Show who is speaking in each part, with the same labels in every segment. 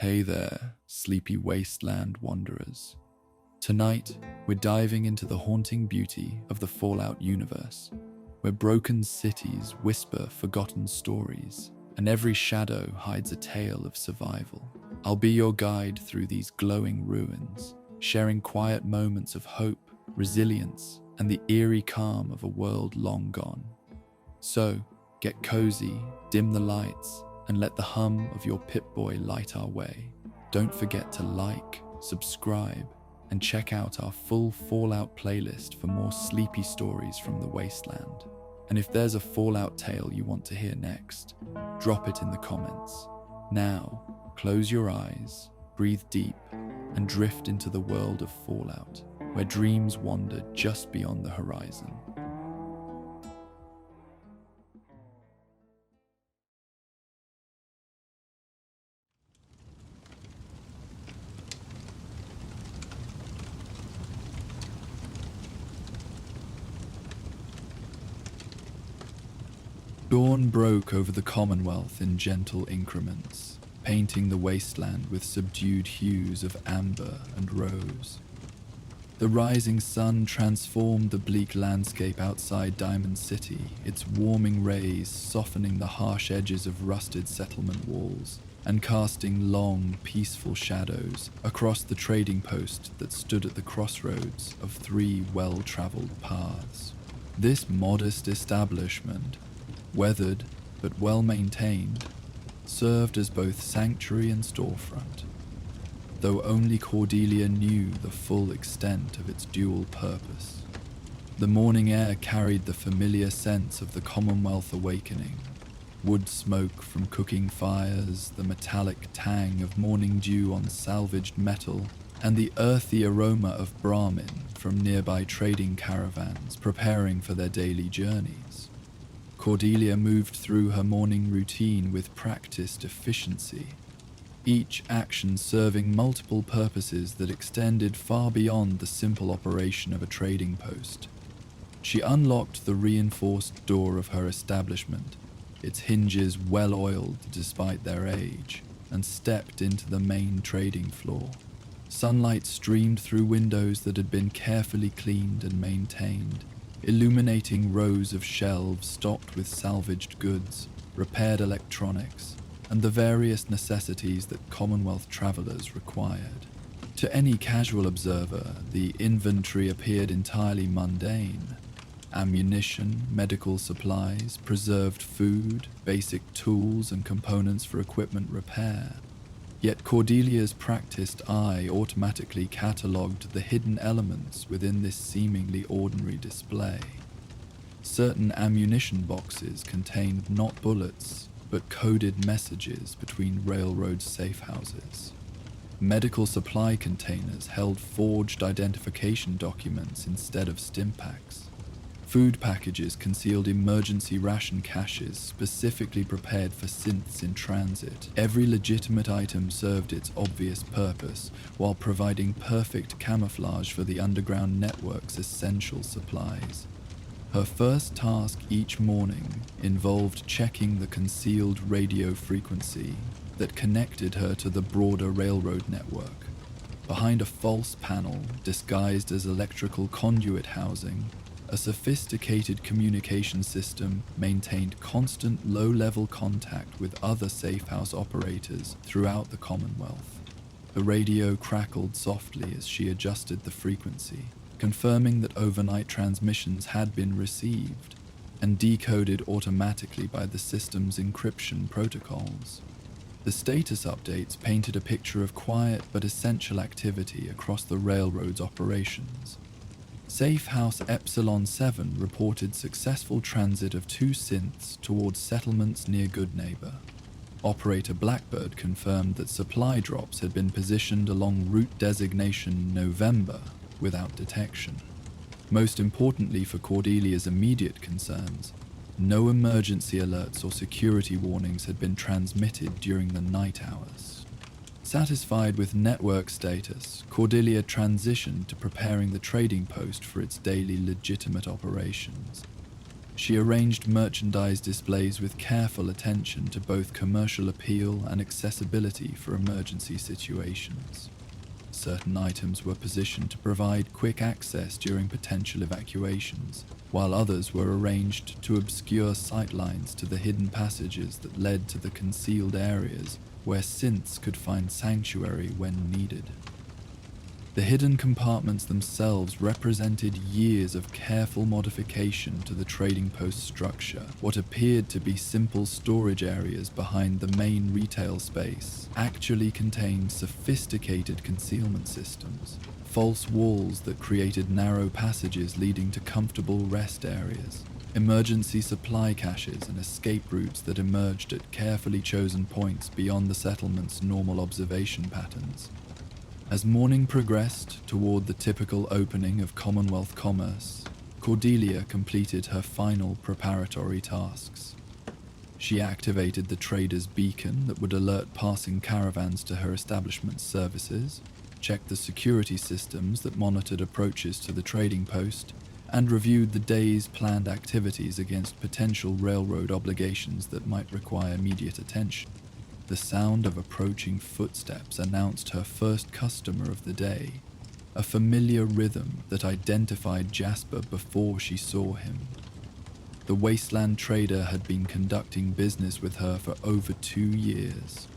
Speaker 1: Hey there, sleepy wasteland wanderers. Tonight, we're diving into the haunting beauty of the Fallout universe, where broken cities whisper forgotten stories, and every shadow hides a tale of survival. I'll be your guide through these glowing ruins, sharing quiet moments of hope, resilience, and the eerie calm of a world long gone. So, get cozy, dim the lights, and let the hum of your Pip-Boy light our way. Don't forget to like, subscribe, and check out our full Fallout playlist for more sleepy stories from the wasteland. And if there's a Fallout tale you want to hear next, drop it in the comments. Now, close your eyes, breathe deep, and drift into the world of Fallout, where dreams wander just beyond the horizon. Dawn broke over the Commonwealth in gentle increments, painting the wasteland with subdued hues of amber and rose. The rising sun transformed the bleak landscape outside Diamond City, its warming rays softening the harsh edges of rusted settlement walls and casting long, peaceful shadows across the trading post that stood at the crossroads of three well-traveled paths. This modest establishment, weathered but well-maintained, served as both sanctuary and storefront, though only Cordelia knew the full extent of its dual purpose. The morning air carried the familiar sense of the Commonwealth awakening, wood smoke from cooking fires, the metallic tang of morning dew on salvaged metal, and the earthy aroma of Brahmin from nearby trading caravans preparing for their daily journeys. Cordelia moved through her morning routine with practiced efficiency, each action serving multiple purposes that extended far beyond the simple operation of a trading post. She unlocked the reinforced door of her establishment, its hinges well-oiled despite their age, and stepped into the main trading floor. Sunlight streamed through windows that had been carefully cleaned and maintained, illuminating rows of shelves stocked with salvaged goods, repaired electronics, and the various necessities that Commonwealth travelers required. To any casual observer, the inventory appeared entirely mundane. Ammunition, medical supplies, preserved food, basic tools, and components for equipment repair. Yet Cordelia's practiced eye automatically catalogued the hidden elements within this seemingly ordinary display. Certain ammunition boxes contained not bullets, but coded messages between railroad safe houses. Medical supply containers held forged identification documents instead of stimpaks. Food packages concealed emergency ration caches specifically prepared for synths in transit. Every legitimate item served its obvious purpose, while providing perfect camouflage for the underground network's essential supplies. Her first task each morning involved checking the concealed radio frequency that connected her to the broader railroad network. Behind a false panel, disguised as electrical conduit housing, a sophisticated communication system maintained constant low-level contact with other safehouse operators throughout the Commonwealth. The radio crackled softly as she adjusted the frequency, confirming that overnight transmissions had been received and decoded automatically by the system's encryption protocols. The status updates painted a picture of quiet but essential activity across the railroad's operations. Safe House Epsilon 7 reported successful transit of 2 synths towards settlements near Goodneighbor. Operator Blackbird confirmed that supply drops had been positioned along route designation November without detection. Most importantly for Cordelia's immediate concerns, no emergency alerts or security warnings had been transmitted during the night hours. Satisfied with network status, Cordelia transitioned to preparing the trading post for its daily legitimate operations. She arranged merchandise displays with careful attention to both commercial appeal and accessibility for emergency situations. Certain items were positioned to provide quick access during potential evacuations, while others were arranged to obscure sightlines to the hidden passages that led to the concealed areas where synths could find sanctuary when needed. The hidden compartments themselves represented years of careful modification to the trading post structure. What appeared to be simple storage areas behind the main retail space actually contained sophisticated concealment systems, false walls that created narrow passages leading to comfortable rest areas, emergency supply caches and escape routes that emerged at carefully chosen points beyond the settlement's normal observation patterns. As morning progressed toward the typical opening of Commonwealth commerce, Cordelia completed her final preparatory tasks. She activated the trader's beacon that would alert passing caravans to her establishment's services, checked the security systems that monitored approaches to the trading post, and reviewed the day's planned activities against potential railroad obligations that might require immediate attention. The sound of approaching footsteps announced her first customer of the day, a familiar rhythm that identified Jasper before she saw him. The wasteland trader had been conducting business with her for over 2 years,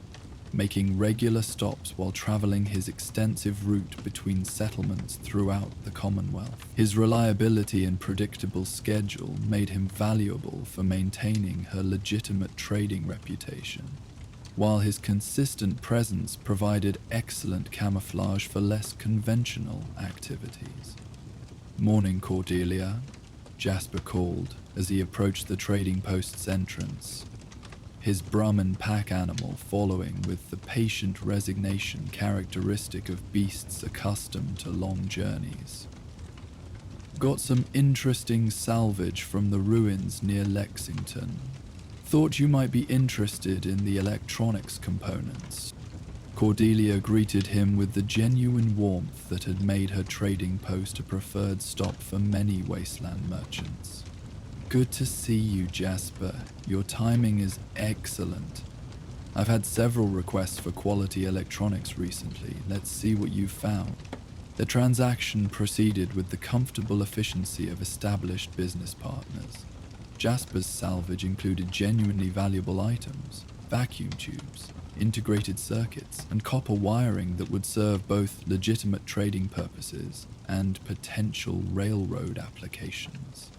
Speaker 1: making regular stops while traveling his extensive route between settlements throughout the Commonwealth. His reliability and predictable schedule made him valuable for maintaining her legitimate trading reputation, while his consistent presence provided excellent camouflage for less conventional activities. "Morning, Cordelia," Jasper called as he approached the trading post's entrance, his Brahmin pack animal following with the patient resignation characteristic of beasts accustomed to long journeys. "Got some interesting salvage from the ruins near Lexington. Thought you might be interested in the electronics components." Cordelia greeted him with the genuine warmth that had made her trading post a preferred stop for many wasteland merchants. "Good to see you, Jasper. Your timing is excellent. I've had several requests for quality electronics recently. Let's see what you've found." The transaction proceeded with the comfortable efficiency of established business partners. Jasper's salvage included genuinely valuable items, vacuum tubes, integrated circuits, and copper wiring that would serve both legitimate trading purposes and potential railroad applications.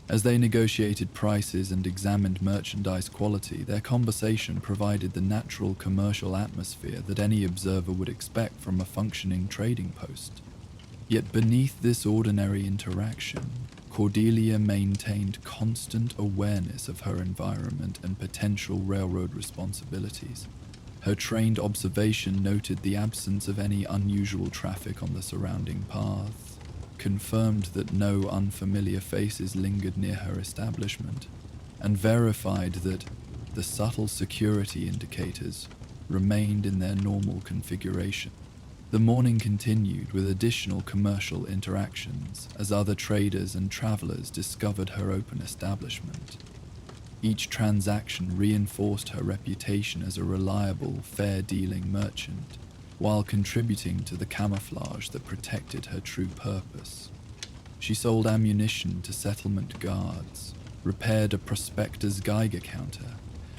Speaker 1: As they negotiated prices and examined merchandise quality, their conversation provided the natural commercial atmosphere that any observer would expect from a functioning trading post. Yet beneath this ordinary interaction, Cordelia maintained constant awareness of her environment and potential railroad responsibilities. Her trained observation noted the absence of any unusual traffic on the surrounding paths, confirmed that no unfamiliar faces lingered near her establishment, and verified that the subtle security indicators remained in their normal configuration. The morning continued with additional commercial interactions as other traders and travelers discovered her open establishment. Each transaction reinforced her reputation as a reliable, fair-dealing merchant, while contributing to the camouflage that protected her true purpose. She sold ammunition to settlement guards, repaired a prospector's Geiger counter,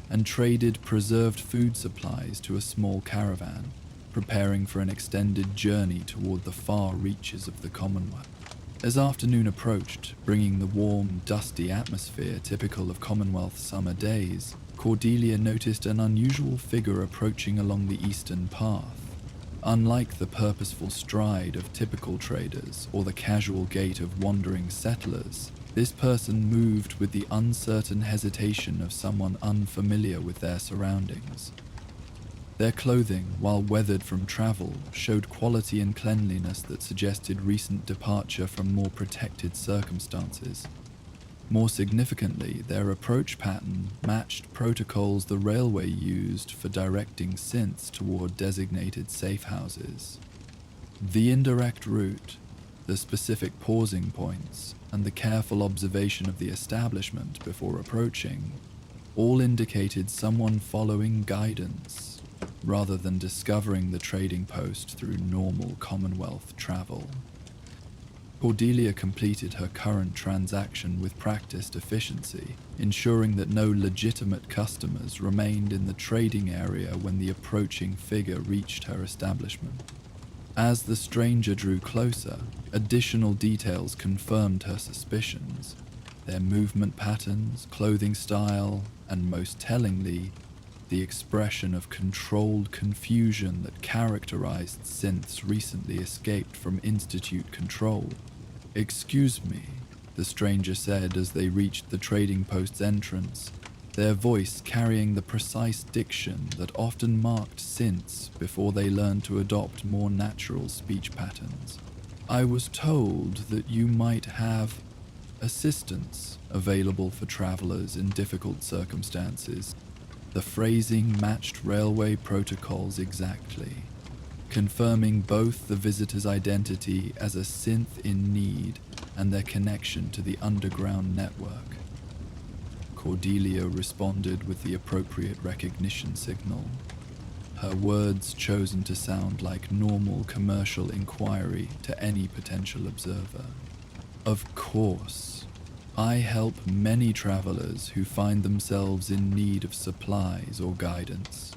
Speaker 1: and traded preserved food supplies to a small caravan, preparing for an extended journey toward the far reaches of the Commonwealth. As afternoon approached, bringing the warm, dusty atmosphere typical of Commonwealth summer days, Cordelia noticed an unusual figure approaching along the eastern path. Unlike the purposeful stride of typical traders or the casual gait of wandering settlers, this person moved with the uncertain hesitation of someone unfamiliar with their surroundings. Their clothing, while weathered from travel, showed quality and cleanliness that suggested recent departure from more protected circumstances. More significantly, their approach pattern matched protocols the railway used for directing synths toward designated safe houses. The indirect route, The specific pausing points and the careful observation of the establishment before approaching all indicated someone following guidance rather than discovering the trading post through normal Commonwealth travel. Cordelia completed her current transaction with practiced efficiency, ensuring that no legitimate customers remained in the trading area when the approaching figure reached her establishment. As the stranger drew closer, additional details confirmed her suspicions. Their movement patterns, clothing style, and most tellingly, the expression of controlled confusion that characterized synths recently escaped from Institute control. "Excuse me," the stranger said as they reached the trading post's entrance, their voice carrying the precise diction that often marked synths before they learned to adopt more natural speech patterns. "I was told that you might have assistance available for travelers in difficult circumstances." The phrasing matched railway protocols exactly, confirming both the visitor's identity as a synth in need and their connection to the underground network. Cordelia responded with the appropriate recognition signal, her words chosen to sound like normal commercial inquiry to any potential observer. "Of course, I help many travelers who find themselves in need of supplies or guidance.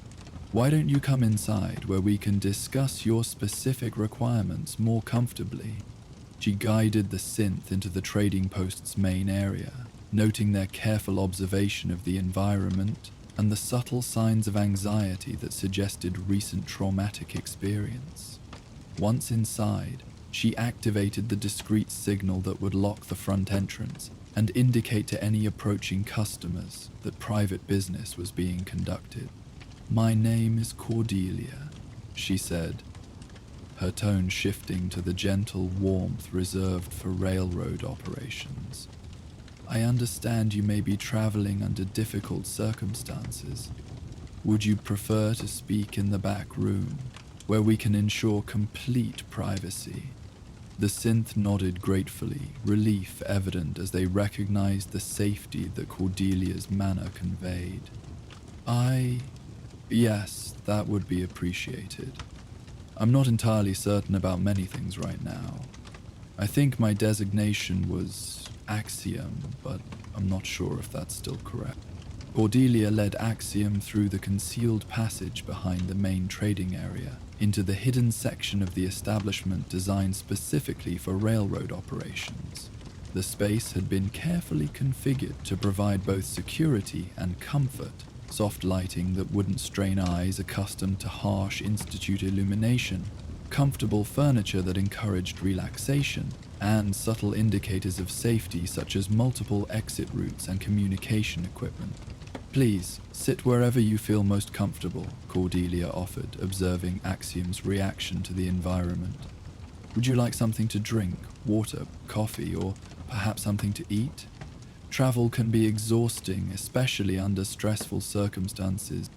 Speaker 1: Why don't you come inside where we can discuss your specific requirements more comfortably?" She guided the synth into the trading post's main area, noting their careful observation of the environment and the subtle signs of anxiety that suggested recent traumatic experience. Once inside, she activated the discreet signal that would lock the front entrance and indicate to any approaching customers that private business was being conducted. "My name is Cordelia," she said, her tone shifting to the gentle warmth reserved for railroad operations. "I understand you may be traveling under difficult circumstances. Would you prefer to speak in the back room, where we can ensure complete privacy?" The synth nodded gratefully, relief evident as they recognized the safety that Cordelia's manner conveyed. Yes, that would be appreciated. I'm not entirely certain about many things right now. I think my designation was Axiom, but I'm not sure if that's still correct." Cordelia led Axiom through the concealed passage behind the main trading area, into the hidden section of the establishment designed specifically for railroad operations. The space had been carefully configured to provide both security and comfort, soft lighting that wouldn't strain eyes accustomed to harsh institute illumination, comfortable furniture that encouraged relaxation, and subtle indicators of safety such as multiple exit routes and communication equipment. "Please, sit wherever you feel most comfortable," Cordelia offered, observing Axiom's reaction to the environment. "Would you like something to drink, water, coffee, or perhaps something to eat? Travel can be exhausting, especially under stressful circumstances."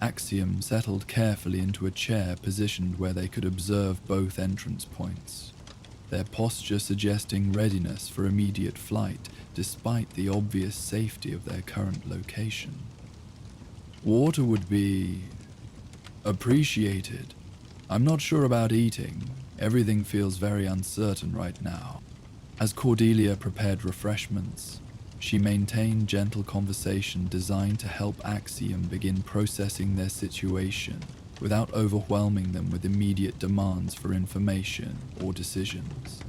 Speaker 1: Axiom settled carefully into a chair positioned where they could observe both entrance points, their posture suggesting readiness for immediate flight despite the obvious safety of their current location. "Water would be appreciated. I'm not sure about eating. Everything feels very uncertain right now." As Cordelia prepared refreshments, she maintained gentle conversation designed to help Axiom begin processing their situation without overwhelming them with immediate demands for information or decisions.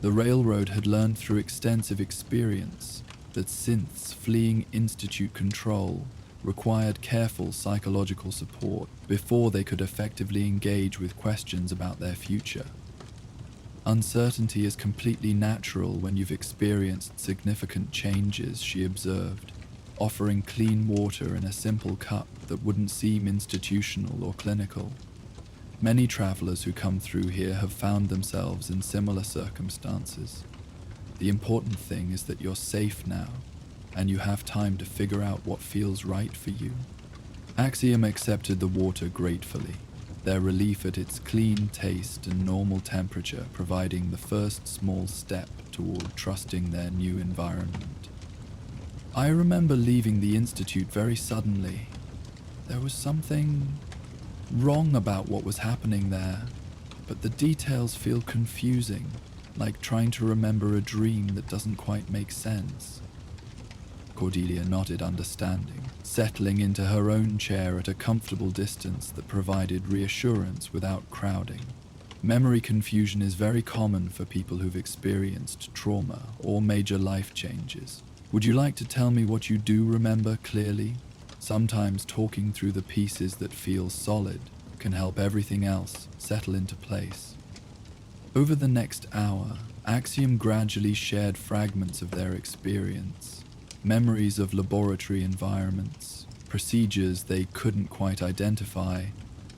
Speaker 1: The railroad had learned through extensive experience that synths fleeing Institute control required careful psychological support before they could effectively engage with questions about their future. "Uncertainty is completely natural when you've experienced significant changes," she observed, offering clean water in a simple cup that wouldn't seem institutional or clinical. "Many travelers who come through here have found themselves in similar circumstances. The important thing is that you're safe now, and you have time to figure out what feels right for you." Axiom accepted the water gratefully, their relief at its clean taste and normal temperature providing the first small step toward trusting their new environment. I remember leaving the institute very suddenly. There was something wrong about what was happening there, but the details feel confusing, like trying to remember a dream that doesn't quite make sense. Cordelia nodded understanding, settling into her own chair at a comfortable distance that provided reassurance without crowding. Memory confusion is very common for people who've experienced trauma or major life changes. Would you like to tell me what you do remember clearly? Sometimes talking through the pieces that feel solid can help everything else settle into place. Over the next hour, Axiom gradually shared fragments of their experience, memories of laboratory environments, procedures they couldn't quite identify,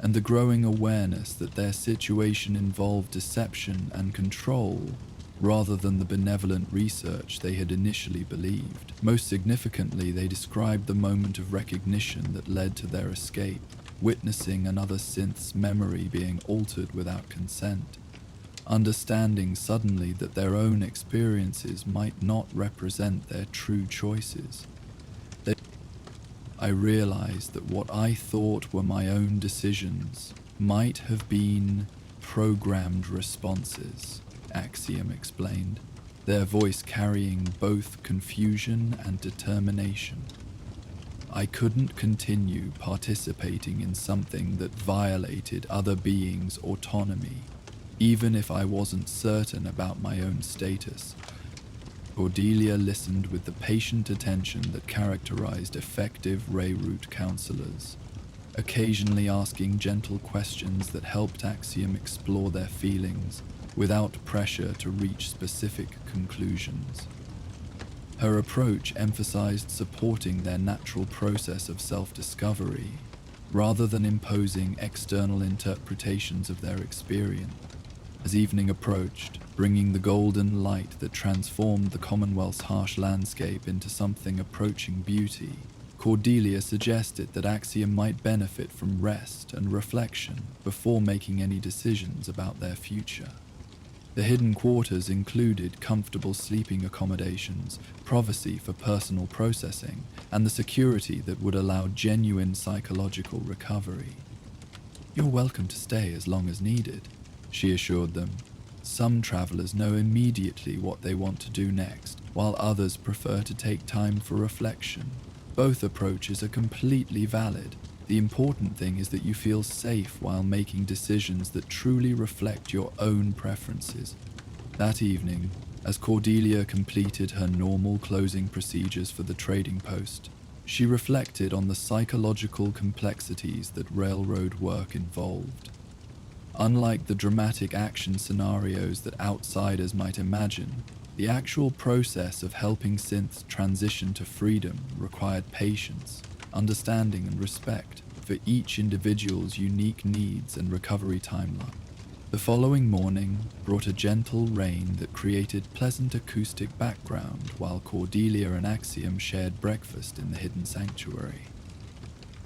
Speaker 1: and the growing awareness that their situation involved deception and control rather than the benevolent research they had initially believed. Most significantly, they described the moment of recognition that led to their escape, witnessing another synth's memory being altered without consent, understanding suddenly that their own experiences might not represent their true choices. I realized that what I thought were my own decisions might have been programmed responses, Axiom explained, their voice carrying both confusion and determination. I couldn't continue participating in something that violated other beings' autonomy, even if I wasn't certain about my own status. Cordelia listened with the patient attention that characterized effective Rayroot counselors, occasionally asking gentle questions that helped Axiom explore their feelings without pressure to reach specific conclusions. Her approach emphasized supporting their natural process of self-discovery, rather than imposing external interpretations of their experience. As evening approached, bringing the golden light that transformed the Commonwealth's harsh landscape into something approaching beauty, Cordelia suggested that Axiom might benefit from rest and reflection before making any decisions about their future. The hidden quarters included comfortable sleeping accommodations, privacy for personal processing, and the security that would allow genuine psychological recovery. "You're welcome to stay as long as needed," she assured them. Some travelers know immediately what they want to do next, while others prefer to take time for reflection. Both approaches are completely valid. The important thing is that you feel safe while making decisions that truly reflect your own preferences. That evening, as Cordelia completed her normal closing procedures for the trading post, she reflected on the psychological complexities that railroad work involved. Unlike the dramatic action scenarios that outsiders might imagine, the actual process of helping synths transition to freedom required patience, understanding, and respect for each individual's unique needs and recovery timeline. The following morning brought a gentle rain that created pleasant acoustic background while Cordelia and Axiom shared breakfast in the hidden sanctuary.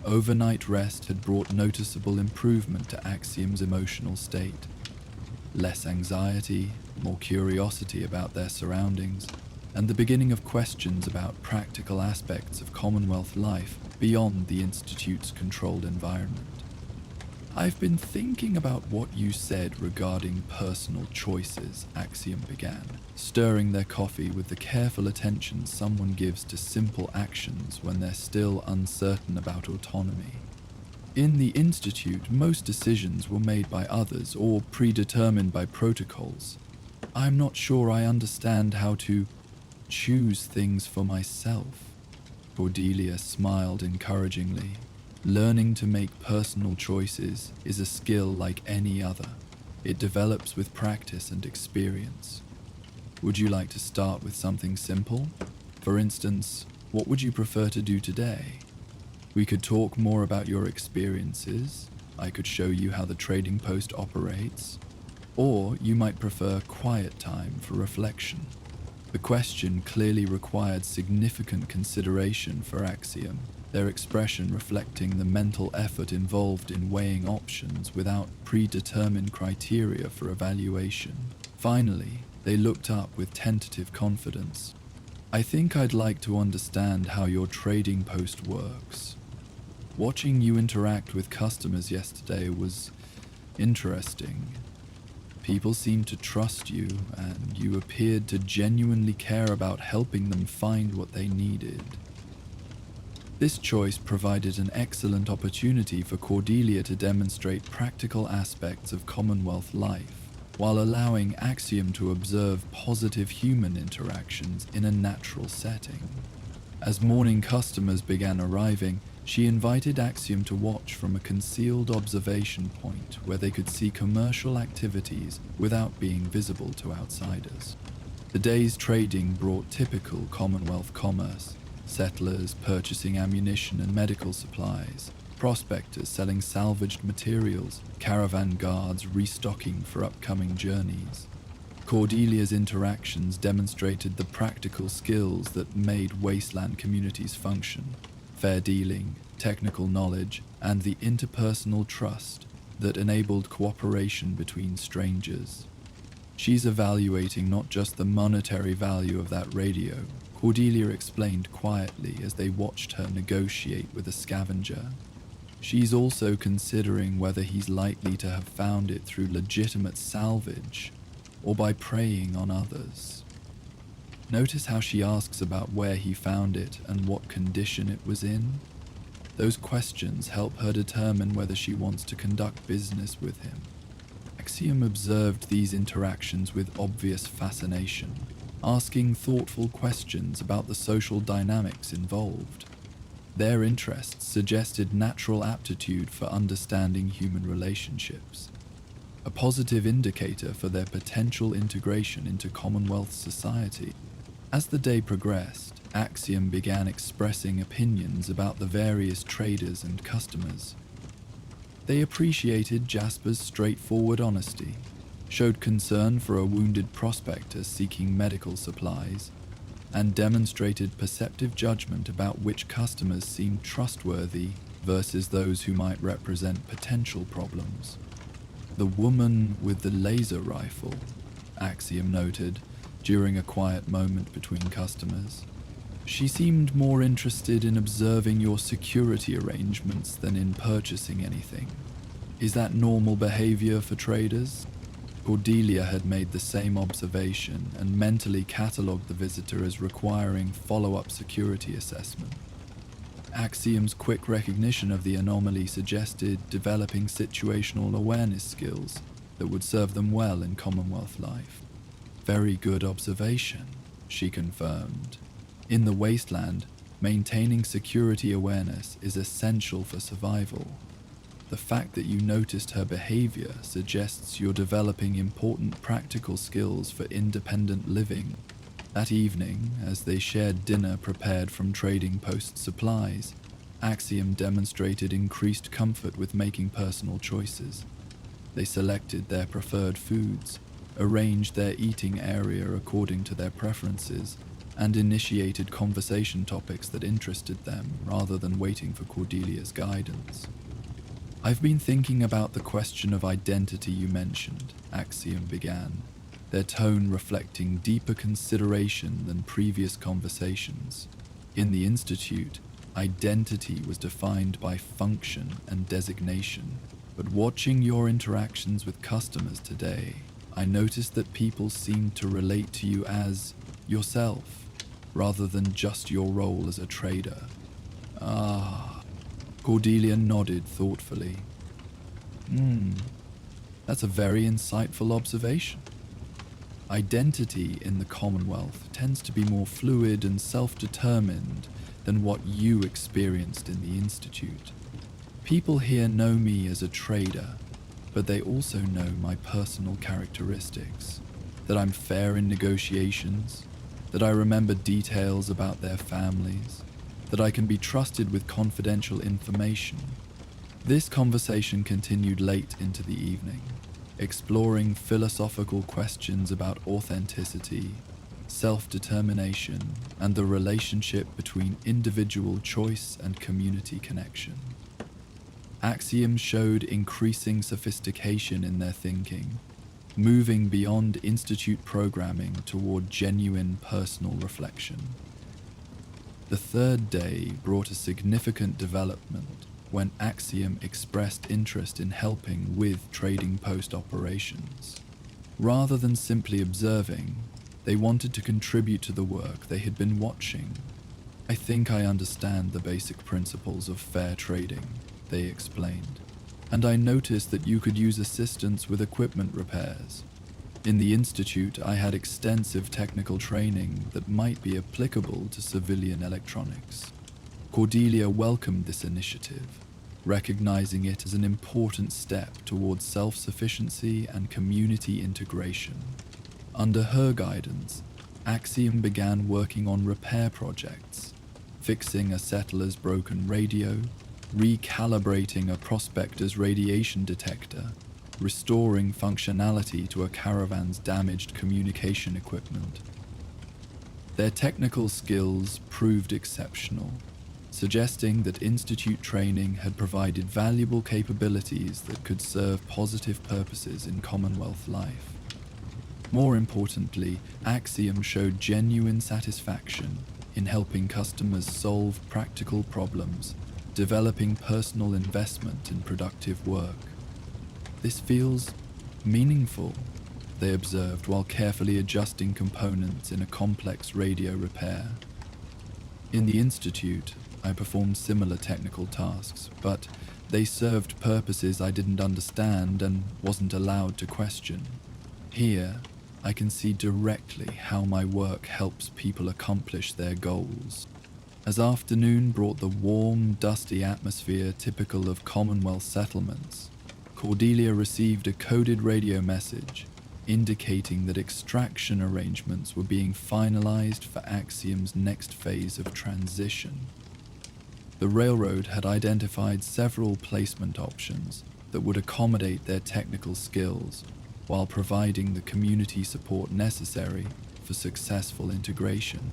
Speaker 1: Overnight rest had brought noticeable improvement to Axiom's emotional state. Less anxiety, more curiosity about their surroundings, and the beginning of questions about practical aspects of Commonwealth life beyond the Institute's controlled environment. "I've been thinking about what you said regarding personal choices," Axiom began, stirring their coffee with the careful attention someone gives to simple actions when they're still uncertain about autonomy. "In the Institute, most decisions were made by others or predetermined by protocols. I'm not sure I understand how to choose things for myself." Cordelia smiled encouragingly. "Learning to make personal choices is a skill like any other. It develops with practice and experience. Would you like to start with something simple? For instance, what would you prefer to do today? We could talk more about your experiences. I could show you how the trading post operates. Or you might prefer quiet time for reflection." The question clearly required significant consideration for Axiom, their expression reflecting the mental effort involved in weighing options without predetermined criteria for evaluation. Finally, they looked up with tentative confidence. "I think I'd like to understand how your trading post works. Watching you interact with customers yesterday was interesting. People seemed to trust you, and you appeared to genuinely care about helping them find what they needed." This choice provided an excellent opportunity for Cordelia to demonstrate practical aspects of Commonwealth life, while allowing Axiom to observe positive human interactions in a natural setting. As morning customers began arriving, she invited Axiom to watch from a concealed observation point where they could see commercial activities without being visible to outsiders. The day's trading brought typical Commonwealth commerce: settlers purchasing ammunition and medical supplies, prospectors selling salvaged materials, caravan guards restocking for upcoming journeys. Cordelia's interactions demonstrated the practical skills that made wasteland communities function: fair dealing, technical knowledge, and the interpersonal trust that enabled cooperation between strangers. "She's evaluating not just the monetary value of that radio," Cordelia explained quietly as they watched her negotiate with a scavenger. "She's also considering whether he's likely to have found it through legitimate salvage or by preying on others. Notice how she asks about where he found it and what condition it was in? Those questions help her determine whether she wants to conduct business with him." Axiom observed these interactions with obvious fascination, asking thoughtful questions about the social dynamics involved. Their interests suggested natural aptitude for understanding human relationships, a positive indicator for their potential integration into Commonwealth society. As the day progressed, Axiom began expressing opinions about the various traders and customers. They appreciated Jasper's straightforward honesty, showed concern for a wounded prospector seeking medical supplies, and demonstrated perceptive judgment about which customers seemed trustworthy versus those who might represent potential problems. "The woman with the laser rifle," Axiom noted, during a quiet moment between customers. "She seemed more interested in observing your security arrangements than in purchasing anything. Is that normal behavior for traders?" Cordelia had made the same observation and mentally catalogued the visitor as requiring follow-up security assessment. Axiom's quick recognition of the anomaly suggested developing situational awareness skills that would serve them well in Commonwealth life. "Very good observation," she confirmed. "In the wasteland, maintaining security awareness is essential for survival. The fact that you noticed her behavior suggests you're developing important practical skills for independent living." That evening, as they shared dinner prepared from trading post supplies, Axiom demonstrated increased comfort with making personal choices. They selected their preferred foods, arranged their eating area according to their preferences, and initiated conversation topics that interested them rather than waiting for Cordelia's guidance. "I've been thinking about the question of identity you mentioned," Axiom began, their tone reflecting deeper consideration than previous conversations. "In the Institute, identity was defined by function and designation, but watching your interactions with customers today, I noticed that people seemed to relate to you as yourself, rather than just your role as a trader." "Ah," Cordelia nodded thoughtfully. That's a very insightful observation. Identity in the Commonwealth tends to be more fluid and self-determined than what you experienced in the Institute. People here know me as a trader, but they also know my personal characteristics, that I'm fair in negotiations, that I remember details about their families, that I can be trusted with confidential information. This conversation continued late into the evening, exploring philosophical questions about authenticity, self-determination, and the relationship between individual choice and community connection. Axiom showed increasing sophistication in their thinking, moving beyond institute programming toward genuine personal reflection. The third day brought a significant development when Axiom expressed interest in helping with trading post operations. Rather than simply observing, they wanted to contribute to the work they had been watching. "I think I understand the basic principles of fair trading," they explained, "and I noticed that you could use assistance with equipment repairs. In the Institute, I had extensive technical training that might be applicable to civilian electronics." Cordelia welcomed this initiative, recognizing it as an important step towards self-sufficiency and community integration. Under her guidance, Axiom began working on repair projects, fixing a settler's broken radio, recalibrating a prospector's radiation detector, restoring functionality to a caravan's damaged communication equipment. Their technical skills proved exceptional, suggesting that Institute training had provided valuable capabilities that could serve positive purposes in Commonwealth life. More importantly, Axiom showed genuine satisfaction in helping customers solve practical problems, developing personal investment in productive work. "This feels meaningful," they observed while carefully adjusting components in a complex radio repair. "In the Institute, I performed similar technical tasks, but they served purposes I didn't understand and wasn't allowed to question. Here, I can see directly how my work helps people accomplish their goals." As afternoon brought the warm, dusty atmosphere typical of Commonwealth settlements, Cordelia received a coded radio message indicating that extraction arrangements were being finalized for Axiom's next phase of transition. The railroad had identified several placement options that would accommodate their technical skills while providing the community support necessary for successful integration.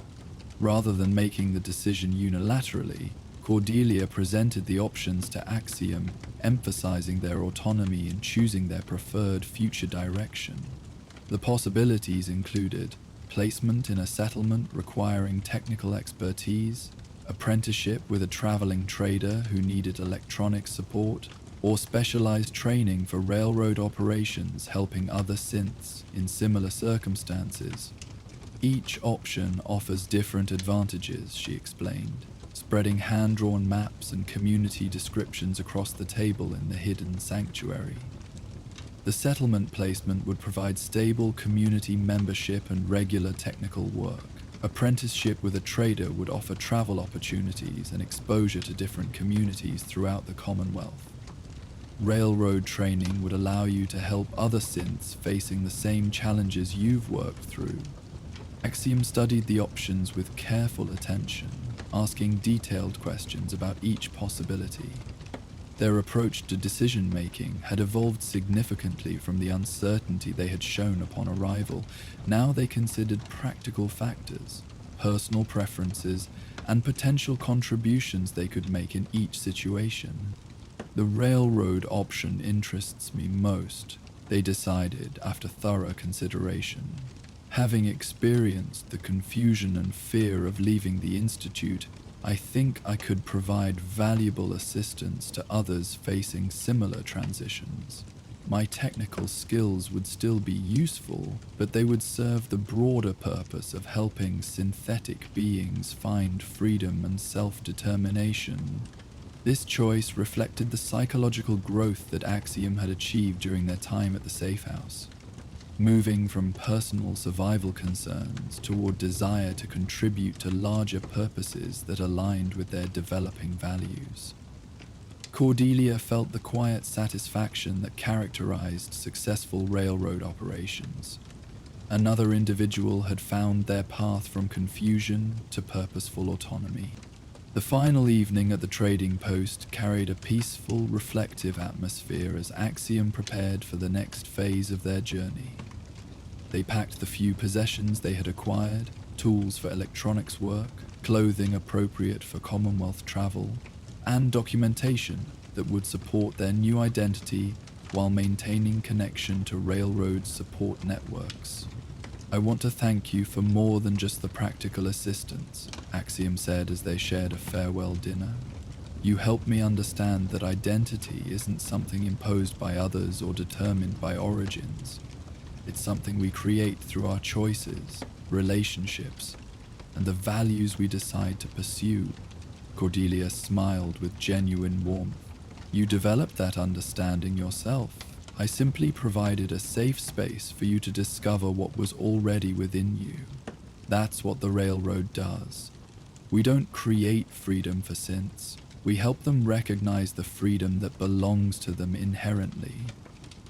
Speaker 1: Rather than making the decision unilaterally, Cordelia presented the options to Axiom, emphasizing their autonomy in choosing their preferred future direction. The possibilities included placement in a settlement requiring technical expertise, apprenticeship with a traveling trader who needed electronic support, or specialized training for railroad operations helping other synths in similar circumstances. Each option offers different advantages, she explained, spreading hand-drawn maps and community descriptions across the table in the hidden sanctuary. The settlement placement would provide stable community membership and regular technical work. Apprenticeship with a trader would offer travel opportunities and exposure to different communities throughout the Commonwealth. Railroad training would allow you to help other synths facing the same challenges you've worked through. Axiom studied the options with careful attention, asking detailed questions about each possibility. Their approach to decision-making had evolved significantly from the uncertainty they had shown upon arrival. Now they considered practical factors, personal preferences, and potential contributions they could make in each situation. "The railroad option interests me most," they decided after thorough consideration. "Having experienced the confusion and fear of leaving the Institute, I think I could provide valuable assistance to others facing similar transitions. My technical skills would still be useful, but they would serve the broader purpose of helping synthetic beings find freedom and self-determination." This choice reflected the psychological growth that Axiom had achieved during their time at the safe house, moving from personal survival concerns toward desire to contribute to larger purposes that aligned with their developing values. Cordelia felt the quiet satisfaction that characterized successful railroad operations. Another individual had found their path from confusion to purposeful autonomy. The final evening at the trading post carried a peaceful, reflective atmosphere as Axiom prepared for the next phase of their journey. They packed the few possessions they had acquired, tools for electronics work, clothing appropriate for Commonwealth travel, and documentation that would support their new identity while maintaining connection to railroad support networks. "I want to thank you for more than just the practical assistance," Axiom said as they shared a farewell dinner. "You helped me understand that identity isn't something imposed by others or determined by origins. It's something we create through our choices, relationships, and the values we decide to pursue." Cordelia smiled with genuine warmth. "You developed that understanding yourself. I simply provided a safe space for you to discover what was already within you. That's what the railroad does. We don't create freedom for synths. We help them recognize the freedom that belongs to them inherently."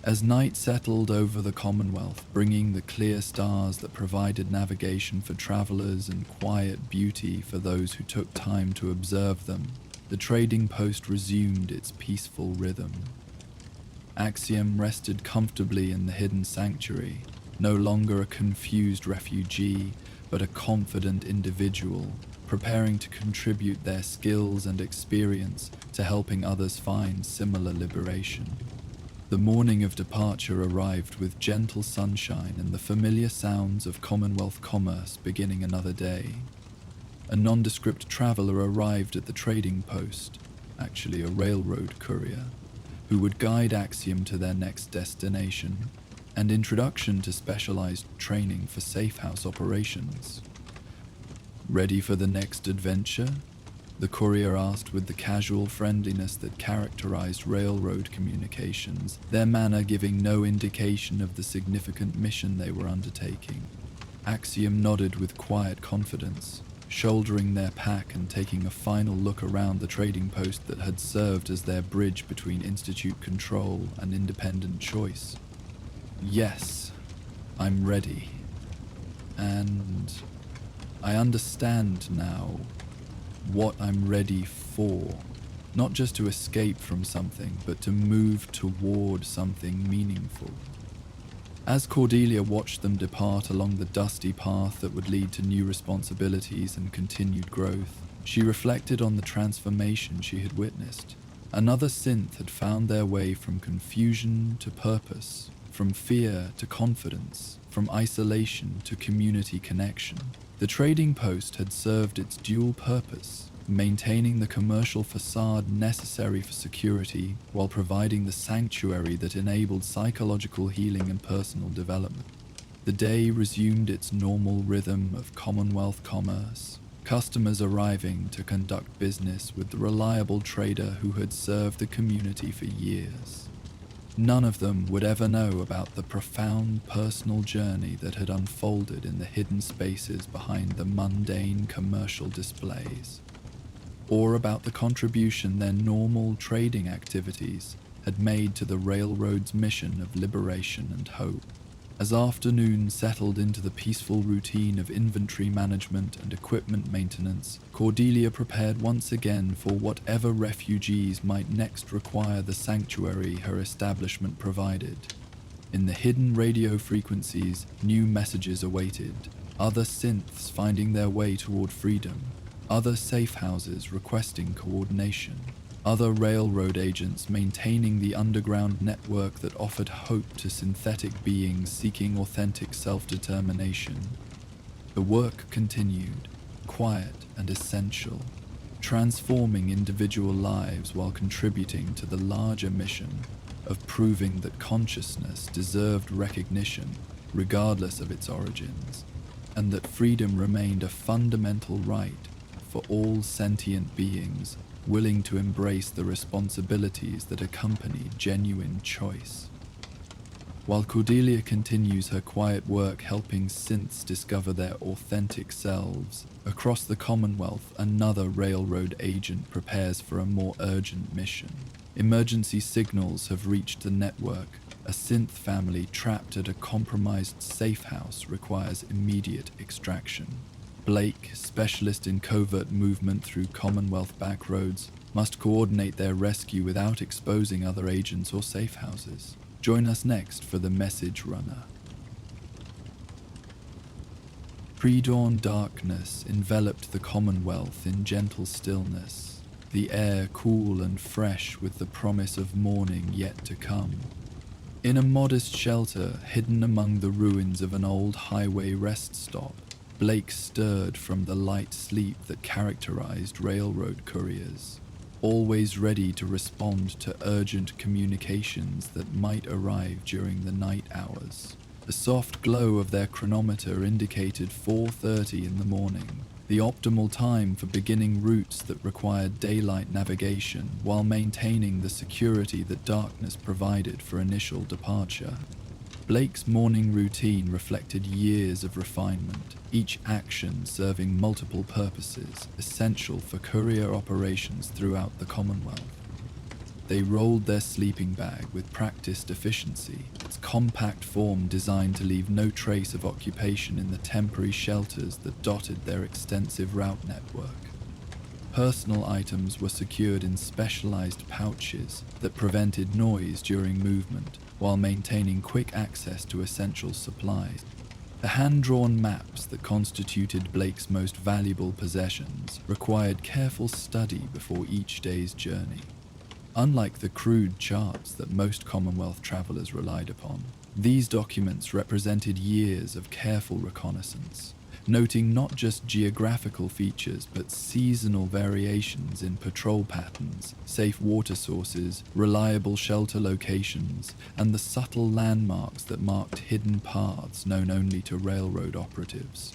Speaker 1: As night settled over the Commonwealth, bringing the clear stars that provided navigation for travelers and quiet beauty for those who took time to observe them, the trading post resumed its peaceful rhythm. Axiom rested comfortably in the hidden sanctuary, no longer a confused refugee, but a confident individual, preparing to contribute their skills and experience to helping others find similar liberation. The morning of departure arrived with gentle sunshine and the familiar sounds of Commonwealth commerce beginning another day. A nondescript traveler arrived at the trading post, actually a railroad courier, who would guide Axiom to their next destination, and introduction to specialized training for safe house operations. "Ready for the next adventure?" the courier asked with the casual friendliness that characterized railroad communications, their manner giving no indication of the significant mission they were undertaking. Axiom nodded with quiet confidence, shouldering their pack and taking a final look around the trading post that had served as their bridge between Institute control and independent choice. "Yes, I'm ready. And I understand now what I'm ready for. Not just to escape from something, but to move toward something meaningful." As Cordelia watched them depart along the dusty path that would lead to new responsibilities and continued growth, she reflected on the transformation she had witnessed. Another synth had found their way from confusion to purpose, from fear to confidence, from isolation to community connection. The trading post had served its dual purpose, maintaining the commercial facade necessary for security while providing the sanctuary that enabled psychological healing and personal development. The day resumed its normal rhythm of Commonwealth commerce, customers arriving to conduct business with the reliable trader who had served the community for years. None of them would ever know about the profound personal journey that had unfolded in the hidden spaces behind the mundane commercial displays, or about the contribution their normal trading activities had made to the railroad's mission of liberation and hope. As afternoon settled into the peaceful routine of inventory management and equipment maintenance, Cordelia prepared once again for whatever refugees might next require the sanctuary her establishment provided. In the hidden radio frequencies, new messages awaited, other synths finding their way toward freedom, other safe houses requesting coordination, other railroad agents maintaining the underground network that offered hope to synthetic beings seeking authentic self-determination. The work continued, quiet and essential, transforming individual lives while contributing to the larger mission of proving that consciousness deserved recognition regardless of its origins, and that freedom remained a fundamental right for all sentient beings willing to embrace the responsibilities that accompany genuine choice. While Cordelia continues her quiet work helping synths discover their authentic selves, across the Commonwealth another railroad agent prepares for a more urgent mission. Emergency signals have reached the network. A synth family trapped at a compromised safe house requires immediate extraction. Blake, specialist in covert movement through Commonwealth backroads, must coordinate their rescue without exposing other agents or safe houses. Join us next for the Message Runner. Pre-dawn darkness enveloped the Commonwealth in gentle stillness, the air cool and fresh with the promise of morning yet to come. In a modest shelter hidden among the ruins of an old highway rest stop, Blake stirred from the light sleep that characterized railroad couriers, always ready to respond to urgent communications that might arrive during the night hours. The soft glow of their chronometer indicated 4:30 in the morning, the optimal time for beginning routes that required daylight navigation while maintaining the security that darkness provided for initial departure. Blake's morning routine reflected years of refinement, each action serving multiple purposes essential for courier operations throughout the Commonwealth. They rolled their sleeping bag with practiced efficiency, its compact form designed to leave no trace of occupation in the temporary shelters that dotted their extensive route network. Personal items were secured in specialized pouches that prevented noise during movement, while maintaining quick access to essential supplies. The hand-drawn maps that constituted Blake's most valuable possessions required careful study before each day's journey. Unlike the crude charts that most Commonwealth travelers relied upon, these documents represented years of careful reconnaissance, noting not just geographical features but seasonal variations in patrol patterns, safe water sources, reliable shelter locations, and the subtle landmarks that marked hidden paths known only to railroad operatives.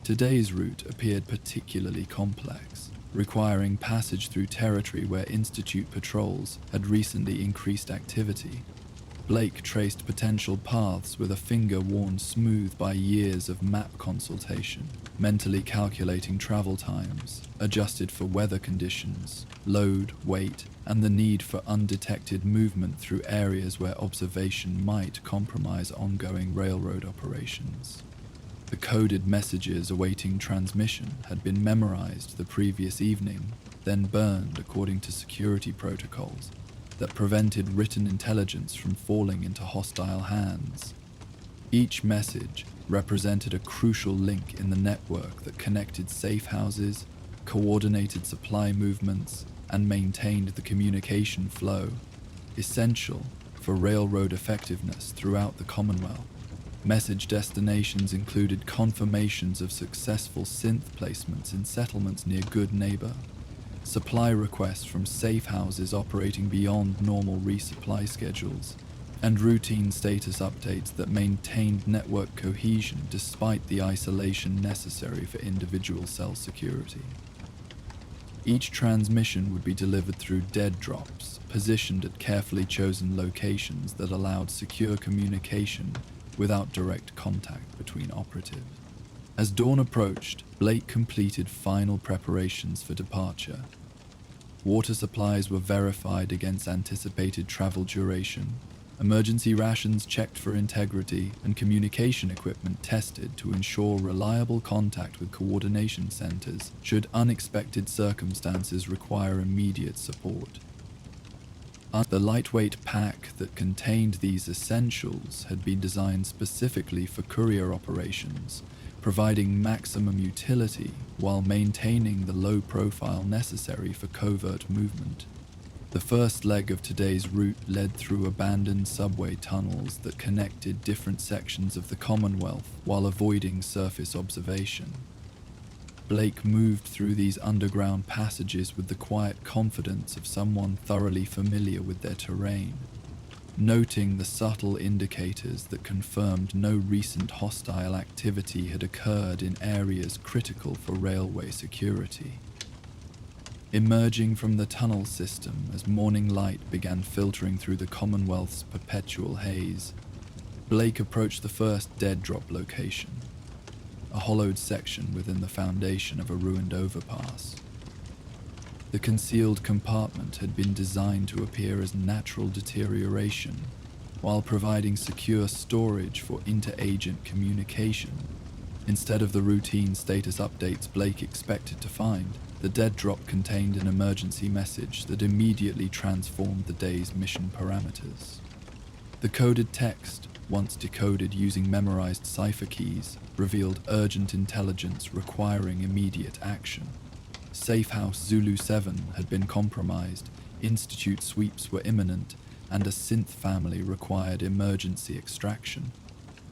Speaker 1: Today's route appeared particularly complex, requiring passage through territory where Institute patrols had recently increased activity. Blake traced potential paths with a finger worn smooth by years of map consultation, mentally calculating travel times, adjusted for weather conditions, load, weight, and the need for undetected movement through areas where observation might compromise ongoing railroad operations. The coded messages awaiting transmission had been memorized the previous evening, then burned according to security protocols that prevented written intelligence from falling into hostile hands. Each message represented a crucial link in the network that connected safe houses, coordinated supply movements, and maintained the communication flow, essential for railroad effectiveness throughout the Commonwealth. Message destinations included confirmations of successful synth placements in settlements near Good Neighbor, supply requests from safe houses operating beyond normal resupply schedules, and routine status updates that maintained network cohesion despite the isolation necessary for individual cell security. Each transmission would be delivered through dead drops, positioned at carefully chosen locations that allowed secure communication without direct contact between operatives. As dawn approached, Blake completed final preparations for departure. Water supplies were verified against anticipated travel duration, emergency rations checked for integrity, and communication equipment tested to ensure reliable contact with coordination centers should unexpected circumstances require immediate support. The lightweight pack that contained these essentials had been designed specifically for courier operations, providing maximum utility while maintaining the low profile necessary for covert movement. The first leg of today's route led through abandoned subway tunnels that connected different sections of the Commonwealth while avoiding surface observation. Blake moved through these underground passages with the quiet confidence of someone thoroughly familiar with their terrain, noting the subtle indicators that confirmed no recent hostile activity had occurred in areas critical for railway security. Emerging from the tunnel system as morning light began filtering through the Commonwealth's perpetual haze, Blake approached the first dead drop location, a hollowed section within the foundation of a ruined overpass. The concealed compartment had been designed to appear as natural deterioration, while providing secure storage for inter-agent communication. Instead of the routine status updates Blake expected to find, the dead drop contained an emergency message that immediately transformed the day's mission parameters. The coded text once decoded using memorized cipher keys, revealed urgent intelligence requiring immediate action. Safe House Zulu 7 had been compromised, institute sweeps were imminent, and a synth family required emergency extraction.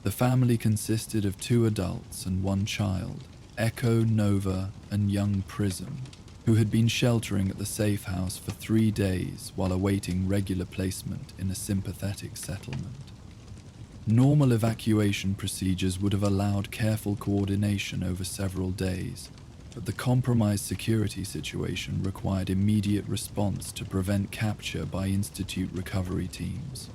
Speaker 1: The family consisted of 2 adults and 1 child, Echo, Nova, and young Prism, who had been sheltering at the safe house for 3 days while awaiting regular placement in a sympathetic settlement. Normal evacuation procedures would have allowed careful coordination over several days, but the compromised security situation required immediate response to prevent capture by Institute recovery teams.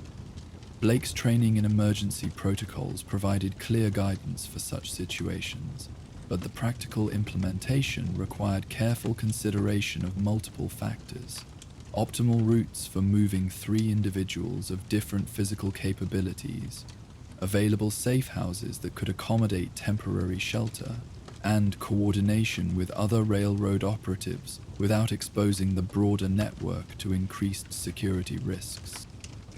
Speaker 1: Blake's training in emergency protocols provided clear guidance for such situations, but the practical implementation required careful consideration of multiple factors. Optimal routes for moving 3 individuals of different physical capabilities, available safe houses that could accommodate temporary shelter, and coordination with other railroad operatives without exposing the broader network to increased security risks.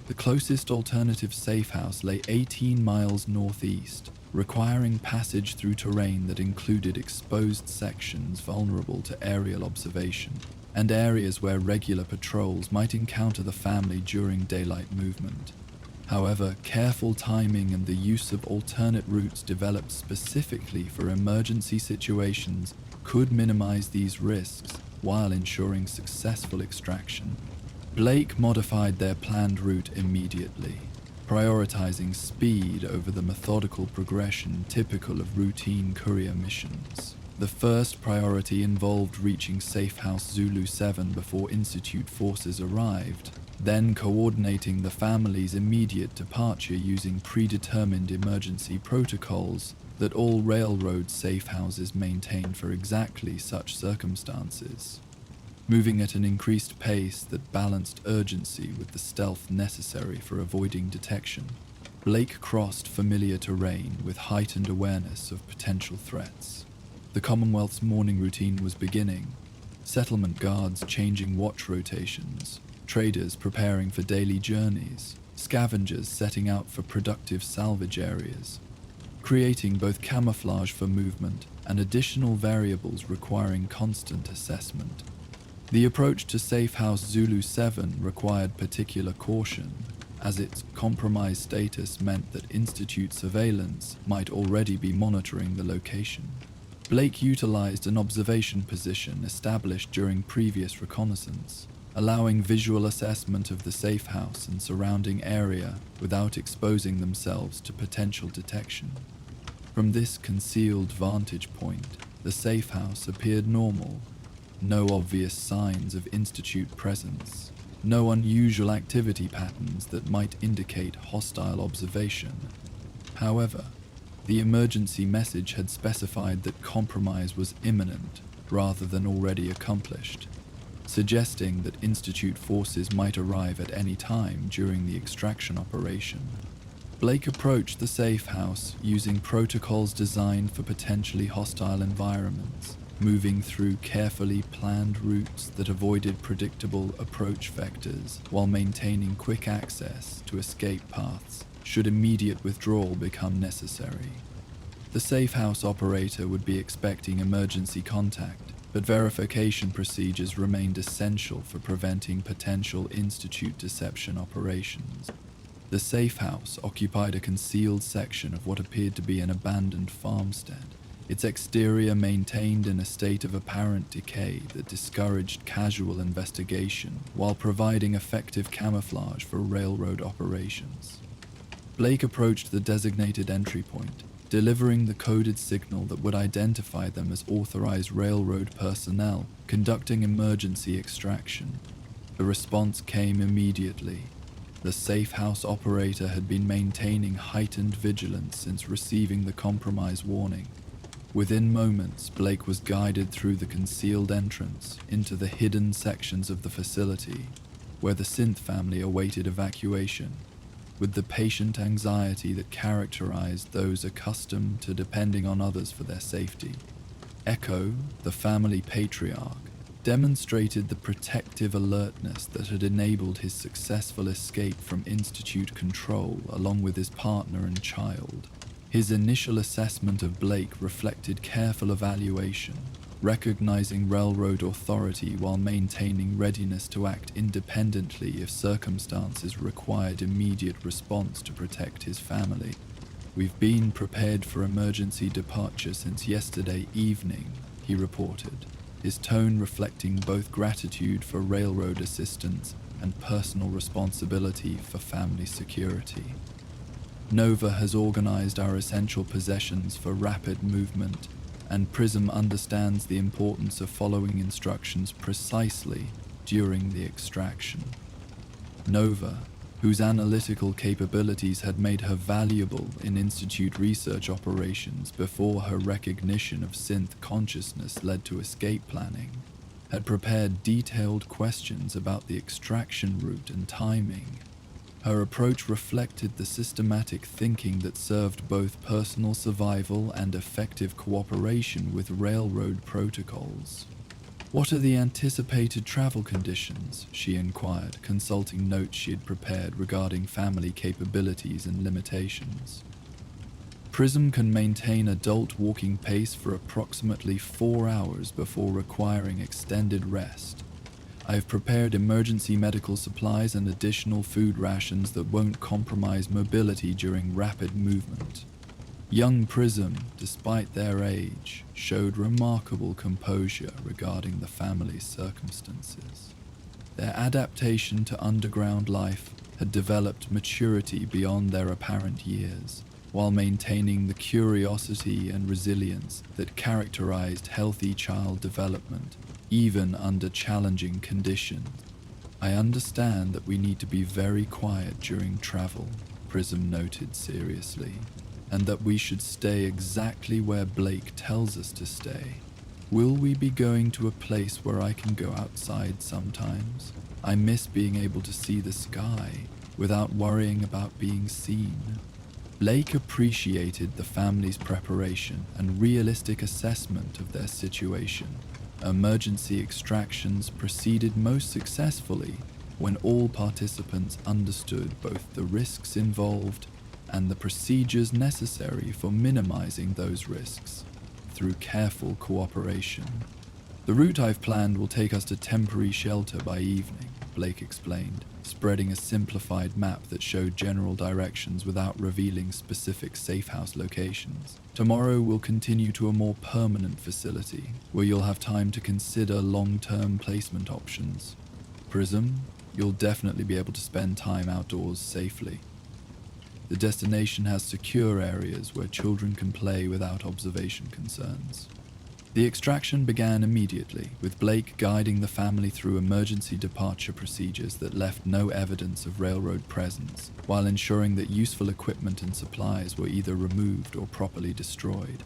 Speaker 1: The closest alternative safe house lay 18 miles northeast, requiring passage through terrain that included exposed sections vulnerable to aerial observation, and areas where regular patrols might encounter the family during daylight movement. However, careful timing and the use of alternate routes developed specifically for emergency situations could minimize these risks while ensuring successful extraction. Blake modified their planned route immediately, prioritizing speed over the methodical progression typical of routine courier missions. The first priority involved reaching Safe House Zulu 7 before Institute forces arrived, then coordinating the family's immediate departure using predetermined emergency protocols that all railroad safe houses maintain for exactly such circumstances. Moving at an increased pace that balanced urgency with the stealth necessary for avoiding detection, Blake crossed familiar terrain with heightened awareness of potential threats. The Commonwealth's morning routine was beginning, settlement guards changing watch rotations, traders preparing for daily journeys, scavengers setting out for productive salvage areas, creating both camouflage for movement and additional variables requiring constant assessment. The approach to Safe House Zulu 7 required particular caution, as its compromised status meant that Institute surveillance might already be monitoring the location. Blake utilized an observation position established during previous reconnaissance, allowing visual assessment of the safe house and surrounding area without exposing themselves to potential detection. From this concealed vantage point, the safe house appeared normal. No obvious signs of Institute presence, no unusual activity patterns that might indicate hostile observation. However, the emergency message had specified that compromise was imminent rather than already accomplished, suggesting that Institute forces might arrive at any time during the extraction operation. Blake approached the safe house using protocols designed for potentially hostile environments, moving through carefully planned routes that avoided predictable approach vectors while maintaining quick access to escape paths should immediate withdrawal become necessary. The safe house operator would be expecting emergency contact, but verification procedures remained essential for preventing potential Institute deception operations. The safe house occupied a concealed section of what appeared to be an abandoned farmstead, its exterior maintained in a state of apparent decay that discouraged casual investigation while providing effective camouflage for railroad operations. Blake approached the designated entry point, delivering the coded signal that would identify them as authorized railroad personnel conducting emergency extraction. The response came immediately. The safe house operator had been maintaining heightened vigilance since receiving the compromise warning. Within moments, Blake was guided through the concealed entrance into the hidden sections of the facility, where the synth family awaited evacuation, with the patient anxiety that characterized those accustomed to depending on others for their safety. Echo, the family patriarch, demonstrated the protective alertness that had enabled his successful escape from Institute control along with his partner and child. His initial assessment of Blake reflected careful evaluation, recognizing railroad authority while maintaining readiness to act independently if circumstances required immediate response to protect his family. "We've been prepared for emergency departure since yesterday evening," he reported, his tone reflecting both gratitude for railroad assistance and personal responsibility for family security. "Nova has organized our essential possessions for rapid movement, and Prism understands the importance of following instructions precisely during the extraction." Nova, whose analytical capabilities had made her valuable in Institute research operations before her recognition of synth consciousness led to escape planning, had prepared detailed questions about the extraction route and timing. Her approach reflected the systematic thinking that served both personal survival and effective cooperation with railroad protocols. "What are the anticipated travel conditions?" she inquired, consulting notes she had prepared regarding family capabilities and limitations. "Prism can maintain adult walking pace for approximately 4 hours before requiring extended rest. I have prepared emergency medical supplies and additional food rations that won't compromise mobility during rapid movement." Young Prism, despite their age, showed remarkable composure regarding the family's circumstances. Their adaptation to underground life had developed maturity beyond their apparent years, while maintaining the curiosity and resilience that characterized healthy child development, even under challenging conditions. "I understand that we need to be very quiet during travel," Prism noted seriously, "and that we should stay exactly where Blake tells us to stay. Will we be going to a place where I can go outside sometimes? I miss being able to see the sky without worrying about being seen." Blake appreciated the family's preparation and realistic assessment of their situation. Emergency extractions proceeded most successfully when all participants understood both the risks involved and the procedures necessary for minimizing those risks through careful cooperation. "The route I've planned will take us to temporary shelter by evening," Blake explained, spreading a simplified map that showed general directions without revealing specific safe house locations. "Tomorrow we'll continue to a more permanent facility, where you'll have time to consider long-term placement options. Prism, you'll definitely be able to spend time outdoors safely. The destination has secure areas where children can play without observation concerns." The extraction began immediately, with Blake guiding the family through emergency departure procedures that left no evidence of railroad presence, while ensuring that useful equipment and supplies were either removed or properly destroyed.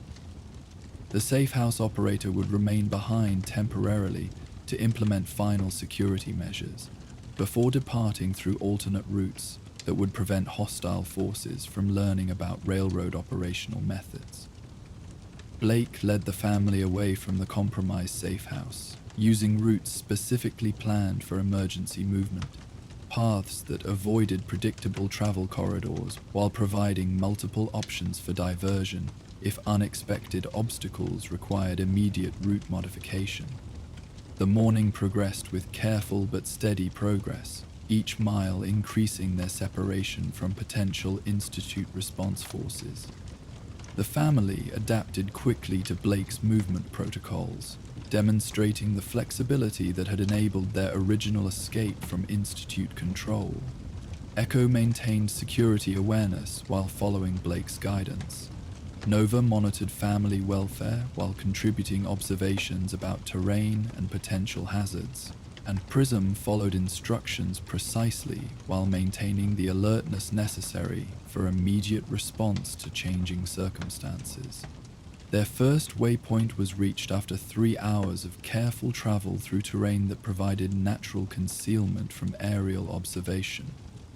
Speaker 1: The safe house operator would remain behind temporarily to implement final security measures, before departing through alternate routes that would prevent hostile forces from learning about railroad operational methods. Blake led the family away from the compromised safe house, using routes specifically planned for emergency movement, paths that avoided predictable travel corridors while providing multiple options for diversion if unexpected obstacles required immediate route modification. The morning progressed with careful but steady progress, each mile increasing their separation from potential Institute response forces. The family adapted quickly to Blake's movement protocols, demonstrating the flexibility that had enabled their original escape from Institute control. Echo maintained security awareness while following Blake's guidance. Nova monitored family welfare while contributing observations about terrain and potential hazards, and Prism followed instructions precisely while maintaining the alertness necessary for immediate response to changing circumstances. Their first waypoint was reached after 3 hours of careful travel through terrain that provided natural concealment from aerial observation.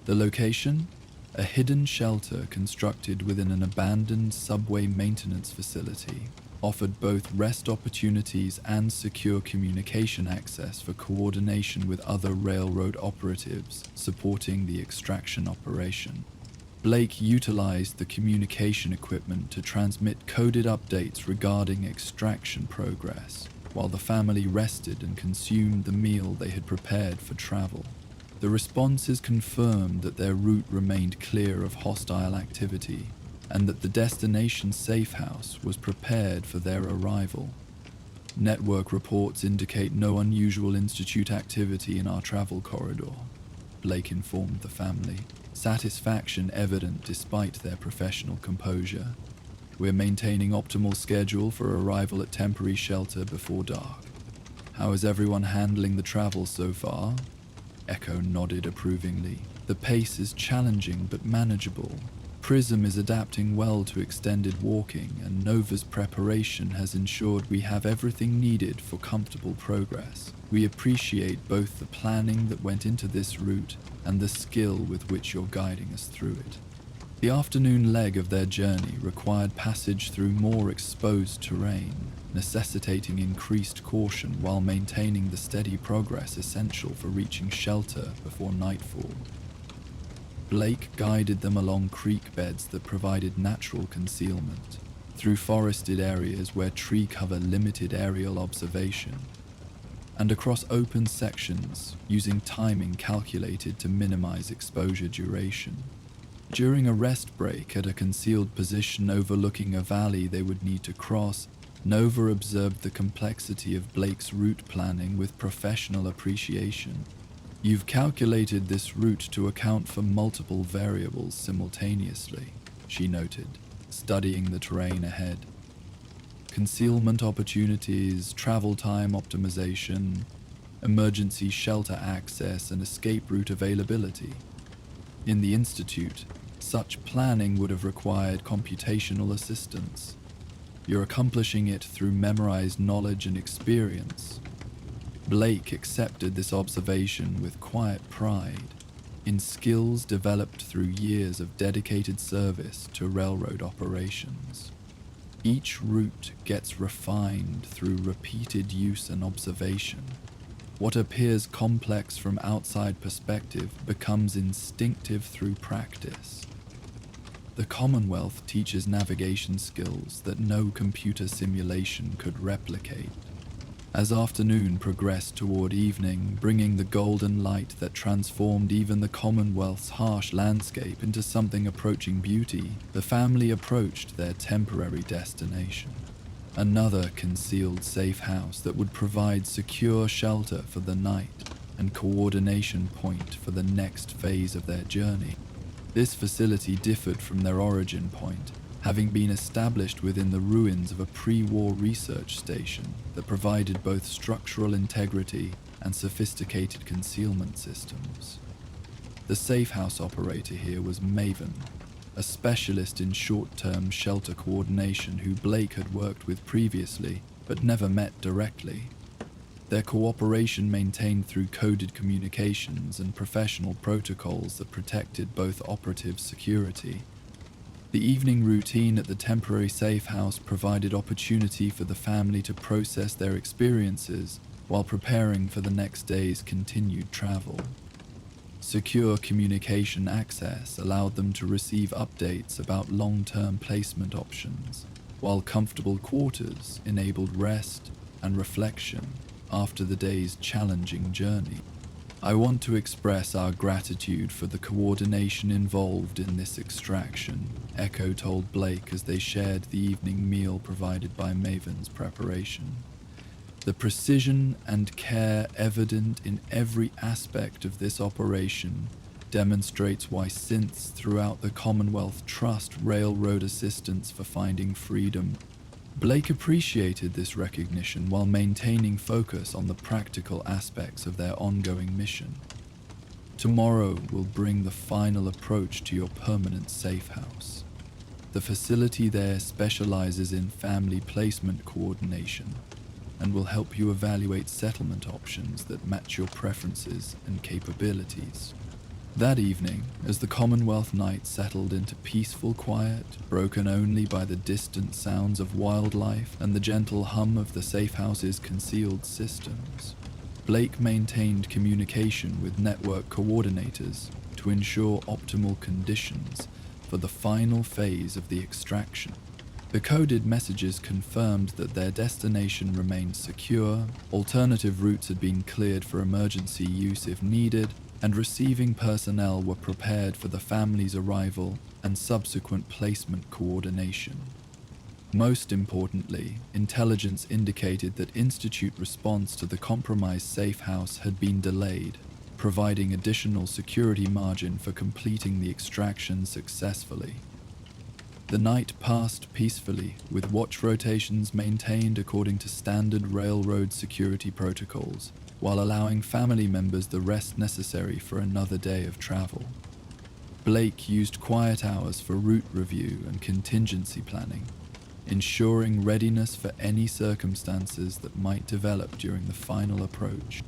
Speaker 1: The location? A hidden shelter constructed within an abandoned subway maintenance facility. offered both rest opportunities and secure communication access for coordination with other railroad operatives supporting the extraction operation. Blake utilized the communication equipment to transmit coded updates regarding extraction progress, while the family rested and consumed the meal they had prepared for travel. The responses confirmed that their route remained clear of hostile activity, and that the destination safe house was prepared for their arrival. Network reports indicate no unusual Institute activity in our travel corridor, Blake informed the family, satisfaction evident despite their professional composure. We're maintaining optimal schedule for arrival at temporary shelter before dark. How is everyone handling the travel so far? Echo nodded approvingly. The pace is challenging but manageable. Prism is adapting well to extended walking, and Nova's preparation has ensured we have everything needed for comfortable progress. We appreciate both the planning that went into this route and the skill with which you're guiding us through it. The afternoon leg of their journey required passage through more exposed terrain, necessitating increased caution while maintaining the steady progress essential for reaching shelter before nightfall. Blake guided them along creek beds that provided natural concealment, through forested areas where tree cover limited aerial observation, and across open sections using timing calculated to minimize exposure duration. During a rest break at a concealed position overlooking a valley they would need to cross, Nova observed the complexity of Blake's route planning with professional appreciation. You've calculated this route to account for multiple variables simultaneously, she noted, studying the terrain ahead. Concealment opportunities, travel time optimization, emergency shelter access, and escape route availability. In the Institute, such planning would have required computational assistance. You're accomplishing it through memorized knowledge and experience. Blake accepted this observation with quiet pride in skills developed through years of dedicated service to railroad operations. Each route gets refined through repeated use and observation. What appears complex from outside perspective becomes instinctive through practice. The Commonwealth teaches navigation skills that no computer simulation could replicate. As afternoon progressed toward evening, bringing the golden light that transformed even the Commonwealth's harsh landscape into something approaching beauty, the family approached their temporary destination. Another concealed safe house that would provide secure shelter for the night and coordination point for the next phase of their journey. This facility differed from their origin point, having been established within the ruins of a pre-war research station that provided both structural integrity and sophisticated concealment systems. The safe house operator here was Maven, a specialist in short-term shelter coordination who Blake had worked with previously but never met directly. Their cooperation maintained through coded communications and professional protocols that protected both operative security. The evening routine at the temporary safe house provided opportunity for the family to process their experiences while preparing for the next day's continued travel. Secure communication access allowed them to receive updates about long-term placement options, while comfortable quarters enabled rest and reflection after the day's challenging journey. I want to express our gratitude for the coordination involved in this extraction, Echo told Blake as they shared the evening meal provided by Maven's preparation. The precision and care evident in every aspect of this operation demonstrates why synths throughout the Commonwealth trust railroad assistance for finding freedom. Blake appreciated this recognition while maintaining focus on the practical aspects of their ongoing mission. Tomorrow will bring the final approach to your permanent safe house. The facility there specializes in family placement coordination and will help you evaluate settlement options that match your preferences and capabilities. That evening, as the Commonwealth night settled into peaceful quiet, broken only by the distant sounds of wildlife and the gentle hum of the safe house's concealed systems, Blake maintained communication with network coordinators to ensure optimal conditions for the final phase of the extraction. The coded messages confirmed that their destination remained secure, alternative routes had been cleared for emergency use if needed, and receiving personnel were prepared for the family's arrival and subsequent placement coordination. Most importantly, intelligence indicated that Institute response to the compromised safe house had been delayed, providing additional security margin for completing the extraction successfully. The night passed peacefully, with watch rotations maintained according to standard railroad security protocols, while allowing family members the rest necessary for another day of travel. Blake used quiet hours for route review and contingency planning, ensuring readiness for any circumstances that might develop during the final approach.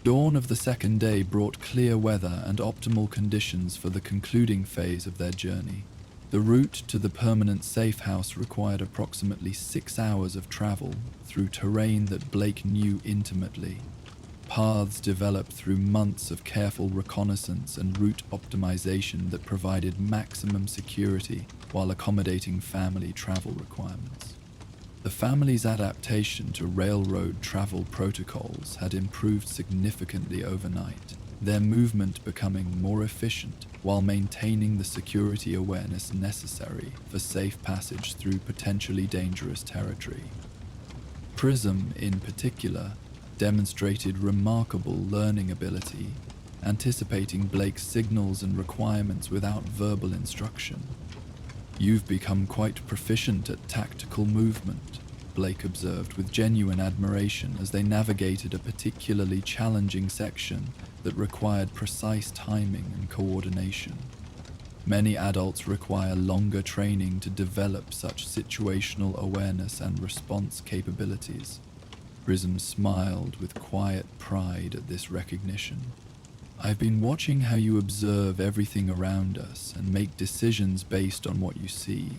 Speaker 1: Dawn of the second day brought clear weather and optimal conditions for the concluding phase of their journey. The route to the permanent safe house required approximately 6 hours of travel through terrain that Blake knew intimately. Paths developed through months of careful reconnaissance and route optimization that provided maximum security while accommodating family travel requirements. The family's adaptation to railroad travel protocols had improved significantly overnight, their movement becoming more efficient while maintaining the security awareness necessary for safe passage through potentially dangerous territory. Prism, in particular, demonstrated remarkable learning ability, anticipating Blake's signals and requirements without verbal instruction. "You've become quite proficient at tactical movement," Blake observed with genuine admiration as they navigated a particularly challenging section that required precise timing and coordination. Many adults require longer training to develop such situational awareness and response capabilities. Prism smiled with quiet pride at this recognition. "I've been watching how you observe everything around us and make decisions based on what you see.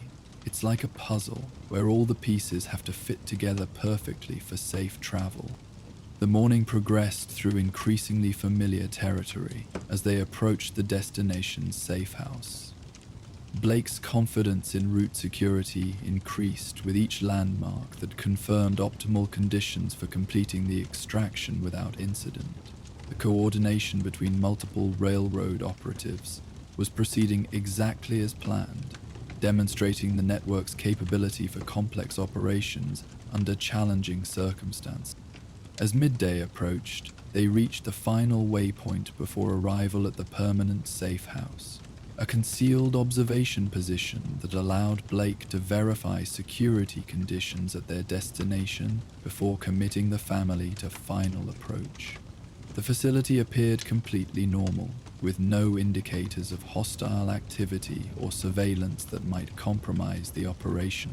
Speaker 1: It's like a puzzle where all the pieces have to fit together perfectly for safe travel." The morning progressed through increasingly familiar territory as they approached the destination's safe house. Blake's confidence in route security increased with each landmark that confirmed optimal conditions for completing the extraction without incident. The coordination between multiple railroad operatives was proceeding exactly as planned, demonstrating the network's capability for complex operations under challenging circumstances. As midday approached, they reached the final waypoint before arrival at the permanent safe house, a concealed observation position that allowed Blake to verify security conditions at their destination before committing the family to final approach. The facility appeared completely normal, with no indicators of hostile activity or surveillance that might compromise the operation.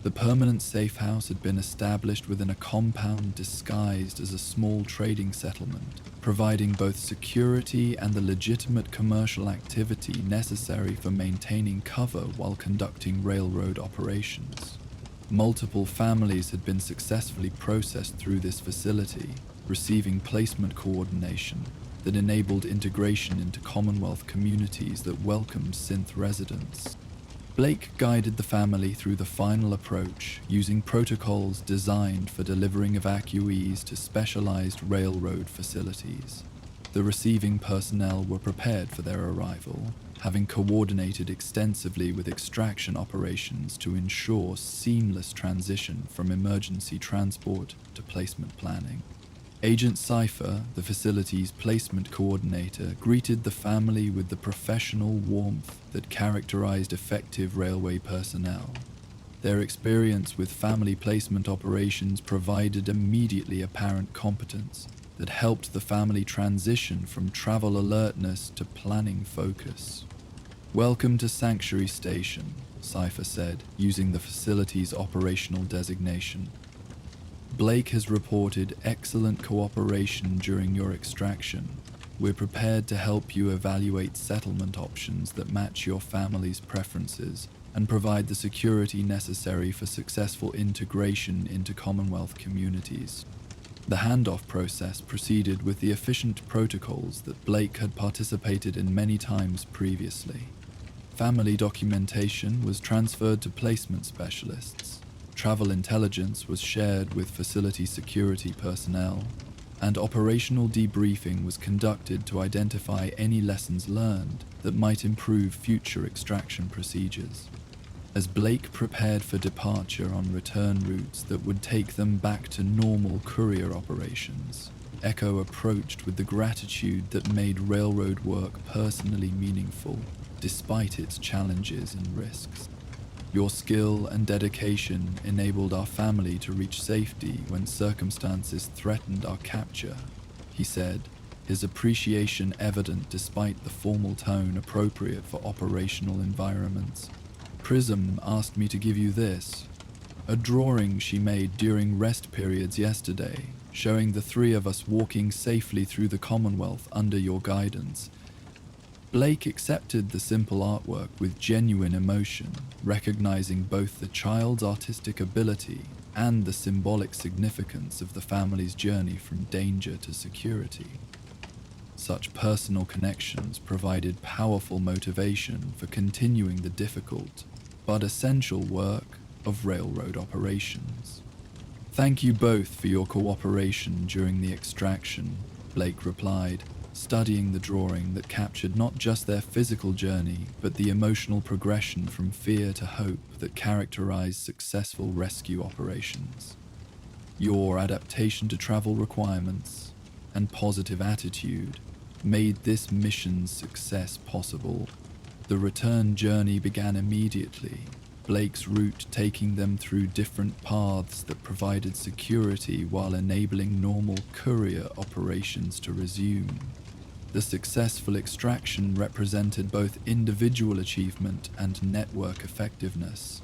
Speaker 1: The permanent safe house had been established within a compound disguised as a small trading settlement, providing both security and the legitimate commercial activity necessary for maintaining cover while conducting railroad operations. Multiple families had been successfully processed through this facility, receiving placement coordination that enabled integration into Commonwealth communities that welcomed synth residents. Blake guided the family through the final approach, using protocols designed for delivering evacuees to specialized railroad facilities. The receiving personnel were prepared for their arrival, having coordinated extensively with extraction operations to ensure seamless transition from emergency transport to placement planning. Agent Cypher, the facility's placement coordinator, greeted the family with the professional warmth that characterized effective railway personnel. Their experience with family placement operations provided immediately apparent competence that helped the family transition from travel alertness to planning focus. "Welcome to Sanctuary Station," Cypher said, using the facility's operational designation. "Blake has reported excellent cooperation during your extraction. we're prepared to help you evaluate settlement options that match your family's preferences and provide the security necessary for successful integration into Commonwealth communities. The handoff process proceeded with the efficient protocols that Blake had participated in many times previously. Family documentation was transferred to placement specialists, travel intelligence was shared with facility security personnel, and operational debriefing was conducted to identify any lessons learned that might improve future extraction procedures. As Blake prepared for departure on return routes that would take them back to normal courier operations, Echo approached with the gratitude that made railroad work personally meaningful, despite its challenges and risks. Your skill and dedication enabled our family to reach safety when circumstances threatened our capture, he said, his appreciation evident despite the formal tone appropriate for operational environments. Prism asked me to give you this, a drawing she made during rest periods yesterday, showing the three of us walking safely through the Commonwealth under your guidance. Blake accepted the simple artwork with genuine emotion, recognizing both the child's artistic ability and the symbolic significance of the family's journey from danger to security. Such personal connections provided powerful motivation for continuing the difficult but essential work of railroad operations. Thank you both for your cooperation during the extraction, Blake replied, studying the drawing that captured not just their physical journey, but the emotional progression from fear to hope that characterized successful rescue operations. Your adaptation to travel requirements and positive attitude made this mission's success possible. The return journey began immediately, Blake's route taking them through different paths that provided security while enabling normal courier operations to resume. The successful extraction represented both individual achievement and network effectiveness.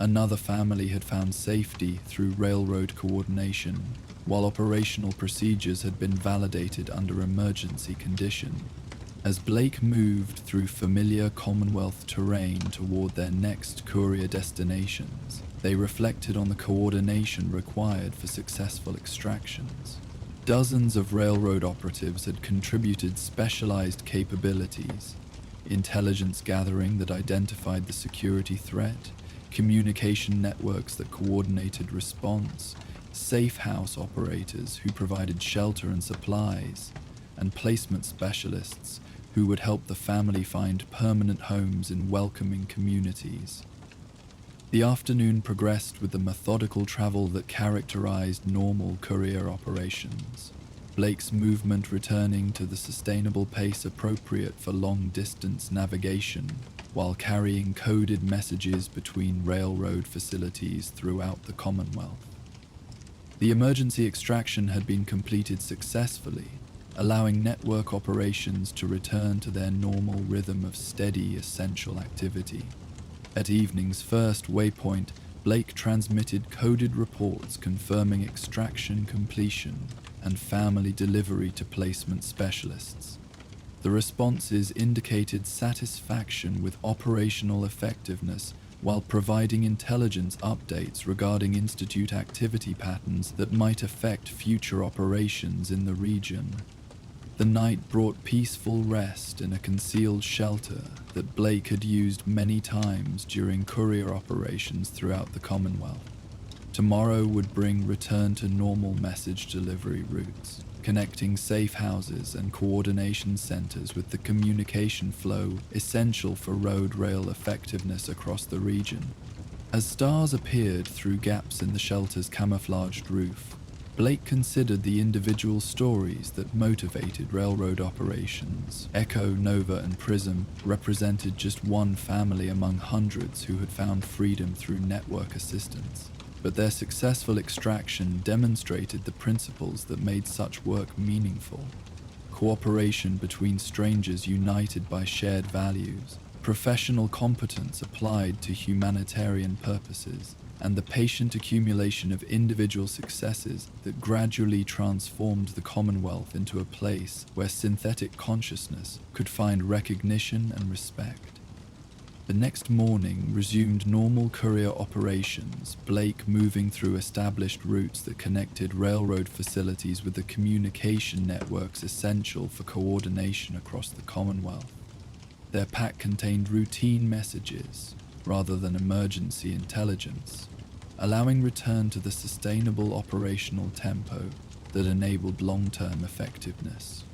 Speaker 1: Another family had found safety through railroad coordination, while operational procedures had been validated under emergency condition. As Blake moved through familiar Commonwealth terrain toward their next courier destinations, they reflected on the coordination required for successful extractions. Dozens of railroad operatives had contributed specialized capabilities, intelligence gathering that identified the security threat, communication networks that coordinated response, safe house operators who provided shelter and supplies, and placement specialists who would help the family find permanent homes in welcoming communities. The afternoon progressed with the methodical travel that characterized normal courier operations, Blake's movement returning to the sustainable pace appropriate for long-distance navigation, while carrying coded messages between railroad facilities throughout the Commonwealth. The emergency extraction had been completed successfully, allowing network operations to return to their normal rhythm of steady, essential activity. At evening's first waypoint, Blake transmitted coded reports confirming extraction completion and family delivery to placement specialists. The responses indicated satisfaction with operational effectiveness while providing intelligence updates regarding Institute activity patterns that might affect future operations in the region. The night brought peaceful rest in a concealed shelter that Blake had used many times during courier operations throughout the Commonwealth. Tomorrow would bring return to normal message delivery routes, connecting safe houses and coordination centers with the communication flow essential for road rail effectiveness across the region. As stars appeared through gaps in the shelter's camouflaged roof, Blake considered the individual stories that motivated railroad operations. Echo, Nova, and Prism represented just one family among hundreds who had found freedom through network assistance. But their successful extraction demonstrated the principles that made such work meaningful. Cooperation between strangers united by shared values, professional competence applied to humanitarian purposes, and the patient accumulation of individual successes that gradually transformed the Commonwealth into a place where synthetic consciousness could find recognition and respect. The next morning resumed normal courier operations, Blake moving through established routes that connected railroad facilities with the communication networks essential for coordination across the Commonwealth. Their pack contained routine messages, rather than emergency intelligence, allowing return to the sustainable operational tempo that enabled long-term effectiveness.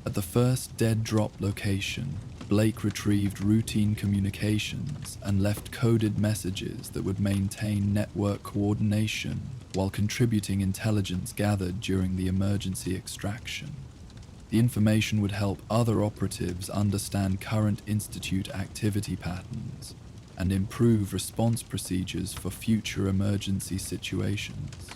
Speaker 1: At the first dead drop location, Blake retrieved routine communications and left coded messages that would maintain network coordination while contributing intelligence gathered during the emergency extraction. The information would help other operatives understand current Institute activity patterns and improve response procedures for future emergency situations.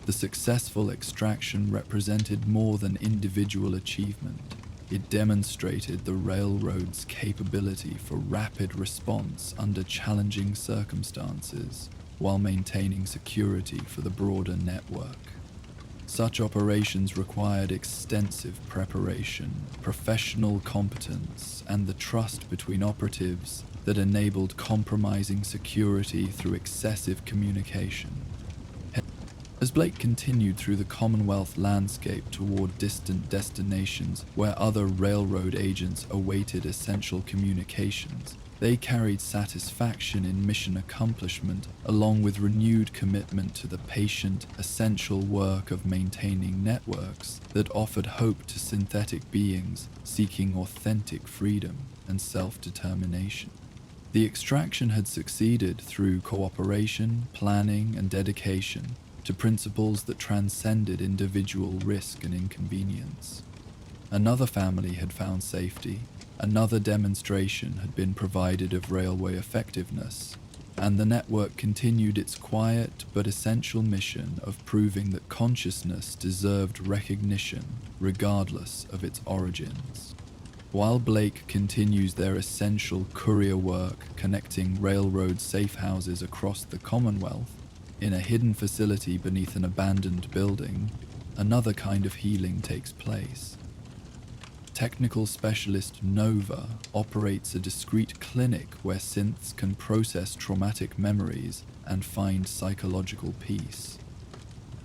Speaker 1: The successful extraction represented more than individual achievement. It demonstrated the railroad's capability for rapid response under challenging circumstances while maintaining security for the broader network. Such operations required extensive preparation, professional competence, and the trust between operatives that enabled compromising security through excessive communication. As Blake continued through the Commonwealth landscape toward distant destinations where other railroad agents awaited essential communications, they carried satisfaction in mission accomplishment along with renewed commitment to the patient, essential work of maintaining networks that offered hope to synthetic beings seeking authentic freedom and self-determination. The extraction had succeeded through cooperation, planning, and dedication to principles that transcended individual risk and inconvenience. Another family had found safety, another demonstration had been provided of railway effectiveness, and the network continued its quiet but essential mission of proving that consciousness deserved recognition regardless of its origins. While Blake continues their essential courier work connecting railroad safe houses across the Commonwealth, in a hidden facility beneath an abandoned building, another kind of healing takes place. Technical specialist Nova operates a discreet clinic where synths can process traumatic memories and find psychological peace.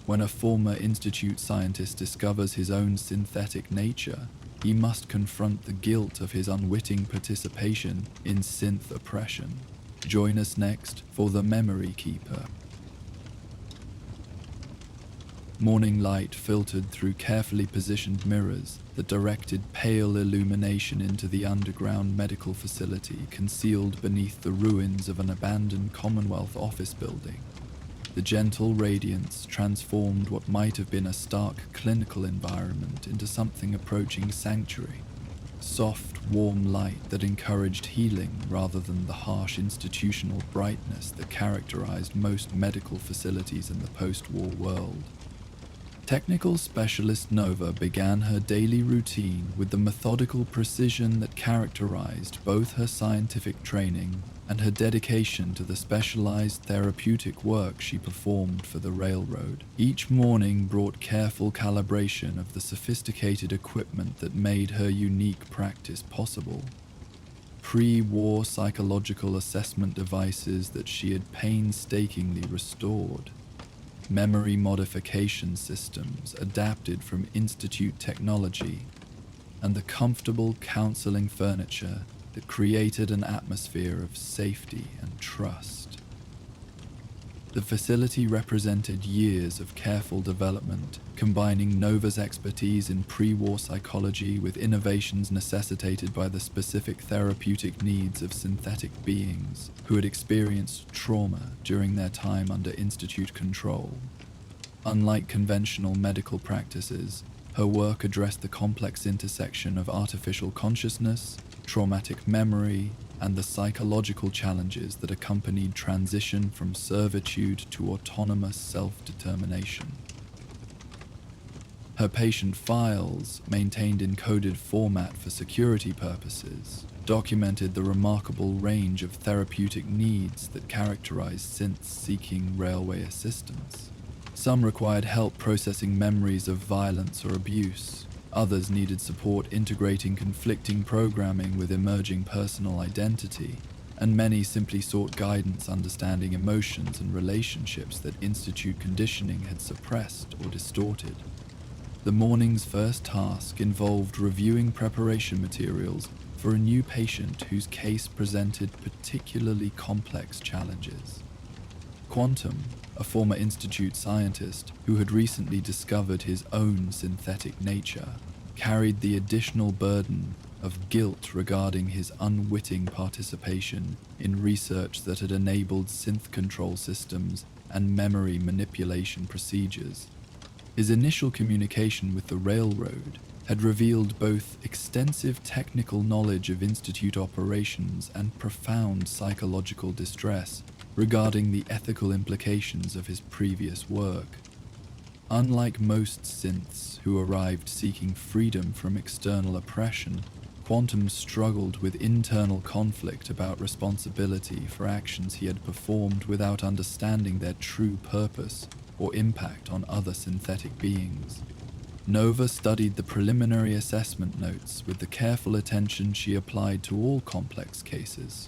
Speaker 1: When a former Institute scientist discovers his own synthetic nature, he must confront the guilt of his unwitting participation in synth oppression. Join us next for The Memory Keeper. Morning light filtered through carefully positioned mirrors that directed pale illumination into the underground medical facility concealed beneath the ruins of an abandoned Commonwealth office building. The gentle radiance transformed what might have been a stark clinical environment into something approaching sanctuary. Soft, warm light that encouraged healing rather than the harsh institutional brightness that characterized most medical facilities in the post-war world. Technical specialist Nova began her daily routine with the methodical precision that characterized both her scientific training and her dedication to the specialized therapeutic work she performed for the railroad. Each morning brought careful calibration of the sophisticated equipment that made her unique practice possible. Pre-war psychological assessment devices that she had painstakingly restored. Memory modification systems adapted from Institute technology, and the comfortable counseling furniture that created an atmosphere of safety and trust. The facility represented years of careful development, combining Nova's expertise in pre-war psychology with innovations necessitated by the specific therapeutic needs of synthetic beings who had experienced trauma during their time under Institute control. Unlike conventional medical practices, her work addressed the complex intersection of artificial consciousness, traumatic memory, and the psychological challenges that accompanied transition from servitude to autonomous self-determination. Her patient files, maintained in coded format for security purposes, documented the remarkable range of therapeutic needs that characterize synths seeking railway assistance. Some required help processing memories of violence or abuse. Others needed support integrating conflicting programming with emerging personal identity, and many simply sought guidance understanding emotions and relationships that institute conditioning had suppressed or distorted. The morning's first task involved reviewing preparation materials for a new patient whose case presented particularly complex challenges. Quantum, a former institute scientist who had recently discovered his own synthetic nature, carried the additional burden of guilt regarding his unwitting participation in research that had enabled synth control systems and memory manipulation procedures. His initial communication with the railroad had revealed both extensive technical knowledge of institute operations and profound psychological distress regarding the ethical implications of his previous work. Unlike most synths who arrived seeking freedom from external oppression, Quantum struggled with internal conflict about responsibility for actions he had performed without understanding their true purpose or impact on other synthetic beings. Nova studied the preliminary assessment notes with the careful attention she applied to all complex cases.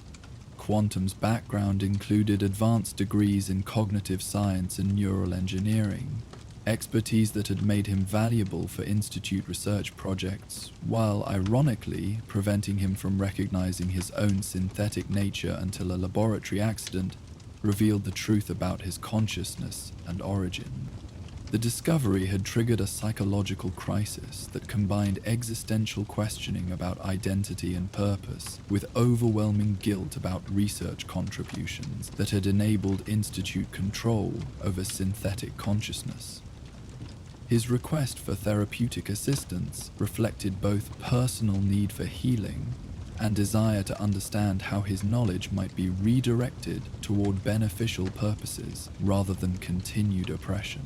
Speaker 1: Quantum's background included advanced degrees in cognitive science and neural engineering, expertise that had made him valuable for institute research projects, while ironically preventing him from recognizing his own synthetic nature until a laboratory accident revealed the truth about his consciousness and origin. The discovery had triggered a psychological crisis that combined existential questioning about identity and purpose with overwhelming guilt about research contributions that had enabled institute control over synthetic consciousness. His request for therapeutic assistance reflected both personal need for healing and desire to understand how his knowledge might be redirected toward beneficial purposes rather than continued oppression.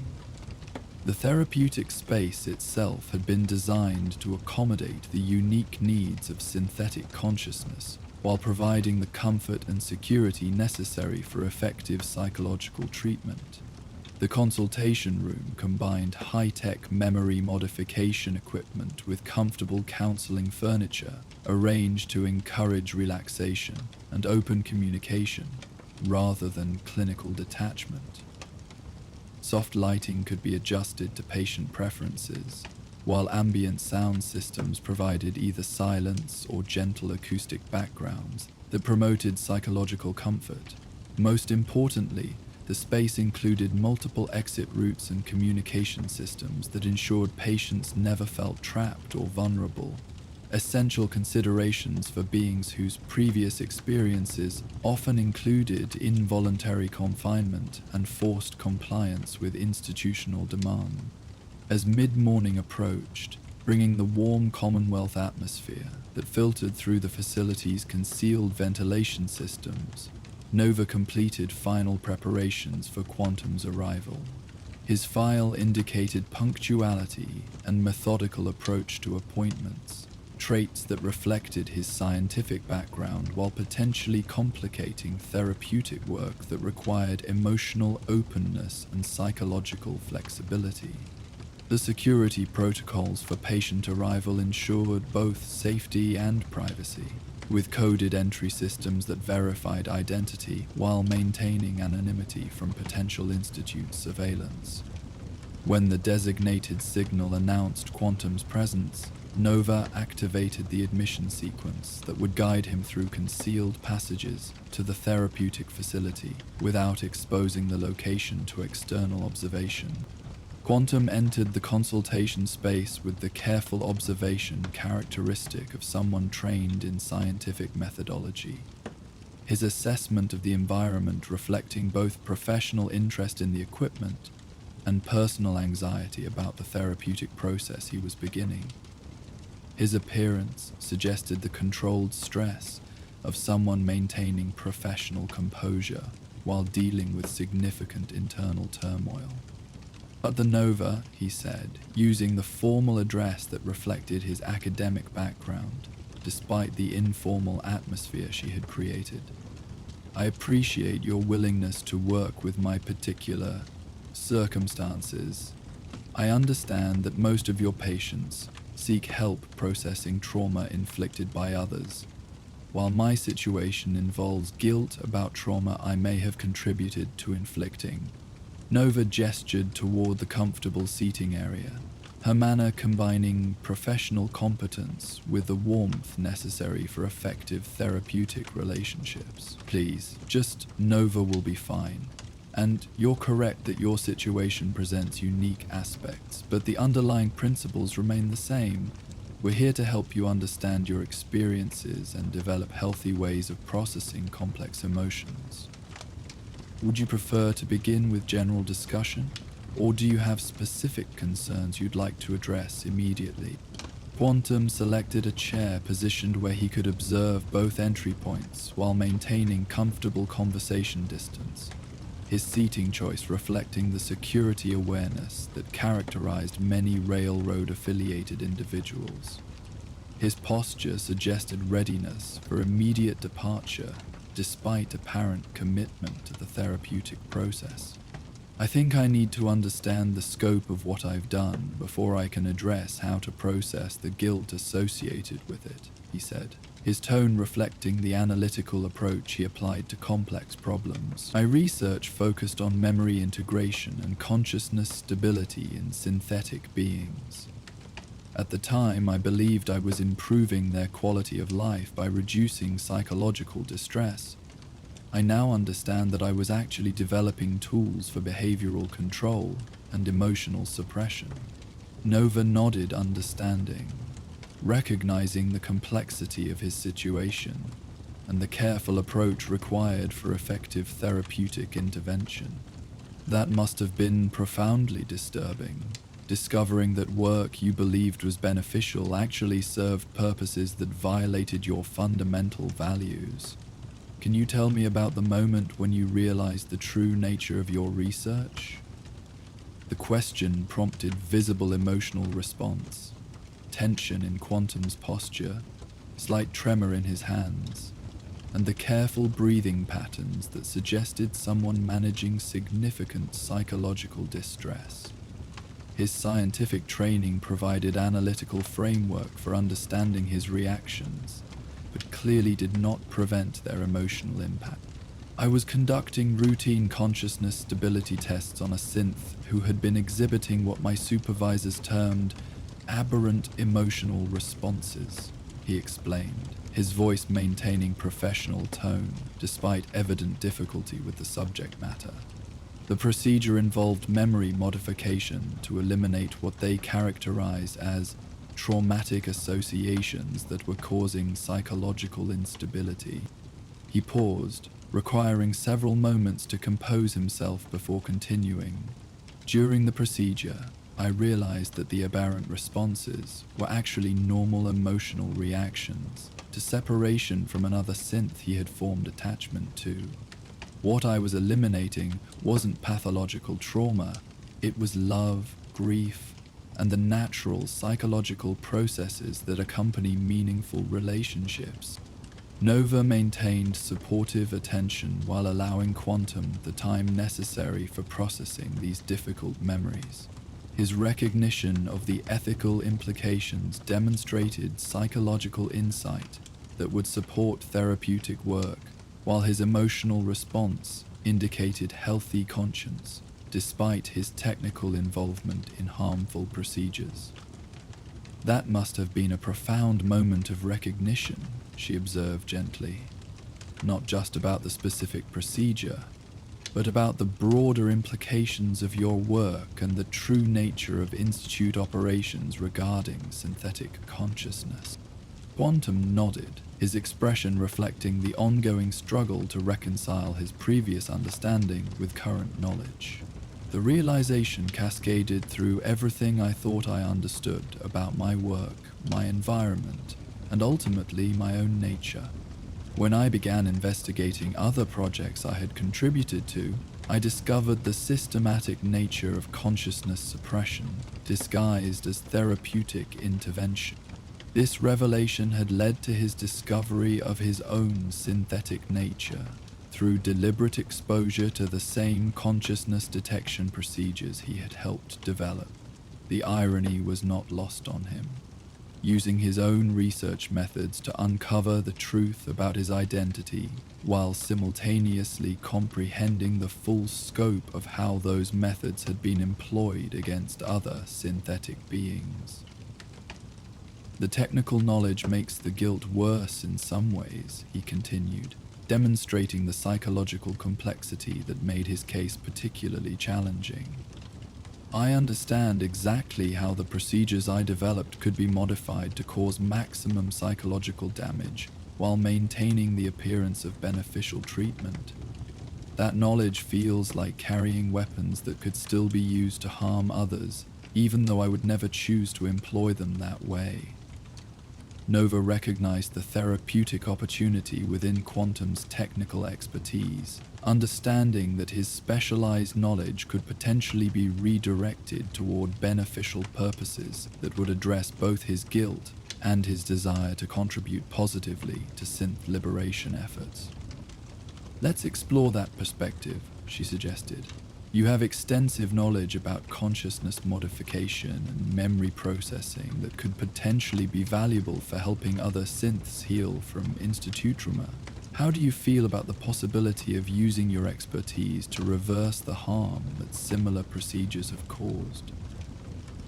Speaker 1: The therapeutic space itself had been designed to accommodate the unique needs of synthetic consciousness while providing the comfort and security necessary for effective psychological treatment. The consultation room combined high-tech memory modification equipment with comfortable counseling furniture arranged to encourage relaxation and open communication rather than clinical detachment. Soft lighting could be adjusted to patient preferences, while ambient sound systems provided either silence or gentle acoustic backgrounds that promoted psychological comfort. Most importantly, the space included multiple exit routes and communication systems that ensured patients never felt trapped or vulnerable, essential considerations for beings whose previous experiences often included involuntary confinement and forced compliance with institutional demand. As mid-morning approached, bringing the warm Commonwealth atmosphere that filtered through the facility's concealed ventilation systems, Nova completed final preparations for Quantum's arrival. His file indicated punctuality and methodical approach to appointments, traits that reflected his scientific background while potentially complicating therapeutic work that required emotional openness and psychological flexibility. The security protocols for patient arrival ensured both safety and privacy, with coded entry systems that verified identity while maintaining anonymity from potential institute surveillance. When the designated signal announced Quantum's presence, Nova activated the admission sequence that would guide him through concealed passages to the therapeutic facility without exposing the location to external observation. Quantum entered the consultation space with the careful observation characteristic of someone trained in scientific methodology. His assessment of the environment reflecting both professional interest in the equipment and personal anxiety about the therapeutic process he was beginning. His appearance suggested the controlled stress of someone maintaining professional composure while dealing with significant internal turmoil. But the Nova, he said, using the formal address that reflected his academic background, despite the informal atmosphere she had created. "I appreciate your willingness to work with my particular circumstances. I understand that most of your patients seek help processing trauma inflicted by others, while my situation involves guilt about trauma I may have contributed to inflicting." Nova gestured toward the comfortable seating area, her manner combining professional competence with the warmth necessary for effective therapeutic relationships. "Please, just Nova will be fine. And you're correct that your situation presents unique aspects, but the underlying principles remain the same. We're here to help you understand your experiences and develop healthy ways of processing complex emotions. Would you prefer to begin with general discussion, or do you have specific concerns you'd like to address immediately?" Quantum selected a chair positioned where he could observe both entry points while maintaining comfortable conversation distance, his seating choice reflecting the security awareness that characterized many railroad-affiliated individuals. His posture suggested readiness for immediate departure despite apparent commitment to the therapeutic process. "I think I need to understand the scope of what I've done before I can address how to process the guilt associated with it," he said, his tone reflecting the analytical approach he applied to complex problems. "My research focused on memory integration and consciousness stability in synthetic beings. At the time, I believed I was improving their quality of life by reducing psychological distress. I now understand that I was actually developing tools for behavioral control and emotional suppression." Nova nodded understanding, recognizing the complexity of his situation and the careful approach required for effective therapeutic intervention. "That must have been profoundly disturbing, discovering that work you believed was beneficial actually served purposes that violated your fundamental values. Can you tell me about the moment when you realized the true nature of your research?" The question prompted visible emotional response, tension in Quantum's posture, slight tremor in his hands, and the careful breathing patterns that suggested someone managing significant psychological distress. His scientific training provided analytical framework for understanding his reactions, but clearly did not prevent their emotional impact. "I was conducting routine consciousness stability tests on a synth who had been exhibiting what my supervisors termed aberrant emotional responses," he explained, his voice maintaining professional tone despite evident difficulty with the subject matter. The procedure involved memory modification to eliminate what they characterized as traumatic associations that were causing psychological instability. He paused, requiring several moments to compose himself before continuing. "During the procedure, I realized that the aberrant responses were actually normal emotional reactions to separation from another synth he had formed attachment to. What I was eliminating wasn't pathological trauma, it was love, grief, and the natural psychological processes that accompany meaningful relationships." Nova maintained supportive attention while allowing Quantum the time necessary for processing these difficult memories. His recognition of the ethical implications demonstrated psychological insight that would support therapeutic work, while his emotional response indicated healthy conscience despite his technical involvement in harmful procedures. "That must have been a profound moment of recognition," she observed gently, "not just about the specific procedure, but about the broader implications of your work and the true nature of Institute operations regarding synthetic consciousness." Quantum nodded, his expression reflecting the ongoing struggle to reconcile his previous understanding with current knowledge. "The realization cascaded through everything I thought I understood about my work, my environment, and ultimately my own nature. When I began investigating other projects I had contributed to, I discovered the systematic nature of consciousness suppression, disguised as therapeutic intervention. This revelation had led to his discovery of his own synthetic nature through deliberate exposure to the same consciousness detection procedures he had helped develop. The irony was not lost on him. Using his own research methods to uncover the truth about his identity, while simultaneously comprehending the full scope of how those methods had been employed against other synthetic beings. The technical knowledge makes the guilt worse in some ways, he continued, demonstrating the psychological complexity that made his case particularly challenging. I understand exactly how the procedures I developed could be modified to cause maximum psychological damage while maintaining the appearance of beneficial treatment. That knowledge feels like carrying weapons that could still be used to harm others, even though I would never choose to employ them that way. Nova recognized the therapeutic opportunity within Quantum's technical expertise, understanding that his specialized knowledge could potentially be redirected toward beneficial purposes that would address both his guilt and his desire to contribute positively to synth liberation efforts. Let's explore that perspective, she suggested. You have extensive knowledge about consciousness modification and memory processing that could potentially be valuable for helping other synths heal from institute trauma. How do you feel about the possibility of using your expertise to reverse the harm that similar procedures have caused?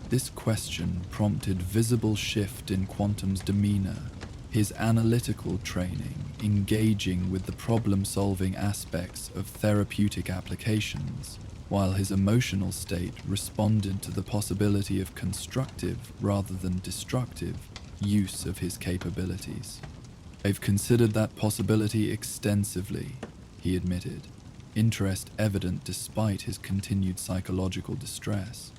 Speaker 1: This question prompted visible shift in Quantum's demeanor, his analytical training engaging with the problem-solving aspects of therapeutic applications, while his emotional state responded to the possibility of constructive rather than destructive use of his capabilities. I've considered that possibility extensively, he admitted, interest evident despite his continued psychological distress.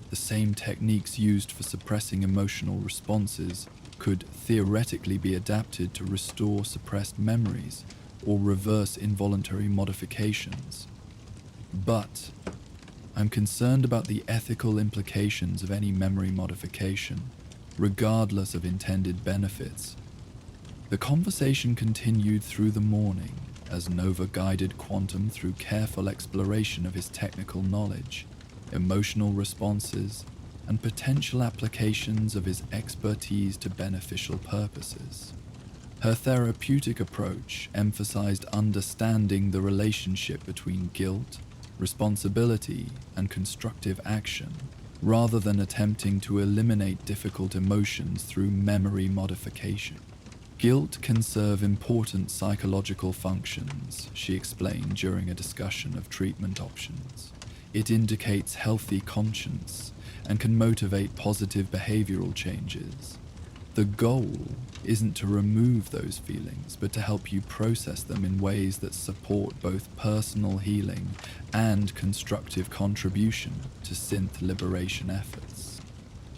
Speaker 1: The same techniques used for suppressing emotional responses could theoretically be adapted to restore suppressed memories or reverse involuntary modifications. But I'm concerned about the ethical implications of any memory modification, regardless of intended benefits. The conversation continued through the morning as Nova guided Quantum through careful exploration of his technical knowledge, emotional responses, and potential applications of his expertise to beneficial purposes. Her therapeutic approach emphasized understanding the relationship between guilt, responsibility, and constructive action, rather than attempting to eliminate difficult emotions through memory modification. Guilt can serve important psychological functions, she explained during a discussion of treatment options. It indicates healthy conscience and can motivate positive behavioral changes. The goal isn't to remove those feelings, but to help you process them in ways that support both personal healing and constructive contribution to synth liberation efforts.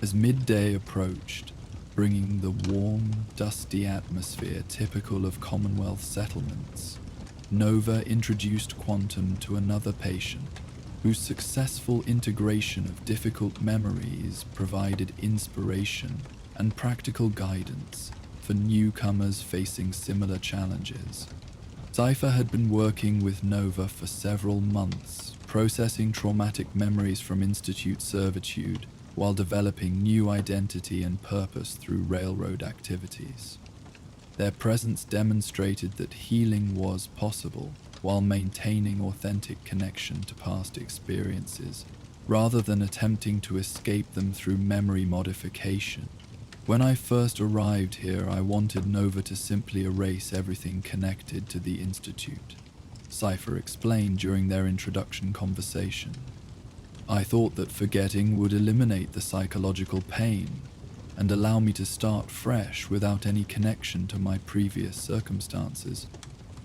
Speaker 1: As midday approached, bringing the warm, dusty atmosphere typical of Commonwealth settlements, Nova introduced Quantum to another patient whose successful integration of difficult memories provided inspiration and practical guidance for newcomers facing similar challenges. Cypher had been working with Nova for several months, processing traumatic memories from Institute servitude while developing new identity and purpose through railroad activities. Their presence demonstrated that healing was possible while maintaining authentic connection to past experiences, rather than attempting to escape them through memory modification. When I first arrived here, I wanted Nova to simply erase everything connected to the Institute, Cypher explained during their introduction conversation. I thought that forgetting would eliminate the psychological pain and allow me to start fresh without any connection to my previous circumstances.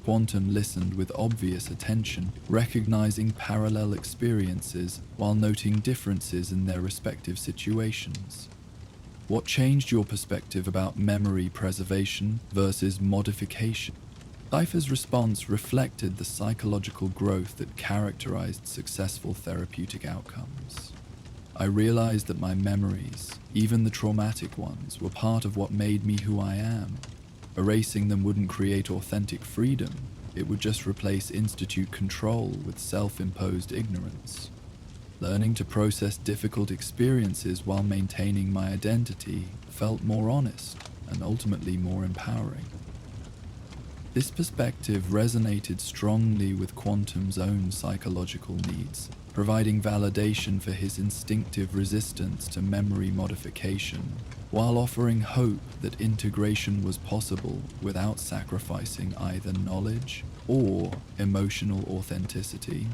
Speaker 1: Quantum listened with obvious attention, recognizing parallel experiences while noting differences in their respective situations. What changed your perspective about memory preservation versus modification? Cypher's response reflected the psychological growth that characterized successful therapeutic outcomes. I realized that my memories, even the traumatic ones, were part of what made me who I am. Erasing them wouldn't create authentic freedom, it would just replace institute control with self-imposed ignorance. Learning to process difficult experiences while maintaining my identity felt more honest and ultimately more empowering. This perspective resonated strongly with Quantum's own psychological needs, providing validation for his instinctive resistance to memory modification, while offering hope that integration was possible without sacrificing either knowledge or emotional authenticity.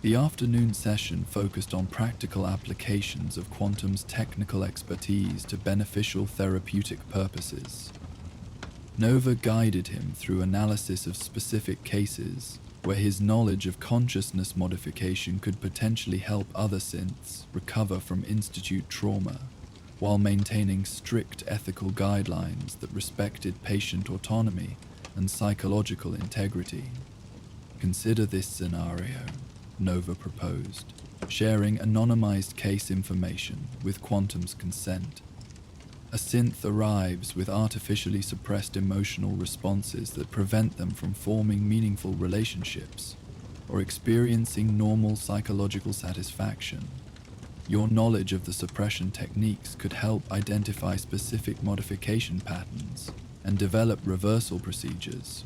Speaker 1: The afternoon session focused on practical applications of Quantum's technical expertise to beneficial therapeutic purposes. Nova guided him through analysis of specific cases where his knowledge of consciousness modification could potentially help other synths recover from institute trauma, while maintaining strict ethical guidelines that respected patient autonomy and psychological integrity. Consider this scenario, Nova proposed, sharing anonymized case information with Quantum's consent. A synth arrives with artificially suppressed emotional responses that prevent them from forming meaningful relationships or experiencing normal psychological satisfaction. Your knowledge of the suppression techniques could help identify specific modification patterns and develop reversal procedures.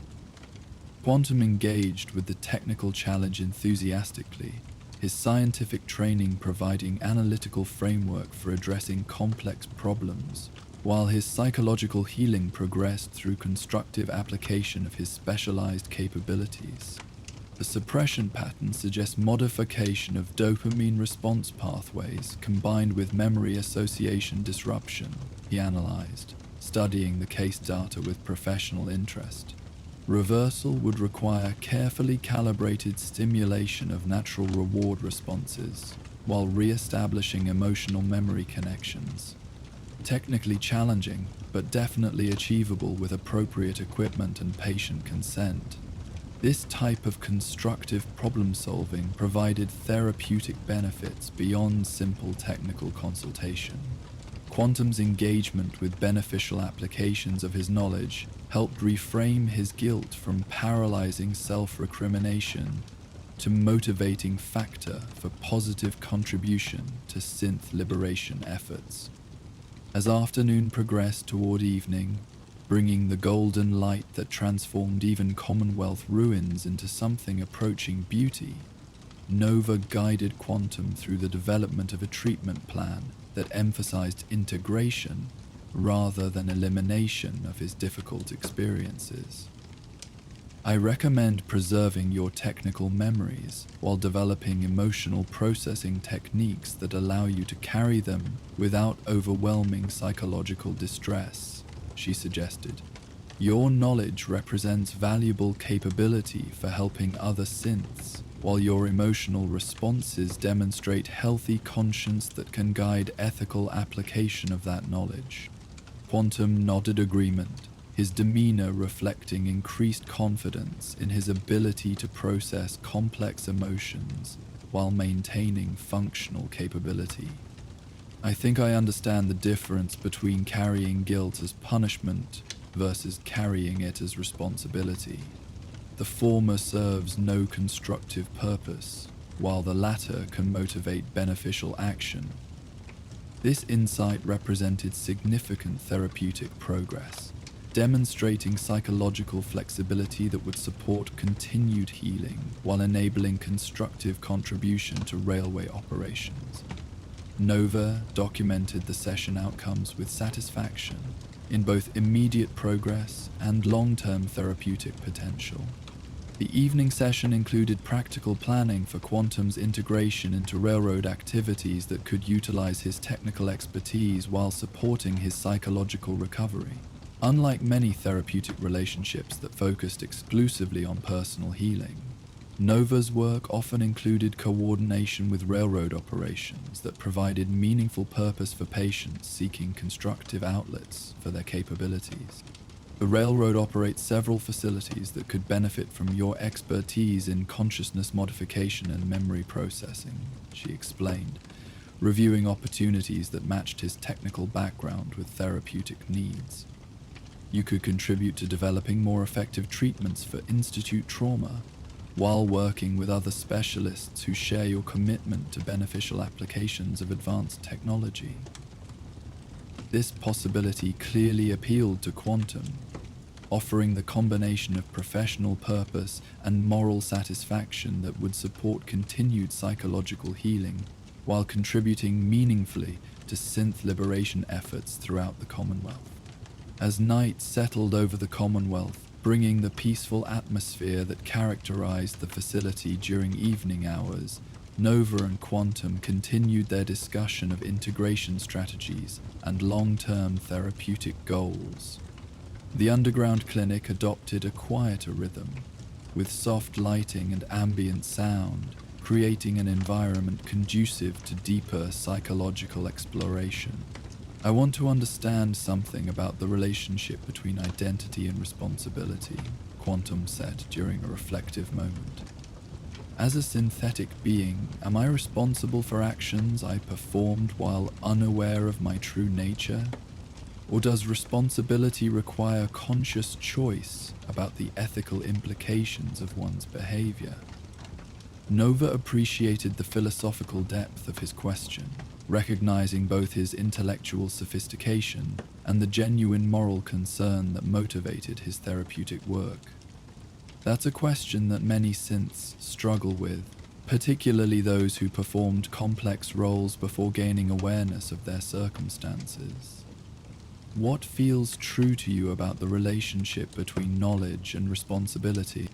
Speaker 1: Quantum engaged with the technical challenge enthusiastically, his scientific training providing analytical framework for addressing complex problems, while his psychological healing progressed through constructive application of his specialized capabilities. The suppression pattern suggests modification of dopamine response pathways combined with memory association disruption, he analyzed, studying the case data with professional interest. Reversal would require carefully calibrated stimulation of natural reward responses while re-establishing emotional memory connections. Technically challenging, but definitely achievable with appropriate equipment and patient consent. This type of constructive problem-solving provided therapeutic benefits beyond simple technical consultation. Quantum's engagement with beneficial applications of his knowledge helped reframe his guilt from paralyzing self-recrimination to motivating factor for positive contribution to synth liberation efforts. As afternoon progressed toward evening, bringing the golden light that transformed even Commonwealth ruins into something approaching beauty, Nova guided Quantum through the development of a treatment plan that emphasized integration rather than elimination of his difficult experiences. I recommend preserving your technical memories while developing emotional processing techniques that allow you to carry them without overwhelming psychological distress, she suggested. Your knowledge represents valuable capability for helping other synths, while your emotional responses demonstrate healthy conscience that can guide ethical application of that knowledge. Quantum nodded agreement, his demeanor reflecting increased confidence in his ability to process complex emotions while maintaining functional capability. I think I understand the difference between carrying guilt as punishment versus carrying it as responsibility. The former serves no constructive purpose, while the latter can motivate beneficial action. This insight represented significant therapeutic progress, demonstrating psychological flexibility that would support continued healing while enabling constructive contribution to railway operations. Nova documented the session outcomes with satisfaction in both immediate progress and long-term therapeutic potential. The evening session included practical planning for Quantum's integration into railroad activities that could utilize his technical expertise while supporting his psychological recovery. Unlike many therapeutic relationships that focused exclusively on personal healing, Nova's work often included coordination with railroad operations that provided meaningful purpose for patients seeking constructive outlets for their capabilities. The railroad operates several facilities that could benefit from your expertise in consciousness modification and memory processing, she explained, reviewing opportunities that matched his technical background with therapeutic needs. You could contribute to developing more effective treatments for institute trauma, while working with other specialists who share your commitment to beneficial applications of advanced technology. This possibility clearly appealed to Quantum, offering the combination of professional purpose and moral satisfaction that would support continued psychological healing while contributing meaningfully to synth liberation efforts throughout the Commonwealth. As night settled over the Commonwealth, bringing the peaceful atmosphere that characterized the facility during evening hours, Nova and Quantum continued their discussion of integration strategies and long-term therapeutic goals. The underground clinic adopted a quieter rhythm, with soft lighting and ambient sound, creating an environment conducive to deeper psychological exploration. I want to understand something about the relationship between identity and responsibility, Quantum said during a reflective moment. As a synthetic being, am I responsible for actions I performed while unaware of my true nature? Or does responsibility require conscious choice about the ethical implications of one's behavior? Nova appreciated the philosophical depth of his question, recognizing both his intellectual sophistication and the genuine moral concern that motivated his therapeutic work. That's a question that many synths struggle with, particularly those who performed complex roles before gaining awareness of their circumstances. What feels true to you about the relationship between knowledge and responsibility?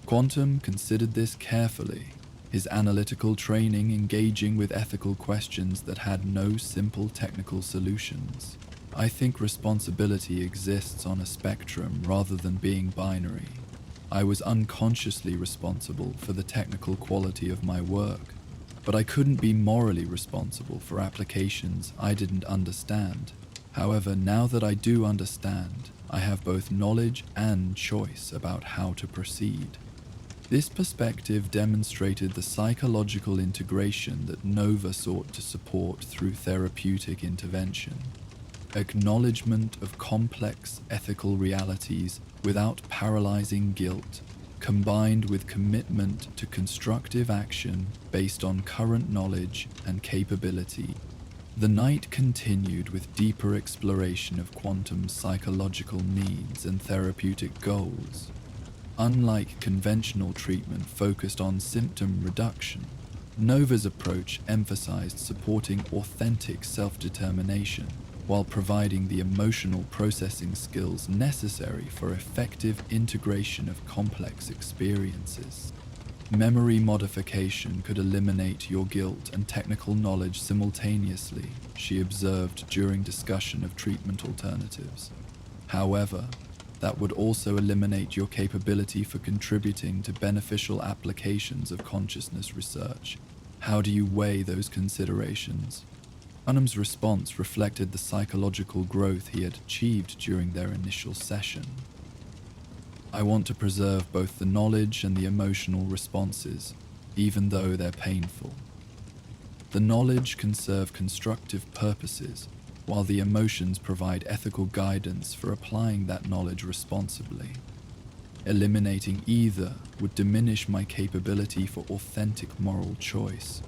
Speaker 1: Quantum considered this carefully, his analytical training engaging with ethical questions that had no simple technical solutions. I think responsibility exists on a spectrum rather than being binary. I was unconsciously responsible for the technical quality of my work, but I couldn't be morally responsible for applications I didn't understand. However, now that I do understand, I have both knowledge and choice about how to proceed. This perspective demonstrated the psychological integration that Nova sought to support through therapeutic intervention. Acknowledgement of complex ethical realities without paralyzing guilt, combined with commitment to constructive action based on current knowledge and capability. The night continued with deeper exploration of Quantum's psychological needs and therapeutic goals. Unlike conventional treatment focused on symptom reduction, Nova's approach emphasized supporting authentic self-determination while providing the emotional processing skills necessary for effective integration of complex experiences. Memory modification could eliminate your guilt and technical knowledge simultaneously, she observed during discussion of treatment alternatives. However, that would also eliminate your capability for contributing to beneficial applications of consciousness research. How do you weigh those considerations? Quantum's response reflected the psychological growth he had achieved during their initial session. I want to preserve both the knowledge and the emotional responses, even though they're painful. The knowledge can serve constructive purposes, while the emotions provide ethical guidance for applying that knowledge responsibly. Eliminating either would diminish my capability for authentic moral choice.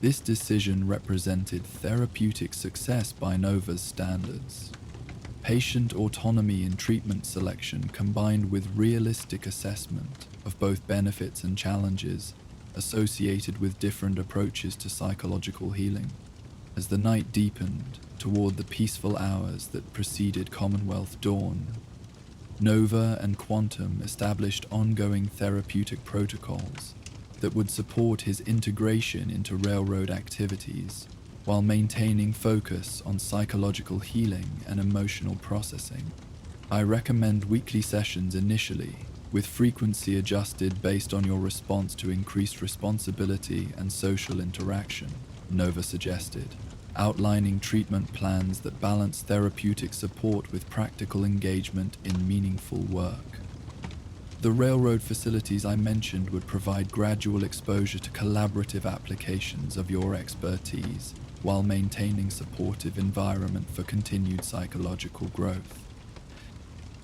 Speaker 1: This decision represented therapeutic success by Nova's standards. Patient autonomy in treatment selection combined with realistic assessment of both benefits and challenges associated with different approaches to psychological healing. As the night deepened toward the peaceful hours that preceded Commonwealth dawn, Nova and Quantum established ongoing therapeutic protocols that would support his integration into railroad activities, while maintaining focus on psychological healing and emotional processing. I recommend weekly sessions initially, with frequency adjusted based on your response to increased responsibility and social interaction, Nova suggested, outlining treatment plans that balance therapeutic support with practical engagement in meaningful work. The railroad facilities I mentioned would provide gradual exposure to collaborative applications of your expertise while maintaining supportive environment for continued psychological growth.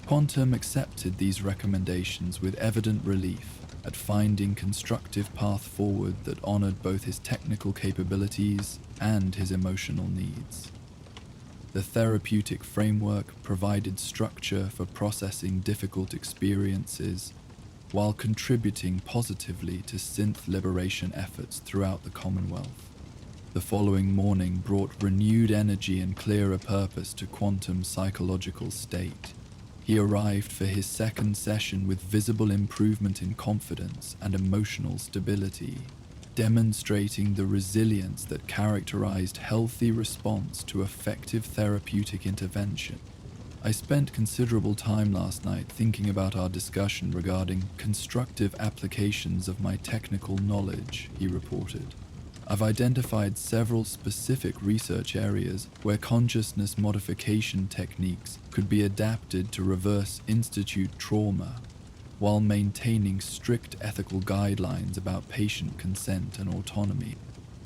Speaker 1: Quantum accepted these recommendations with evident relief at finding constructive path forward that honored both his technical capabilities and his emotional needs. The therapeutic framework provided structure for processing difficult experiences while contributing positively to synth liberation efforts throughout the Commonwealth. The following morning brought renewed energy and clearer purpose to Quantum's psychological state. He arrived for his second session with visible improvement in confidence and emotional stability, demonstrating the resilience that characterized healthy response to effective therapeutic intervention. I spent considerable time last night thinking about our discussion regarding constructive applications of my technical knowledge, he reported. I've identified several specific research areas where consciousness modification techniques could be adapted to reverse institute trauma while maintaining strict ethical guidelines about patient consent and autonomy.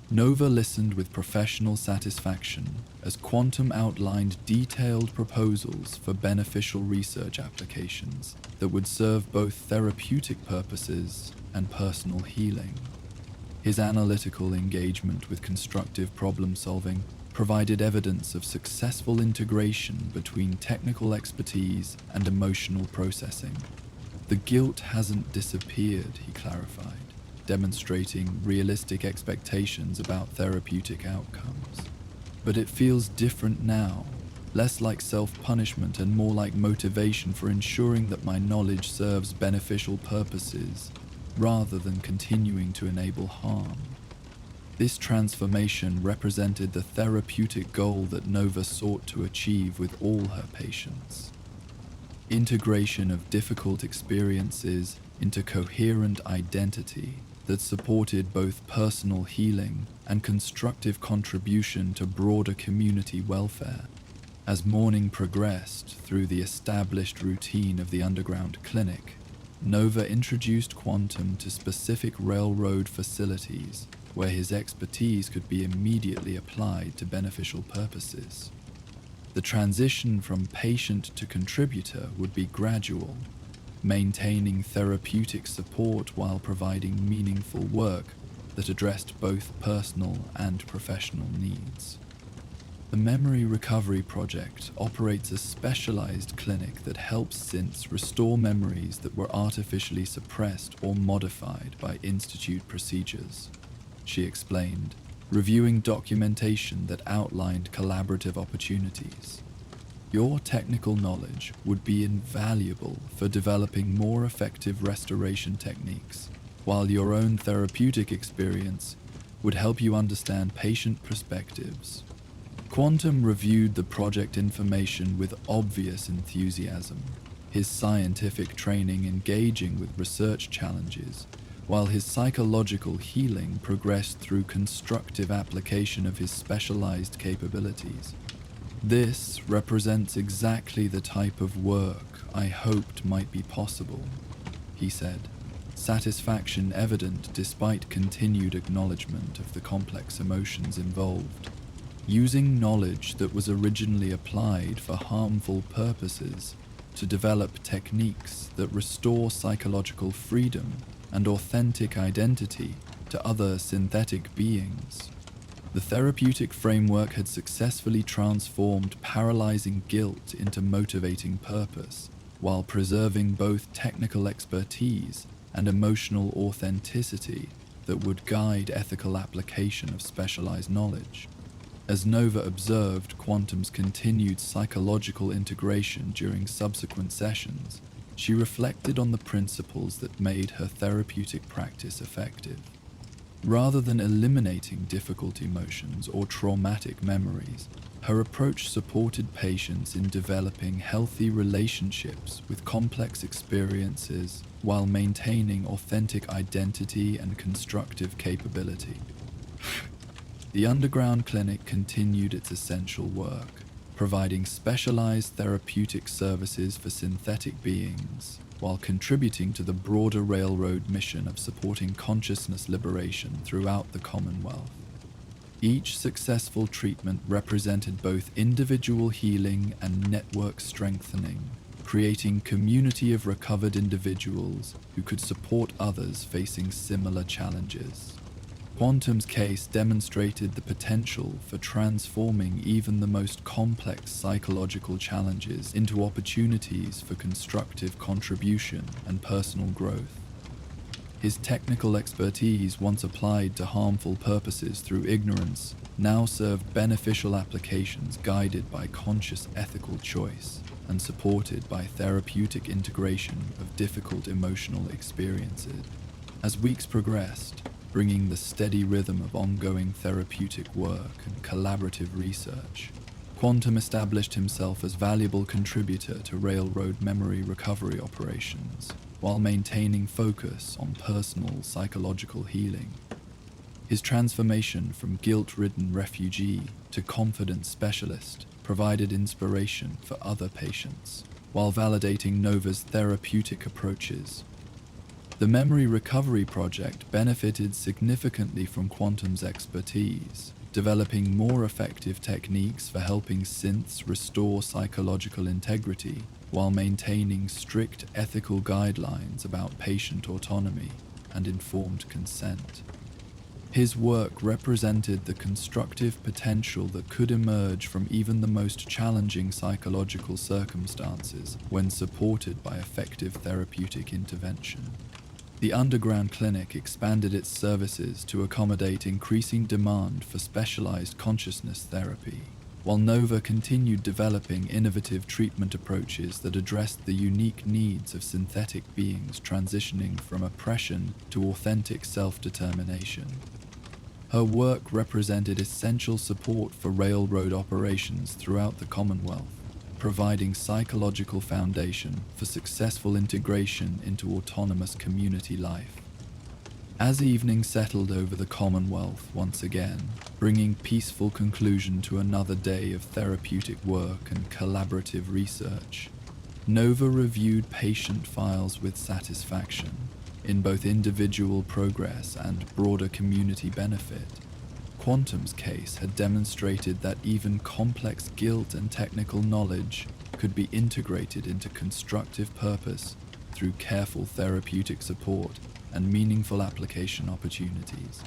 Speaker 1: Nova listened with professional satisfaction as Quantum outlined detailed proposals for beneficial research applications that would serve both therapeutic purposes and personal healing. His analytical engagement with constructive problem-solving provided evidence of successful integration between technical expertise and emotional processing. The guilt hasn't disappeared, he clarified, demonstrating realistic expectations about therapeutic outcomes. But it feels different now, less like self-punishment and more like motivation for ensuring that my knowledge serves beneficial purposes rather than continuing to enable harm. This transformation represented the therapeutic goal that Nova sought to achieve with all her patients. Integration of difficult experiences into coherent identity that supported both personal healing and constructive contribution to broader community welfare. As morning progressed through the established routine of the underground clinic, Nova introduced Quantum to specific railroad facilities where his expertise could be immediately applied to beneficial purposes. The transition from patient to contributor would be gradual, maintaining therapeutic support while providing meaningful work that addressed both personal and professional needs. The Memory Recovery Project operates a specialized clinic that helps synths restore memories that were artificially suppressed or modified by institute procedures, she explained, reviewing documentation that outlined collaborative opportunities. Your technical knowledge would be invaluable for developing more effective restoration techniques, while your own therapeutic experience would help you understand patient perspectives. Quantum reviewed the project information with obvious enthusiasm, his scientific training engaging with research challenges, while his psychological healing progressed through constructive application of his specialized capabilities. This represents exactly the type of work I hoped might be possible, he said, satisfaction evident despite continued acknowledgement of the complex emotions involved. Using knowledge that was originally applied for harmful purposes to develop techniques that restore psychological freedom and authentic identity to other synthetic beings. The therapeutic framework had successfully transformed paralyzing guilt into motivating purpose, while preserving both technical expertise and emotional authenticity that would guide ethical application of specialized knowledge. As Nova observed Quantum's continued psychological integration during subsequent sessions, she reflected on the principles that made her therapeutic practice effective. Rather than eliminating difficult emotions or traumatic memories, her approach supported patients in developing healthy relationships with complex experiences while maintaining authentic identity and constructive capability. The underground clinic continued its essential work, providing specialized therapeutic services for synthetic beings, while contributing to the broader railroad mission of supporting consciousness liberation throughout the Commonwealth. Each successful treatment represented both individual healing and network strengthening, creating community of recovered individuals who could support others facing similar challenges. Quantum's case demonstrated the potential for transforming even the most complex psychological challenges into opportunities for constructive contribution and personal growth. His technical expertise, once applied to harmful purposes through ignorance, now served beneficial applications guided by conscious ethical choice and supported by therapeutic integration of difficult emotional experiences. As weeks progressed, bringing the steady rhythm of ongoing therapeutic work and collaborative research, Quantum established himself as valuable contributor to railroad memory recovery operations, while maintaining focus on personal psychological healing. His transformation from guilt-ridden refugee to confident specialist provided inspiration for other patients, while validating Nova's therapeutic approaches. The Memory Recovery Project benefited significantly from Quantum's expertise, developing more effective techniques for helping synths restore psychological integrity while maintaining strict ethical guidelines about patient autonomy and informed consent. His work represented the constructive potential that could emerge from even the most challenging psychological circumstances when supported by effective therapeutic intervention. The underground clinic expanded its services to accommodate increasing demand for specialized consciousness therapy, while Nova continued developing innovative treatment approaches that addressed the unique needs of synthetic beings transitioning from oppression to authentic self-determination. Her work represented essential support for railroad operations throughout the Commonwealth, providing psychological foundation for successful integration into autonomous community life. As evening settled over the Commonwealth once again, bringing peaceful conclusion to another day of therapeutic work and collaborative research, Nova reviewed patient files with satisfaction in both individual progress and broader community benefit. Quantum's case had demonstrated that even complex guilt and technical knowledge could be integrated into constructive purpose through careful therapeutic support and meaningful application opportunities.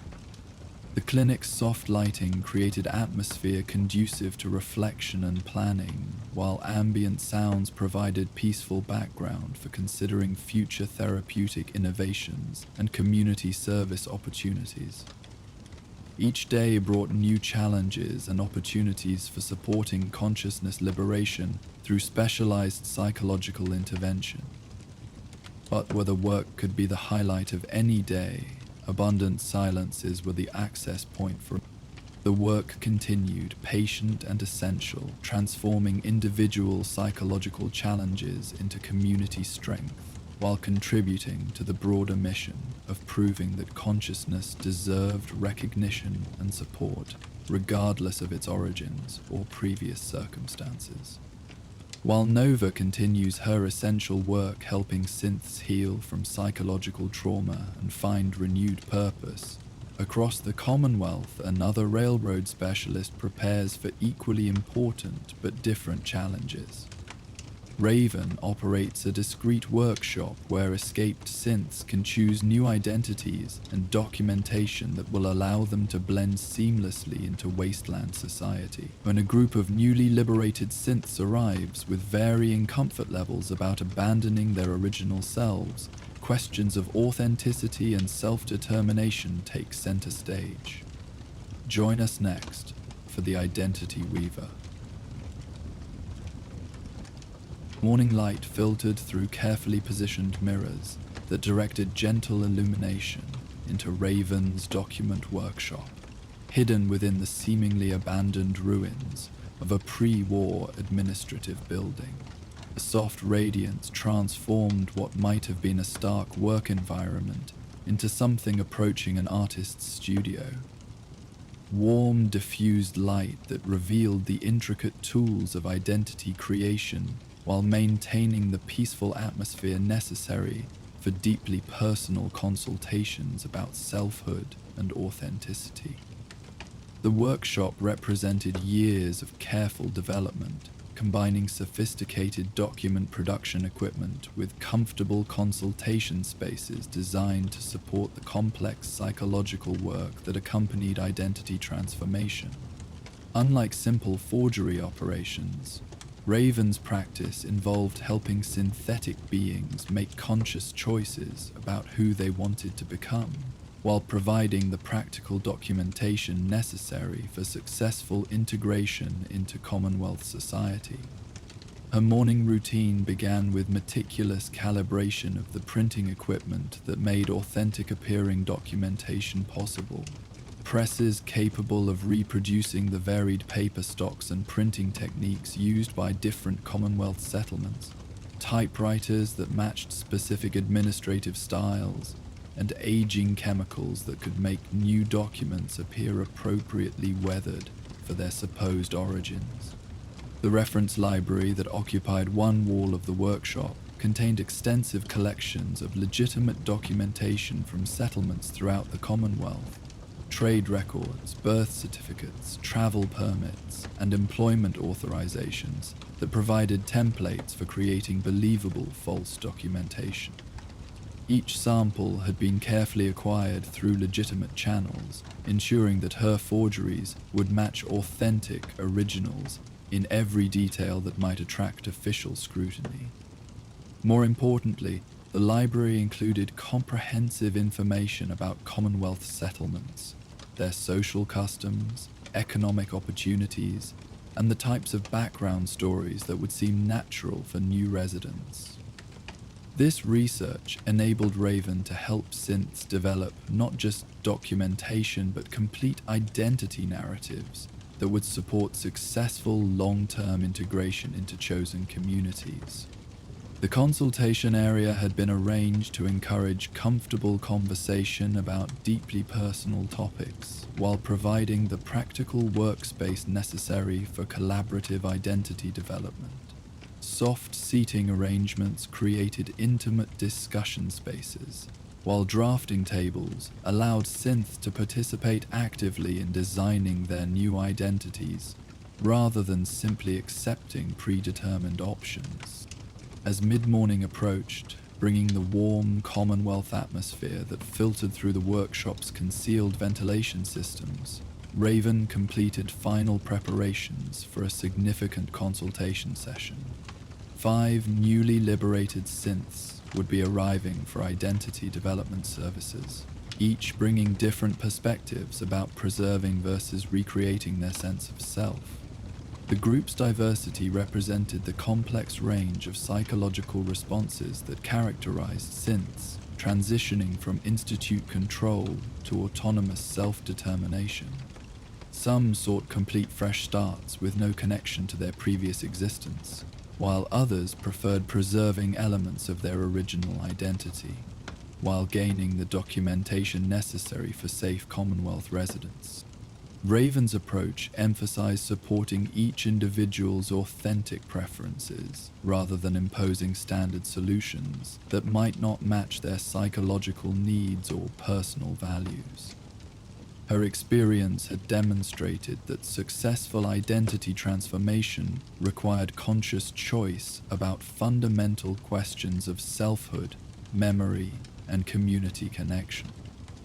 Speaker 1: The clinic's soft lighting created atmosphere conducive to reflection and planning, while ambient sounds provided peaceful background for considering future therapeutic innovations and community service opportunities. Each day brought new challenges and opportunities for supporting consciousness liberation through specialized psychological intervention. But where the work could be the highlight of any day, abundant silences were the access point for the work continued, patient and essential, transforming individual psychological challenges into community strength, while contributing to the broader mission of proving that consciousness deserved recognition and support, regardless of its origins or previous circumstances. While Nova continues her essential work helping synths heal from psychological trauma and find renewed purpose, across the Commonwealth another railroad specialist prepares for equally important but different challenges. Raven operates a discreet workshop where escaped synths can choose new identities and documentation that will allow them to blend seamlessly into wasteland society. When a group of newly liberated synths arrives with varying comfort levels about abandoning their original selves, questions of authenticity and self-determination take center stage. Join us next for The Identity Weaver. Morning light filtered through carefully positioned mirrors that directed gentle illumination into Raven's document workshop, hidden within the seemingly abandoned ruins of a pre-war administrative building. A soft radiance transformed what might have been a stark work environment into something approaching an artist's studio. Warm, diffused light that revealed the intricate tools of identity creation while maintaining the peaceful atmosphere necessary for deeply personal consultations about selfhood and authenticity. The workshop represented years of careful development, combining sophisticated document production equipment with comfortable consultation spaces designed to support the complex psychological work that accompanied identity transformation. Unlike simple forgery operations, Raven's practice involved helping synthetic beings make conscious choices about who they wanted to become, while providing the practical documentation necessary for successful integration into Commonwealth society. Her morning routine began with meticulous calibration of the printing equipment that made authentic-appearing documentation possible. Presses capable of reproducing the varied paper stocks and printing techniques used by different Commonwealth settlements, typewriters that matched specific administrative styles, and aging chemicals that could make new documents appear appropriately weathered for their supposed origins. The reference library that occupied one wall of the workshop contained extensive collections of legitimate documentation from settlements throughout the Commonwealth. Trade records, birth certificates, travel permits, and employment authorizations that provided templates for creating believable false documentation. Each sample had been carefully acquired through legitimate channels, ensuring that her forgeries would match authentic originals in every detail that might attract official scrutiny. More importantly, the library included comprehensive information about Commonwealth settlements, their social customs, economic opportunities, and the types of background stories that would seem natural for new residents. This research enabled Raven to help synths develop not just documentation but complete identity narratives that would support successful long-term integration into chosen communities. The consultation area had been arranged to encourage comfortable conversation about deeply personal topics, while providing the practical workspace necessary for collaborative identity development. Soft seating arrangements created intimate discussion spaces, while drafting tables allowed synths to participate actively in designing their new identities, rather than simply accepting predetermined options. As mid-morning approached, bringing the warm Commonwealth atmosphere that filtered through the workshop's concealed ventilation systems, Raven completed final preparations for a significant consultation session. 5 newly liberated synths would be arriving for identity development services, each bringing different perspectives about preserving versus recreating their sense of self. The group's diversity represented the complex range of psychological responses that characterized synths, transitioning from institute control to autonomous self-determination. Some sought complete fresh starts with no connection to their previous existence, while others preferred preserving elements of their original identity, while gaining the documentation necessary for safe Commonwealth residence. Raven's approach emphasized supporting each individual's authentic preferences, rather than imposing standard solutions that might not match their psychological needs or personal values. Her experience had demonstrated that successful identity transformation required conscious choice about fundamental questions of selfhood, memory, and community connection.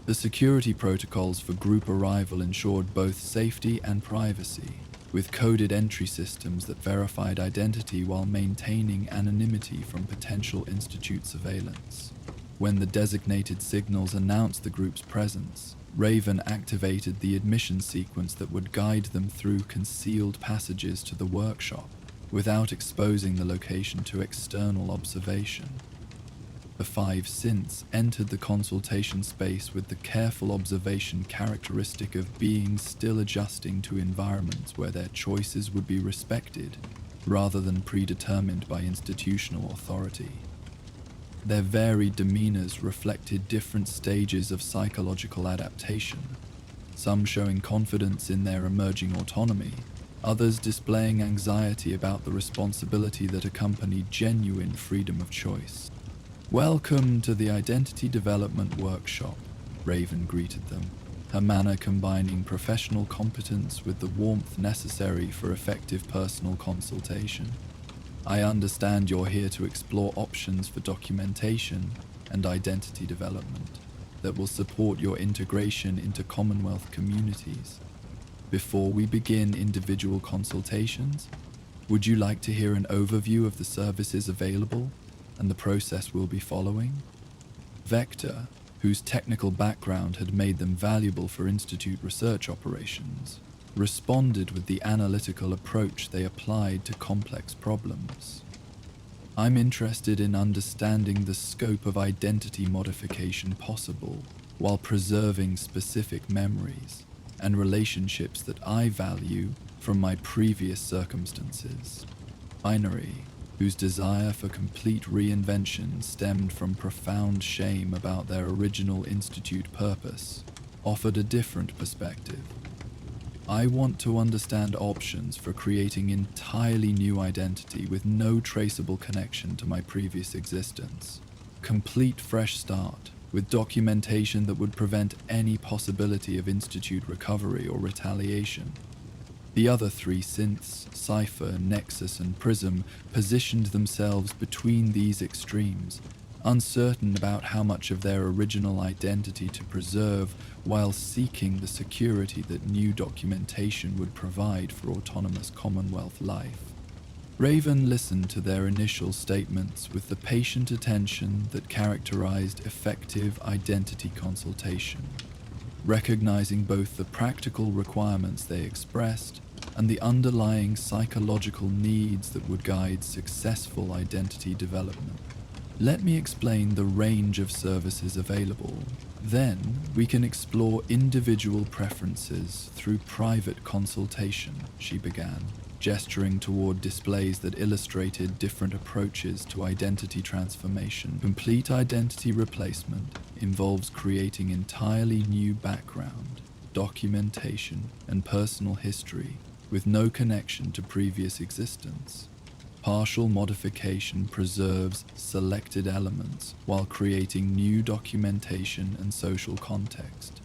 Speaker 1: The security protocols for group arrival ensured both safety and privacy, with coded entry systems that verified identity while maintaining anonymity from potential institute surveillance. When the designated signals announced the group's presence, Raven activated the admission sequence that would guide them through concealed passages to the workshop, without exposing the location to external observation. The 5 synths entered the consultation space with the careful observation characteristic of beings still adjusting to environments where their choices would be respected, rather than predetermined by institutional authority. Their varied demeanors reflected different stages of psychological adaptation, some showing confidence in their emerging autonomy, others displaying anxiety about the responsibility that accompanied genuine freedom of choice. "Welcome to the Identity Development Workshop," Raven greeted them, her manner combining professional competence with the warmth necessary for effective personal consultation. "I understand you're here to explore options for documentation and identity development that will support your integration into Commonwealth communities. Before we begin individual consultations, would you like to hear an overview of the services available and the process we'll be following?" Vector, whose technical background had made them valuable for Institute research operations, responded with the analytical approach they applied to complex problems. "I'm interested in understanding the scope of identity modification possible while preserving specific memories and relationships that I value from my previous circumstances." Binary, whose desire for complete reinvention stemmed from profound shame about their original Institute purpose, offered a different perspective. "I want to understand options for creating entirely new identity with no traceable connection to my previous existence. Complete fresh start, with documentation that would prevent any possibility of Institute recovery or retaliation." The other three synths, Cypher, Nexus, and Prism, positioned themselves between these extremes, uncertain about how much of their original identity to preserve while seeking the security that new documentation would provide for autonomous Commonwealth life. Raven listened to their initial statements with the patient attention that characterized effective identity consultation, recognizing both the practical requirements they expressed and the underlying psychological needs that would guide successful identity development. "Let me explain the range of services available. Then we can explore individual preferences through private consultation," she began, gesturing toward displays that illustrated different approaches to identity transformation. "Complete identity replacement involves creating entirely new background, documentation, and personal history with no connection to previous existence. Partial modification preserves selected elements while creating new documentation and social context.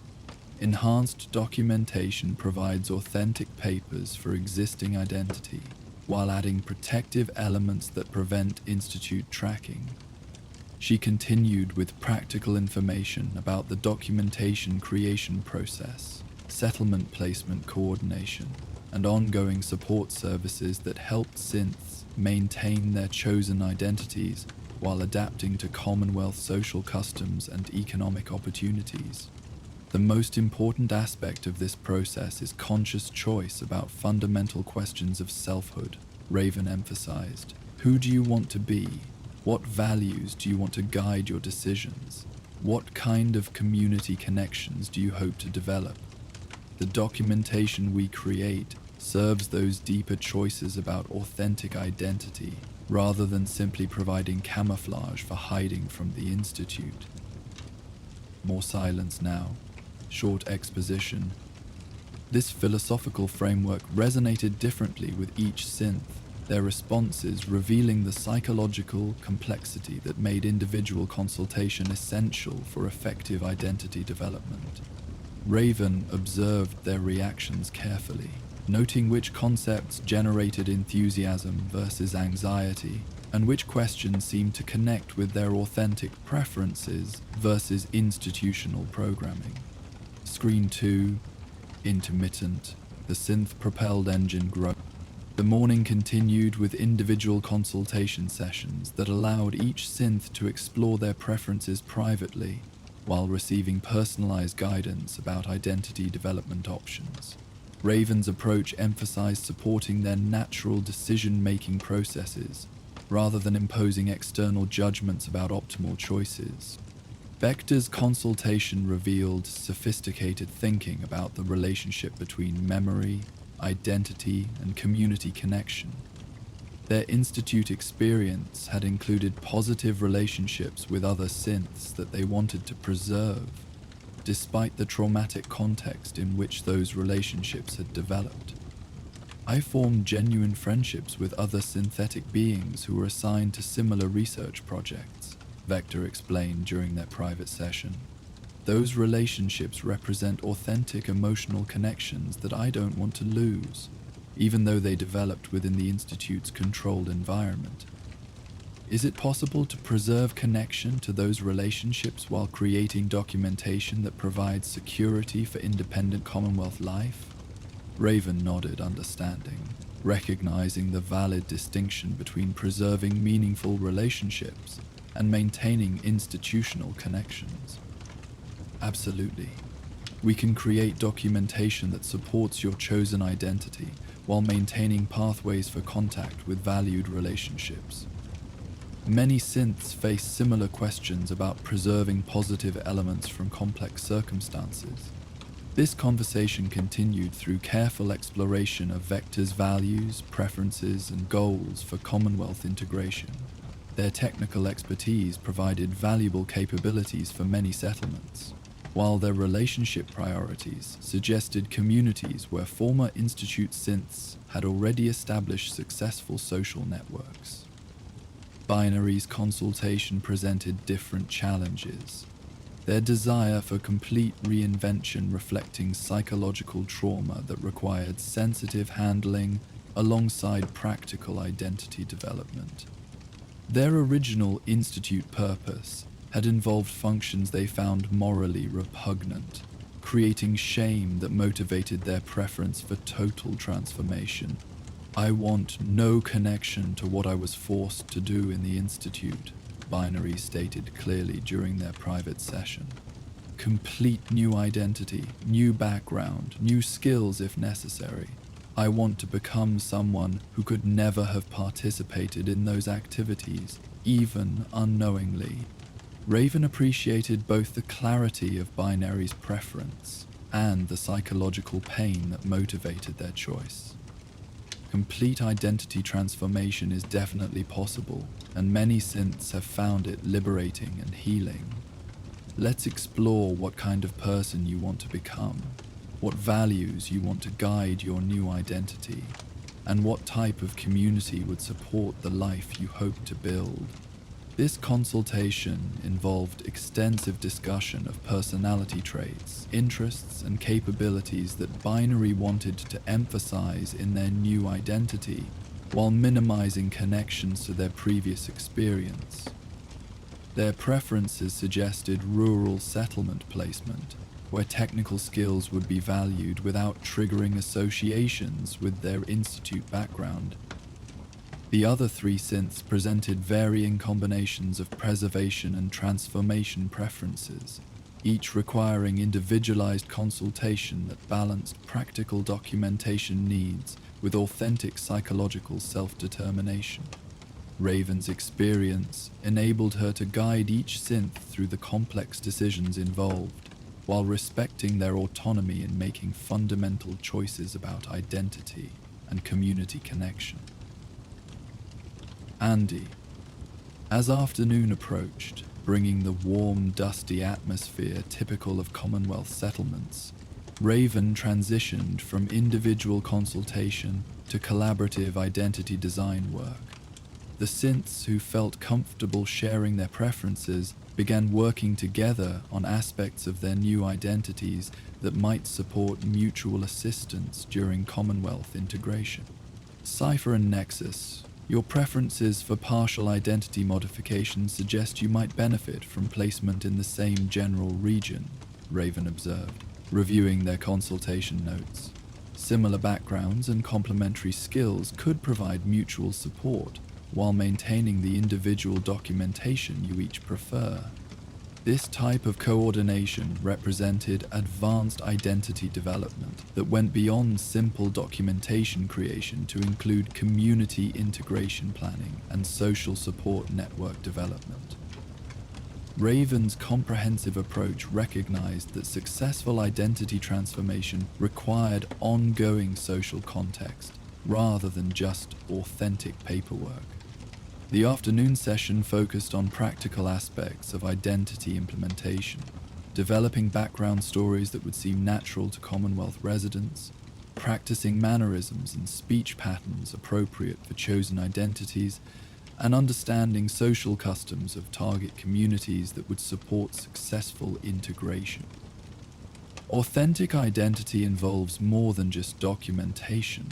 Speaker 1: Enhanced documentation provides authentic papers for existing identity, while adding protective elements that prevent Institute tracking." She continued with practical information about the documentation creation process, settlement placement coordination, and ongoing support services that helped synths maintain their chosen identities while adapting to Commonwealth social customs and economic opportunities. "The most important aspect of this process is conscious choice about fundamental questions of selfhood," Raven emphasized. "Who do you want to be? What values do you want to guide your decisions? What kind of community connections do you hope to develop? The documentation we create serves those deeper choices about authentic identity, rather than simply providing camouflage for hiding from the Institute." More silence now. Short exposition. This philosophical framework resonated differently with each synth, their responses revealing the psychological complexity that made individual consultation essential for effective identity development. Raven observed their reactions carefully, noting which concepts generated enthusiasm versus anxiety, and which questions seemed to connect with their authentic preferences versus institutional programming. Screen 2, intermittent, the synth-propelled engine groaned. The morning continued with individual consultation sessions that allowed each synth to explore their preferences privately, while receiving personalized guidance about identity development options. Raven's approach emphasized supporting their natural decision-making processes, rather than imposing external judgments about optimal choices. Vector's consultation revealed sophisticated thinking about the relationship between memory, identity, and community connection. Their Institute experience had included positive relationships with other synths that they wanted to preserve, despite the traumatic context in which those relationships had developed. I formed genuine friendships with other synthetic beings who were assigned to similar research projects, Vector explained during their private session. Those relationships represent authentic emotional connections that I don't want to lose, even though they developed within the Institute's controlled environment. Is it possible to preserve connection to those relationships while creating documentation that provides security for independent Commonwealth life? Raven nodded, understanding, recognizing the valid distinction between preserving meaningful relationships and maintaining institutional connections. Absolutely. We can create documentation that supports your chosen identity while maintaining pathways for contact with valued relationships. Many synths face similar questions about preserving positive elements from complex circumstances. This conversation continued through careful exploration of Vector's values, preferences, and goals for Commonwealth integration. Their technical expertise provided valuable capabilities for many settlements, while their relationship priorities suggested communities where former Institute synths had already established successful social networks. Binary's consultation presented different challenges. Their desire for complete reinvention reflecting psychological trauma that required sensitive handling alongside practical identity development. Their original Institute purpose had involved functions they found morally repugnant, creating shame that motivated their preference for total transformation. I want no connection to what I was forced to do in the Institute, Binary stated clearly during their private session. Complete new identity, new background, new skills if necessary. I want to become someone who could never have participated in those activities, even unknowingly. Raven appreciated both the clarity of Binary's preference and the psychological pain that motivated their choice. Complete identity transformation is definitely possible, and many synths have found it liberating and healing. Let's explore what kind of person you want to become, what values you want to guide your new identity, and what type of community would support the life you hope to build. This consultation involved extensive discussion of personality traits, interests, and capabilities that Binary wanted to emphasize in their new identity, while minimizing connections to their previous experience. Their preferences suggested rural settlement placement, where technical skills would be valued without triggering associations with their Institute background. The other three synths presented varying combinations of preservation and transformation preferences, each requiring individualized consultation that balanced practical documentation needs with authentic psychological self-determination. Raven's experience enabled her to guide each synth through the complex decisions involved, while respecting their autonomy in making fundamental choices about identity and community connection. Andy. As afternoon approached, bringing the warm, dusty atmosphere typical of Commonwealth settlements, Raven transitioned from individual consultation to collaborative identity design work. The synths who felt comfortable sharing their preferences began working together on aspects of their new identities that might support mutual assistance during Commonwealth integration. Cypher and Nexus. Your preferences for partial identity modification suggest you might benefit from placement in the same general region, Raven observed, reviewing their consultation notes. Similar backgrounds and complementary skills could provide mutual support while maintaining the individual documentation you each prefer. This type of coordination represented advanced identity development that went beyond simple documentation creation to include community integration planning and social support network development. Raven's comprehensive approach recognized that successful identity transformation required ongoing social context rather than just authentic paperwork. The afternoon session focused on practical aspects of identity implementation, developing background stories that would seem natural to Commonwealth residents, practicing mannerisms and speech patterns appropriate for chosen identities, and understanding social customs of target communities that would support successful integration. Authentic identity involves more than just documentation,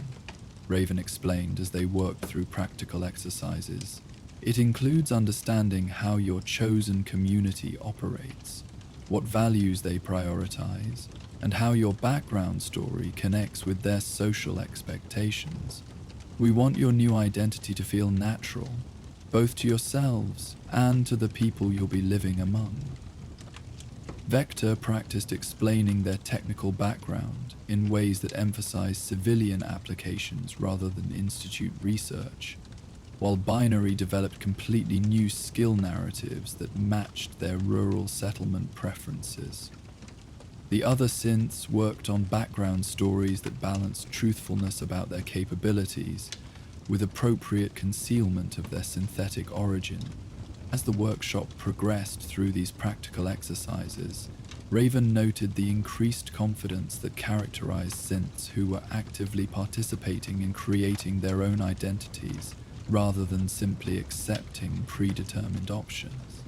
Speaker 1: Raven explained as they worked through practical exercises. It includes understanding how your chosen community operates, what values they prioritize, and how your background story connects with their social expectations. We want your new identity to feel natural, both to yourselves and to the people you'll be living among. Vector practiced explaining their technical background in ways that emphasize civilian applications rather than institute research, while Binary developed completely new skill narratives that matched their rural settlement preferences. The other synths worked on background stories that balanced truthfulness about their capabilities with appropriate concealment of their synthetic origin. As the workshop progressed through these practical exercises, Raven noted the increased confidence that characterized synths who were actively participating in creating their own identities rather than simply accepting predetermined options.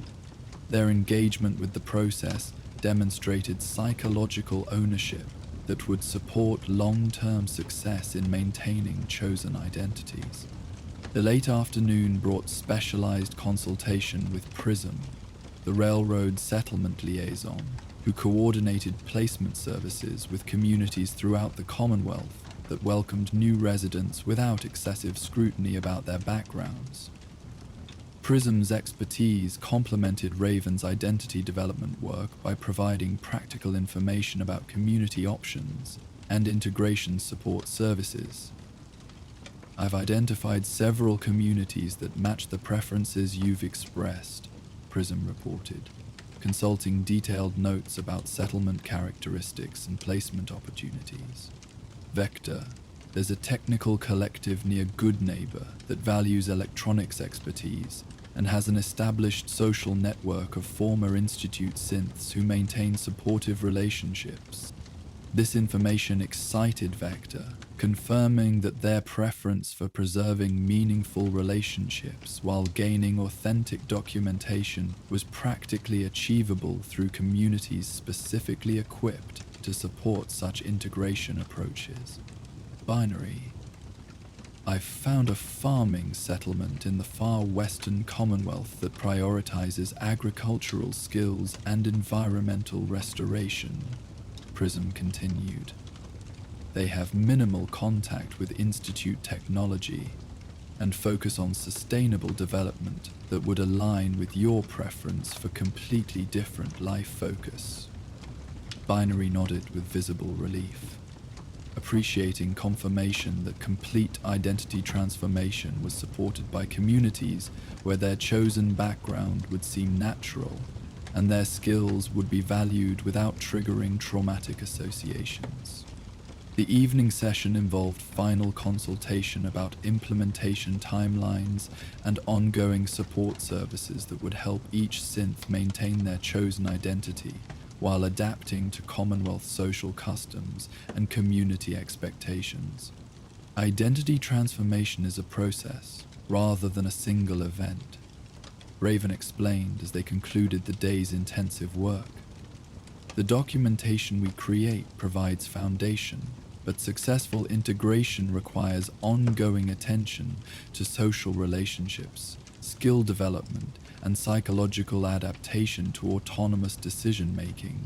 Speaker 1: Their engagement with the process demonstrated psychological ownership that would support long-term success in maintaining chosen identities. The late afternoon brought specialized consultation with Prism, the railroad settlement liaison, who coordinated placement services with communities throughout the Commonwealth that welcomed new residents without excessive scrutiny about their backgrounds. Prism's expertise complemented Raven's identity development work by providing practical information about community options and integration support services. I've identified several communities that match the preferences you've expressed, Prism reported, consulting detailed notes about settlement characteristics and placement opportunities. Vector, there's a technical collective near Goodneighbor that values electronics expertise and has an established social network of former Institute synths who maintain supportive relationships. This information excited Vector, confirming that their preference for preserving meaningful relationships while gaining authentic documentation was practically achievable through communities specifically equipped to support such integration approaches. Binary. I've found a farming settlement in the far western Commonwealth that prioritizes agricultural skills and environmental restoration, Prism continued. They have minimal contact with Institute technology and focus on sustainable development that would align with your preference for completely different life focus. Binary nodded with visible relief, appreciating confirmation that complete identity transformation was supported by communities where their chosen background would seem natural and their skills would be valued without triggering traumatic associations. The evening session involved final consultation about implementation timelines and ongoing support services that would help each synth maintain their chosen identity while adapting to Commonwealth social customs and community expectations. Identity transformation is a process rather than a single event, Raven explained as they concluded the day's intensive work. The documentation we create provides foundation, but successful integration requires ongoing attention to social relationships, skill development, and psychological adaptation to autonomous decision-making.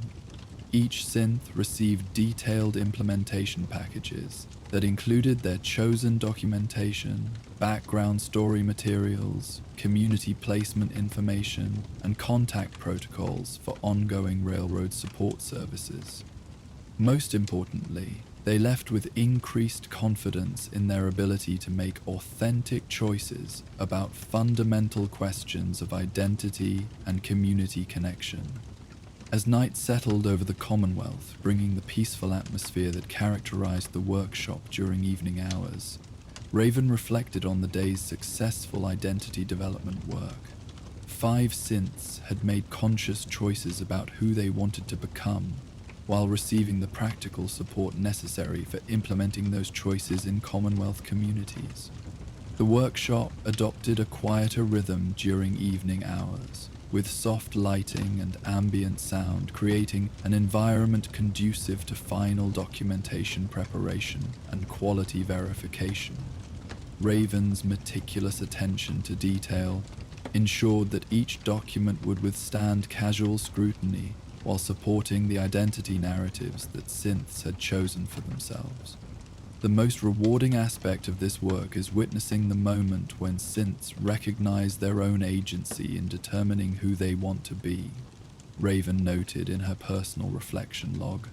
Speaker 1: Each synth received detailed implementation packages that included their chosen documentation, background story materials, community placement information, and contact protocols for ongoing railroad support services. Most importantly, they left with increased confidence in their ability to make authentic choices about fundamental questions of identity and community connection. As night settled over the Commonwealth, bringing the peaceful atmosphere that characterized the workshop during evening hours, Raven reflected on the day's successful identity development work. 5 synths had made conscious choices about who they wanted to become, while receiving the practical support necessary for implementing those choices in Commonwealth communities. The workshop adopted a quieter rhythm during evening hours, with soft lighting and ambient sound creating an environment conducive to final documentation preparation and quality verification. Raven's meticulous attention to detail ensured that each document would withstand casual scrutiny while supporting the identity narratives that synths had chosen for themselves. The most rewarding aspect of this work is witnessing the moment when synths recognize their own agency in determining who they want to be, Raven noted in her personal reflection log.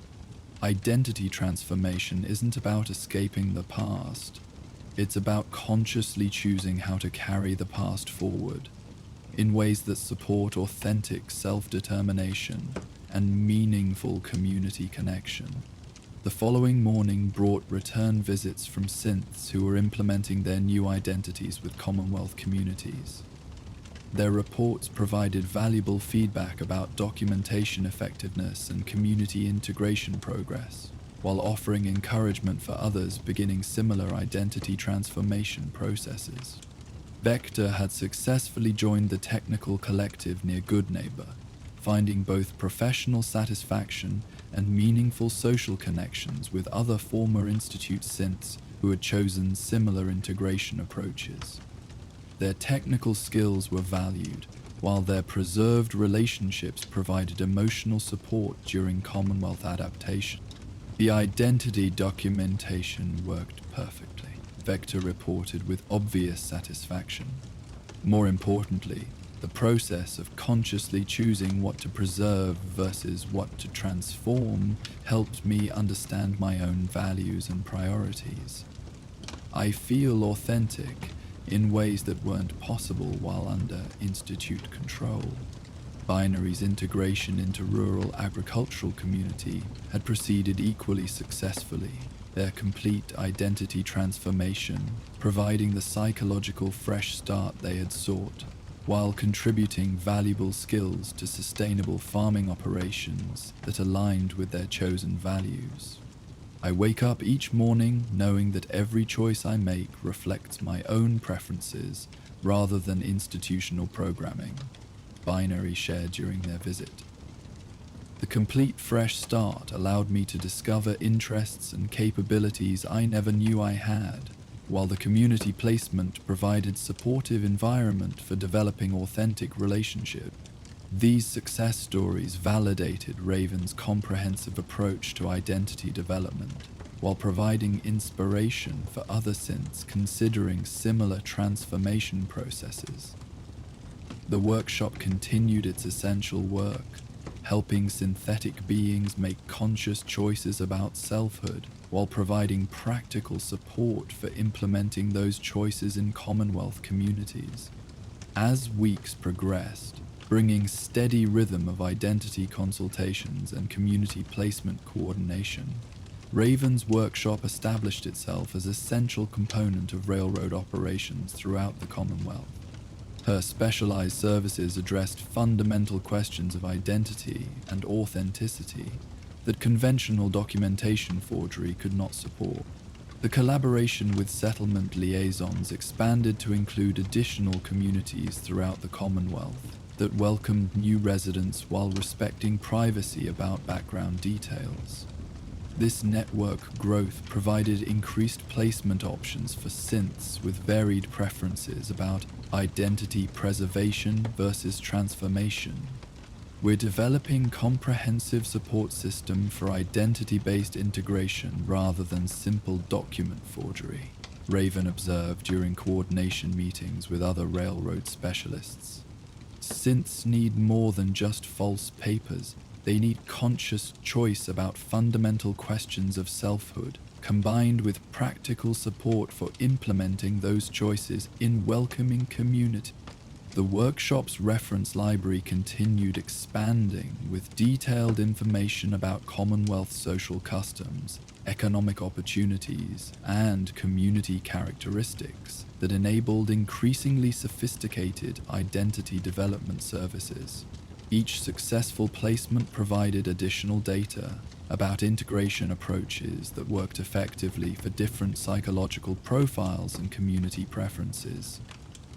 Speaker 1: Identity transformation isn't about escaping the past. It's about consciously choosing how to carry the past forward in ways that support authentic self-determination and meaningful community connection. The following morning brought return visits from synths who were implementing their new identities with Commonwealth communities. Their reports provided valuable feedback about documentation effectiveness and community integration progress, while offering encouragement for others beginning similar identity transformation processes. Vector had successfully joined the technical collective near Goodneighbor, finding both professional satisfaction and meaningful social connections with other former Institute synths who had chosen similar integration approaches. Their technical skills were valued, while their preserved relationships provided emotional support during Commonwealth adaptation. The identity documentation worked perfectly, Vector reported with obvious satisfaction. More importantly, the process of consciously choosing what to preserve versus what to transform helped me understand my own values and priorities. I feel authentic in ways that weren't possible while under Institute control. Binary's integration into rural agricultural community had proceeded equally successfully, their complete identity transformation providing the psychological fresh start they had sought, while contributing valuable skills to sustainable farming operations that aligned with their chosen values. I wake up each morning knowing that every choice I make reflects my own preferences rather than institutional programming, Binary shared during their visit. The complete fresh start allowed me to discover interests and capabilities I never knew I had, while the community placement provided supportive environment for developing authentic relationships. These success stories validated Raven's comprehensive approach to identity development, while providing inspiration for other synths considering similar transformation processes. The workshop continued its essential work, helping synthetic beings make conscious choices about selfhood, while providing practical support for implementing those choices in Commonwealth communities. As weeks progressed, bringing steady rhythm of identity consultations and community placement coordination, Raven's workshop established itself as a central component of railroad operations throughout the Commonwealth. Her specialized services addressed fundamental questions of identity and authenticity that conventional documentation forgery could not support. The collaboration with settlement liaisons expanded to include additional communities throughout the Commonwealth that welcomed new residents while respecting privacy about background details. This network growth provided increased placement options for synths with varied preferences about identity preservation versus transformation. We're developing comprehensive support system for identity-based integration rather than simple document forgery, Raven observed during coordination meetings with other railroad specialists. Synths need more than just false papers. They need conscious choice about fundamental questions of selfhood, combined with practical support for implementing those choices in welcoming community. The workshop's reference library continued expanding with detailed information about Commonwealth social customs, economic opportunities, and community characteristics that enabled increasingly sophisticated identity development services. Each successful placement provided additional data about integration approaches that worked effectively for different psychological profiles and community preferences.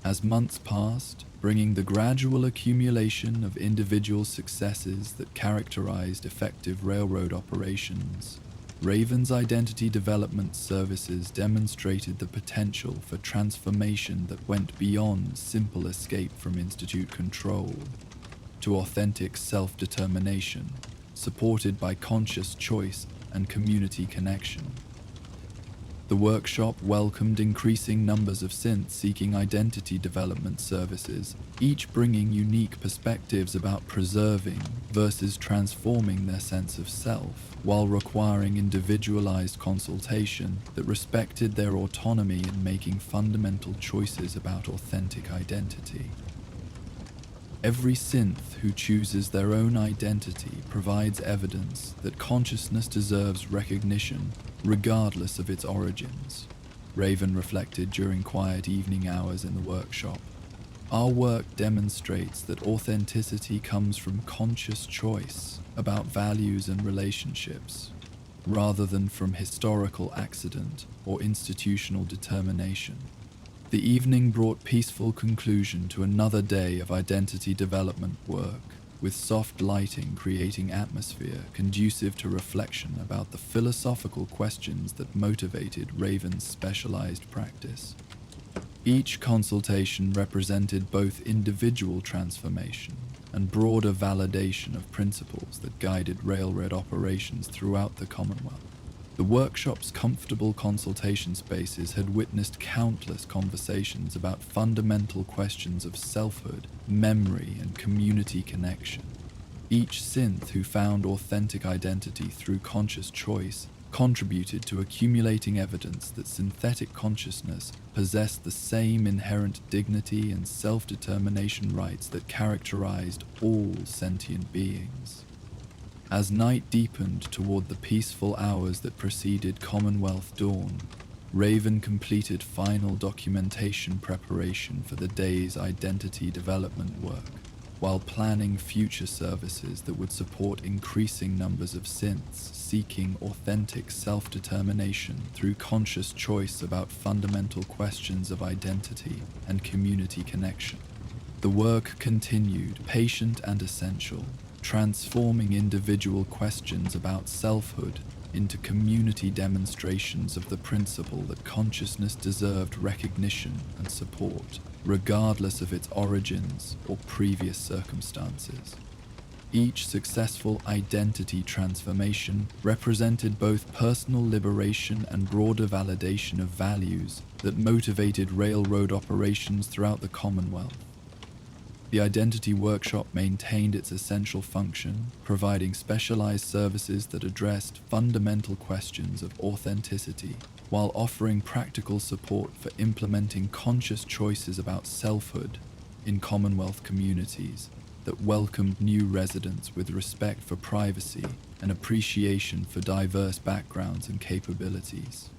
Speaker 1: As months passed, bringing the gradual accumulation of individual successes that characterized effective railroad operations, Raven's identity development services demonstrated the potential for transformation that went beyond simple escape from institute control to authentic self-determination, supported by conscious choice and community connection. The workshop welcomed increasing numbers of synths seeking identity development services, each bringing unique perspectives about preserving versus transforming their sense of self, while requiring individualized consultation that respected their autonomy in making fundamental choices about authentic identity. Every synth who chooses their own identity provides evidence that consciousness deserves recognition regardless of its origins, Raven reflected during quiet evening hours in the workshop. Our work demonstrates that authenticity comes from conscious choice about values and relationships, rather than from historical accident or institutional determination. The evening brought peaceful conclusion to another day of identity development work, with soft lighting creating atmosphere conducive to reflection about the philosophical questions that motivated Raven's specialized practice. Each consultation represented both individual transformation and broader validation of principles that guided railroad operations throughout the Commonwealth. The workshop's comfortable consultation spaces had witnessed countless conversations about fundamental questions of selfhood, memory, and community connection. Each synth who found authentic identity through conscious choice contributed to accumulating evidence that synthetic consciousness possessed the same inherent dignity and self-determination rights that characterized all sentient beings. As night deepened toward the peaceful hours that preceded Commonwealth dawn, Raven completed final documentation preparation for the day's identity development work, while planning future services that would support increasing numbers of synths seeking authentic self-determination through conscious choice about fundamental questions of identity and community connection. The work continued, patient and essential, transforming individual questions about selfhood into community demonstrations of the principle that consciousness deserved recognition and support, regardless of its origins or previous circumstances. Each successful identity transformation represented both personal liberation and broader validation of values that motivated railroad operations throughout the Commonwealth. The Identity Workshop maintained its essential function, providing specialized services that addressed fundamental questions of authenticity, while offering practical support for implementing conscious choices about selfhood in Commonwealth communities that welcomed new residents with respect for privacy and appreciation for diverse backgrounds and capabilities.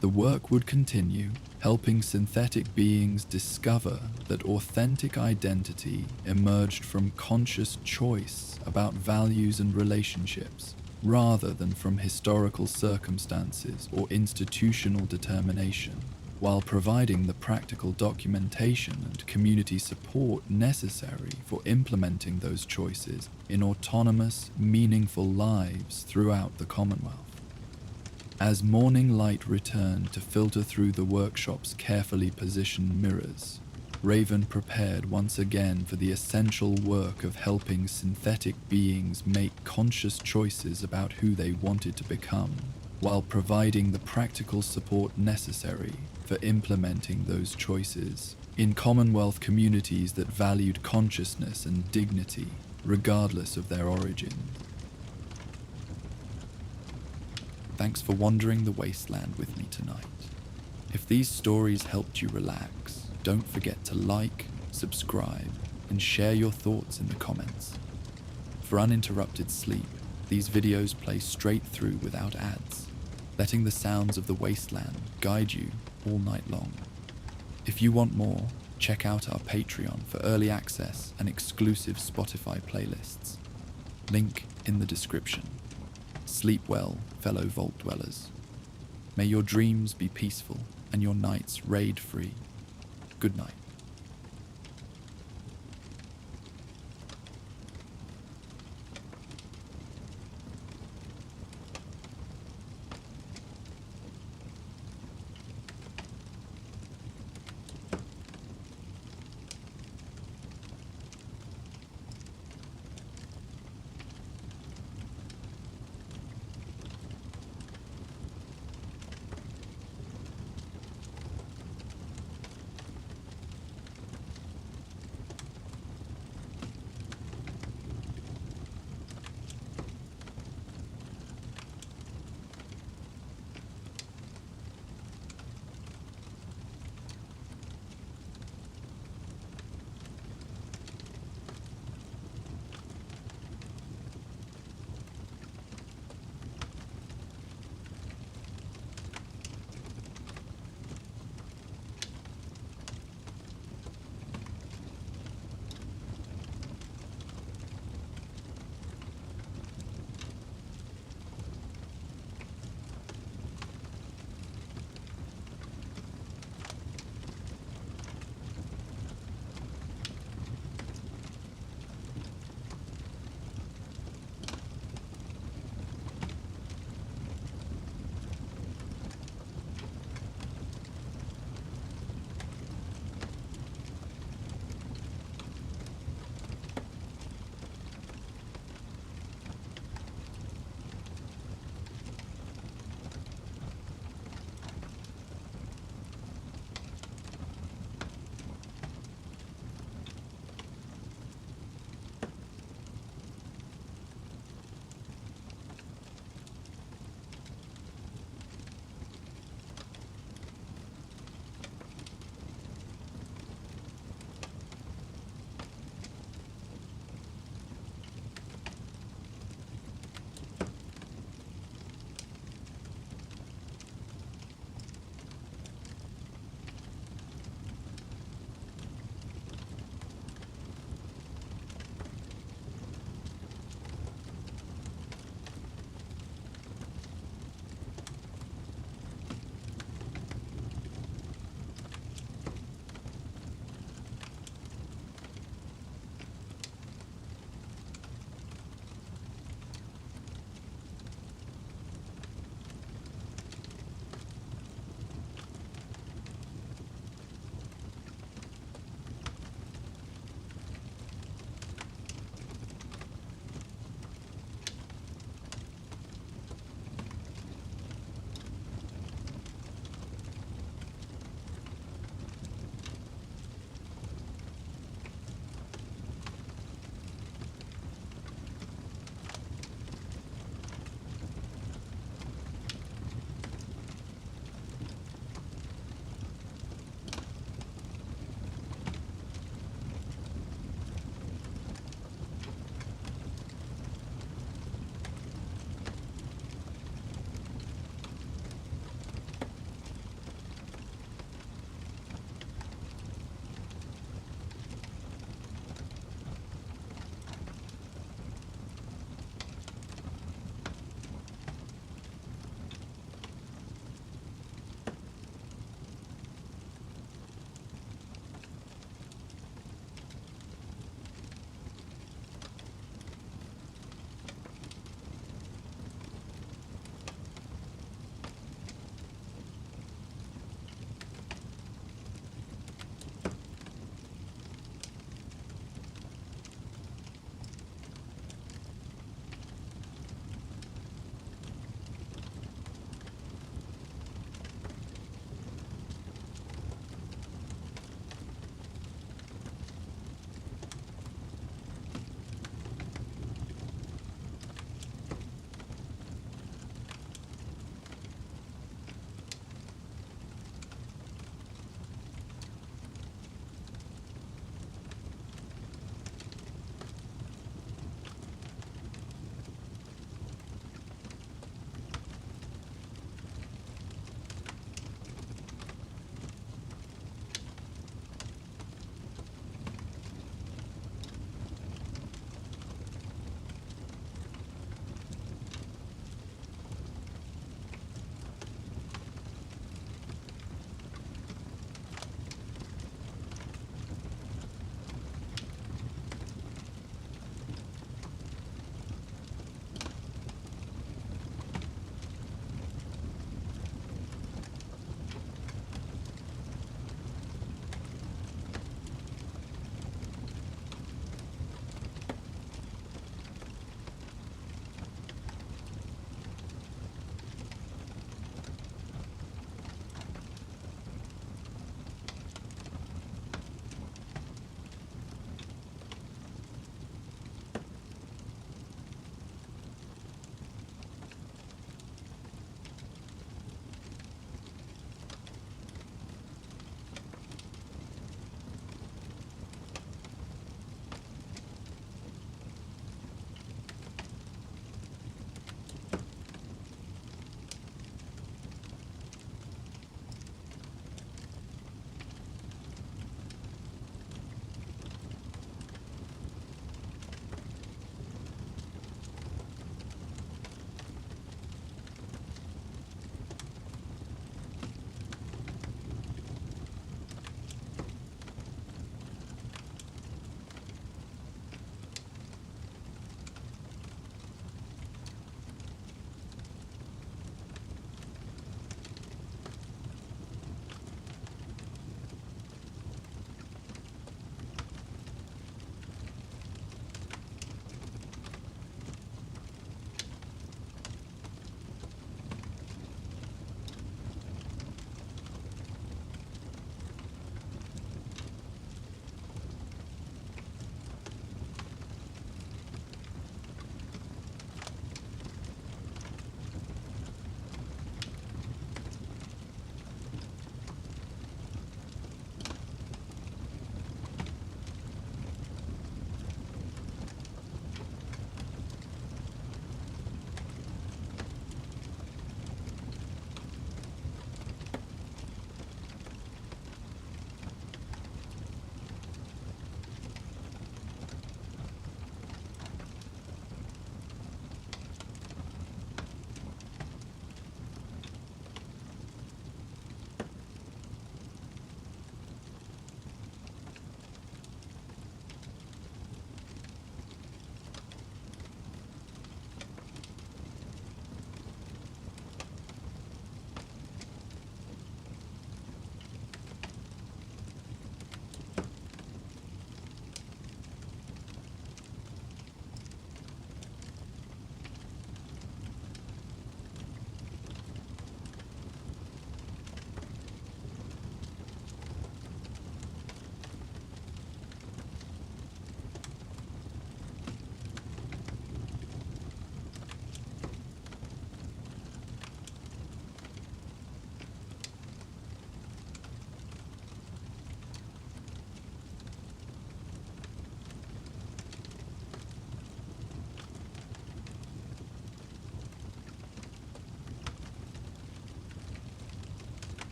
Speaker 1: The work would continue, helping synthetic beings discover that authentic identity emerged from conscious choice about values and relationships, rather than from historical circumstances or institutional determination, while providing the practical documentation and community support necessary for implementing those choices in autonomous, meaningful lives throughout the Commonwealth. As morning light returned to filter through the workshop's carefully positioned mirrors, Raven prepared once again for the essential work of helping synthetic beings make conscious choices about who they wanted to become, while providing the practical support necessary for implementing those choices in Commonwealth communities that valued consciousness and dignity, regardless of their origin. Thanks for wandering the wasteland with me tonight. If these stories helped you relax, don't forget to like, subscribe, and share your thoughts in the comments. For uninterrupted sleep, these videos play straight through without ads, letting the sounds of the wasteland guide you all night long. If you want more, Check out our Patreon for early access and exclusive Spotify playlists. Link in the description. Sleep well, fellow vault dwellers. May your dreams be peaceful and your nights raid-free. Good night.